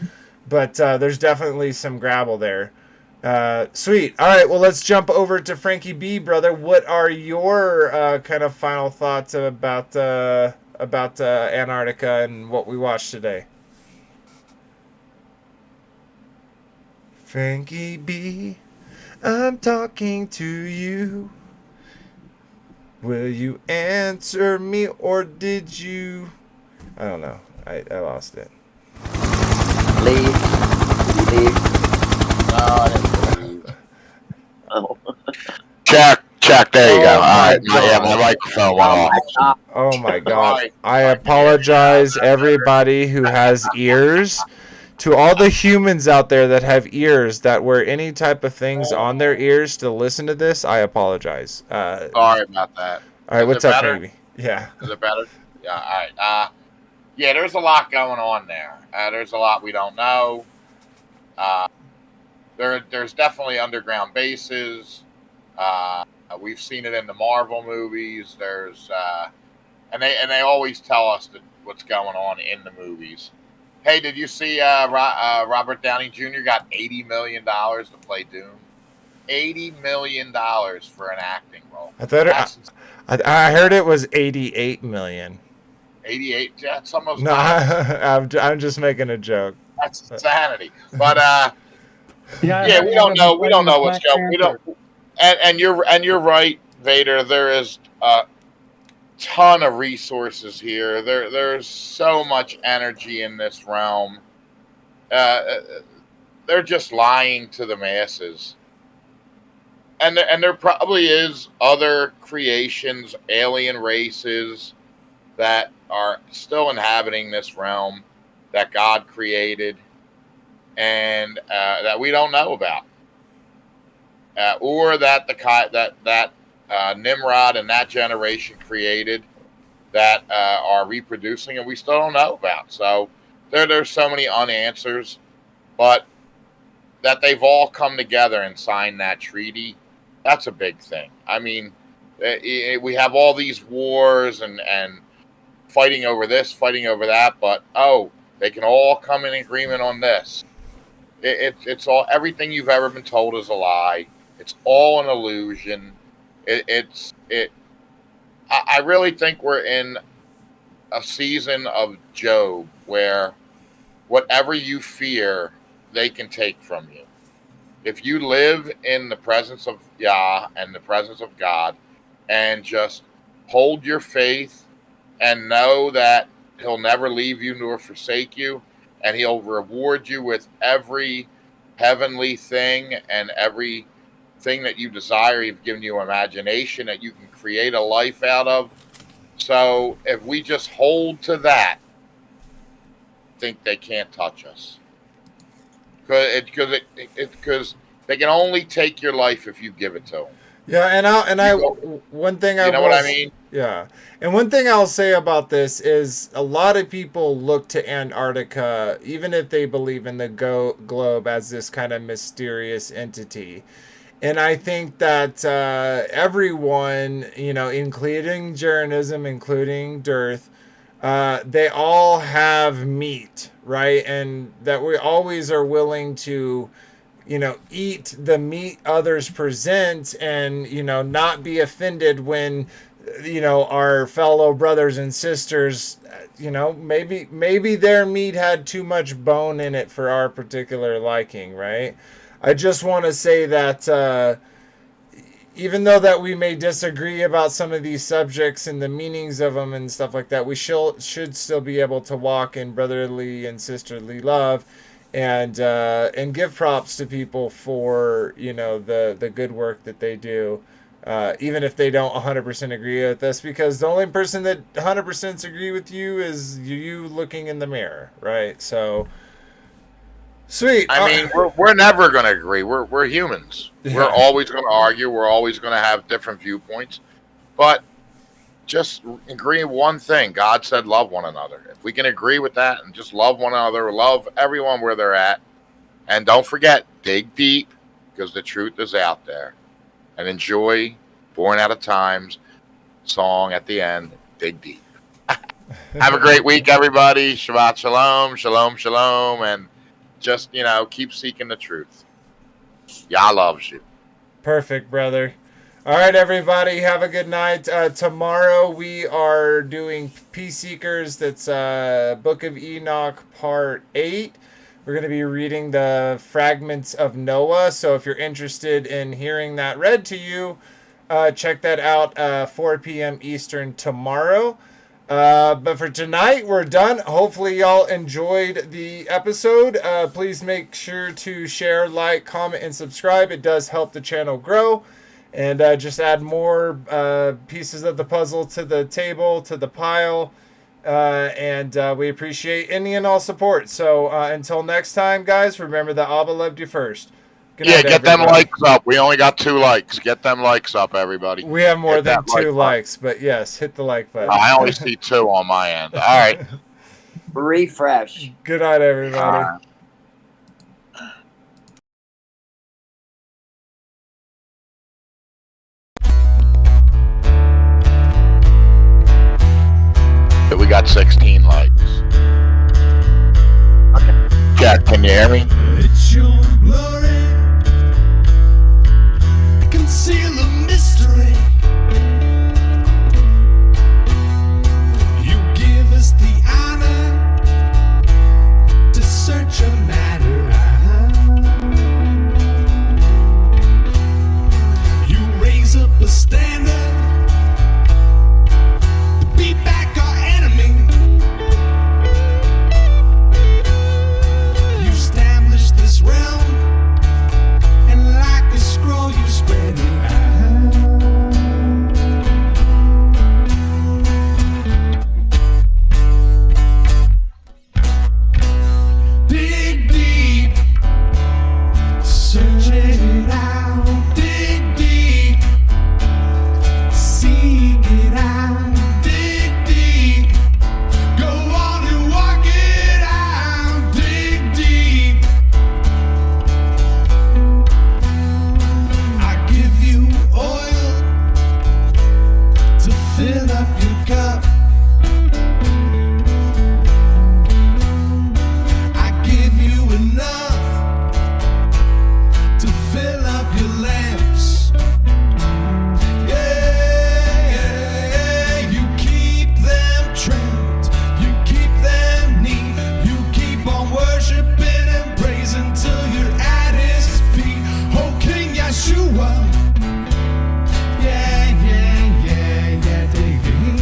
A: But there's definitely some grabble there. Sweet. All right. Well, let's jump over to Frankie B, brother. What are your kind of final thoughts about Antarctica and what we watched today? Frankie B, I'm talking to you. Will you answer me, or did you? I don't know. I lost it.
C: Leave.
F: No, I didn't leave.
C: Oh.
F: Check. There you go. All right.
A: God.
F: My microphone went off.
A: Oh my God. I apologize, everybody who has ears. To all the humans out there that have ears that wear any type of things on their ears to listen to this, I apologize.
F: Sorry about that.
A: All right,
F: Is
A: what's
F: it
A: up,
F: better?
A: baby? Yeah.
F: Is it better? Yeah. All right. Yeah, there's a lot going on there. There's a lot we don't know. There's definitely underground bases. We've seen it in the Marvel movies. There's and they always tell us what's going on in the movies. Hey, did you see Robert Downey Jr. got $80 million to play Doom? $80 million for an acting role.
A: I heard it was 88 million.
F: 88. Yeah, it's almost.
A: No, I'm just making a joke.
F: That's insanity. But yeah, we don't know. We don't know what's going. We don't. And you're right, Vader. There is a ton of resources here. There's so much energy in this realm. They're just lying to the masses. And there probably is other creations, alien races that are still inhabiting this realm that God created and that we don't know about. Or that Nimrod and that generation created that are reproducing and we still don't know about. So there's so many unanswers, but that they've all come together and signed that treaty, that's a big thing. I mean, we have all these wars and fighting over this, fighting over that, but they can all come in agreement on this. It's all, everything you've ever been told is a lie. It's all an illusion. I really think we're in a season of Job where whatever you fear, they can take from you. If you live in the presence of Yah and the presence of God and just hold your faith and know that he'll never leave you nor forsake you, and he'll reward you with every heavenly thing and every thing that you desire. He's given you imagination that you can create a life out of. So if we just hold to that, I think they can't touch us. Because they can only take your life if you give it to them.
A: Yeah, one thing I
F: know what I mean?
A: Yeah, and one thing I'll say about this is a lot of people look to Antarctica, even if they believe in the globe, as this kind of mysterious entity. And I think that everyone, including Jeranism, including Dearth, they all have meat, right? And that we always are willing to, eat the meat others present and, not be offended when, our fellow brothers and sisters, maybe their meat had too much bone in it for our particular liking, right? I just want to say that even though that we may disagree about some of these subjects and the meanings of them and stuff like that, we should still be able to walk in brotherly and sisterly love and give props to people for, the good work that they do, even if they don't 100% agree with us, because the only person that 100% agree with you is you looking in the mirror, right? So... Sweet.
F: I mean, we're never going to agree. We're humans. Yeah. We're always going to argue. We're always going to have different viewpoints. But just agree one thing. God said love one another. If we can agree with that and just love one another, love everyone where they're at, and don't forget, dig deep, because the truth is out there. And enjoy Born Out of Time's song at the end, Dig Deep. Have a great week, everybody. Shabbat shalom, shalom, shalom, and just, keep seeking the truth. Yah loves you.
A: Perfect, brother. All right, everybody, have a good night. Tomorrow we are doing Peace Seekers. That's Book of Enoch, Part 8. We're going to be reading the fragments of Noah. So if you're interested in hearing that read to you, check that out 4 p.m. Eastern tomorrow. But for tonight, we're done. Hopefully y'all enjoyed the episode. Please make sure to share, like, comment, and subscribe. It does help the channel grow. And just add more pieces of the puzzle to the table, to the pile. And we appreciate any and all support. So until next time, guys, remember that Abba loved you first. Good night,
F: Get them
A: everybody.
F: likes up. We only got 2 likes. Get them likes up, everybody.
A: We have more
F: Hit
A: than
F: that
A: 2
F: like
A: likes, but yes, hit the like button.
F: button. I only see 2 on my end. All right.
C: Refresh.
A: Good night, everybody.
F: We got 16 likes. Okay. Jack, can you hear me?
L: It's your glory. Conceal the mystery. You give us the honor to search a matter out. You raise up a standard to beat back our enemy. You establish this realm, and like a scroll you spread it out. Dig deep, search it out. Dig deep, seek it out. Dig deep, go on and walk it out. Dig deep, I give you oil to fill up your cup. I give you enough to fill up your lamps. Yeah, you keep them trimmed, you keep them neat, you keep on worshiping and praising till you're at his feet. Oh, King Yeshua. Yeah, dig deep.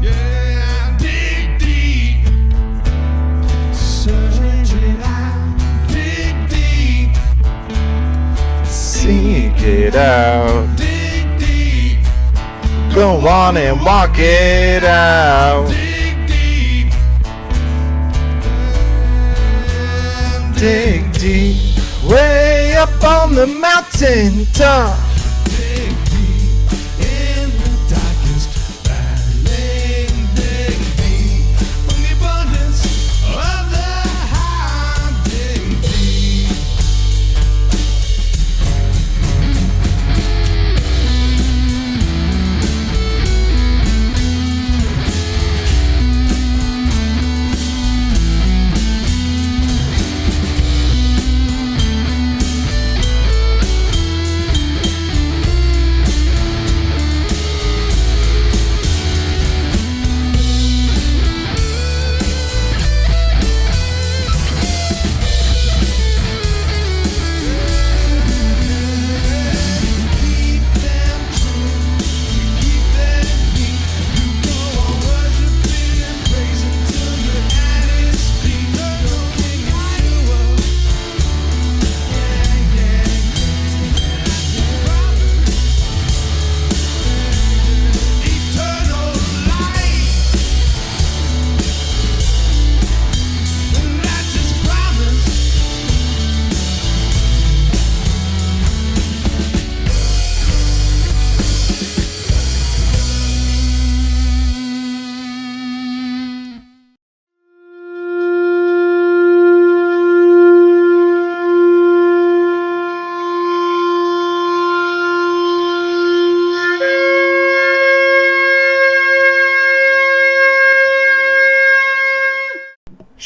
L: Yeah, dig deep, search it out. Dig deep,
A: Seek it out.
L: dig deep,
A: Go on and walk it out.
L: dig deep,
A: Dig deep, way up on the mountain top.
L: dig deep in the darkest valley. Dig deep from the abundance of the high. Dig deep.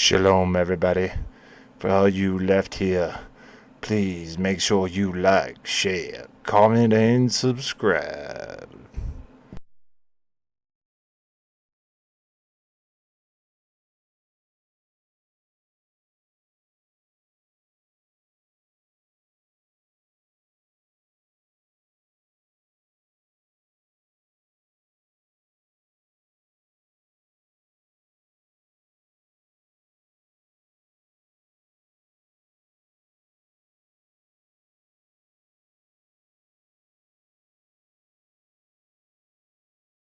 A: Shalom, everybody. For all you left here, please make sure you like, share, comment, and subscribe.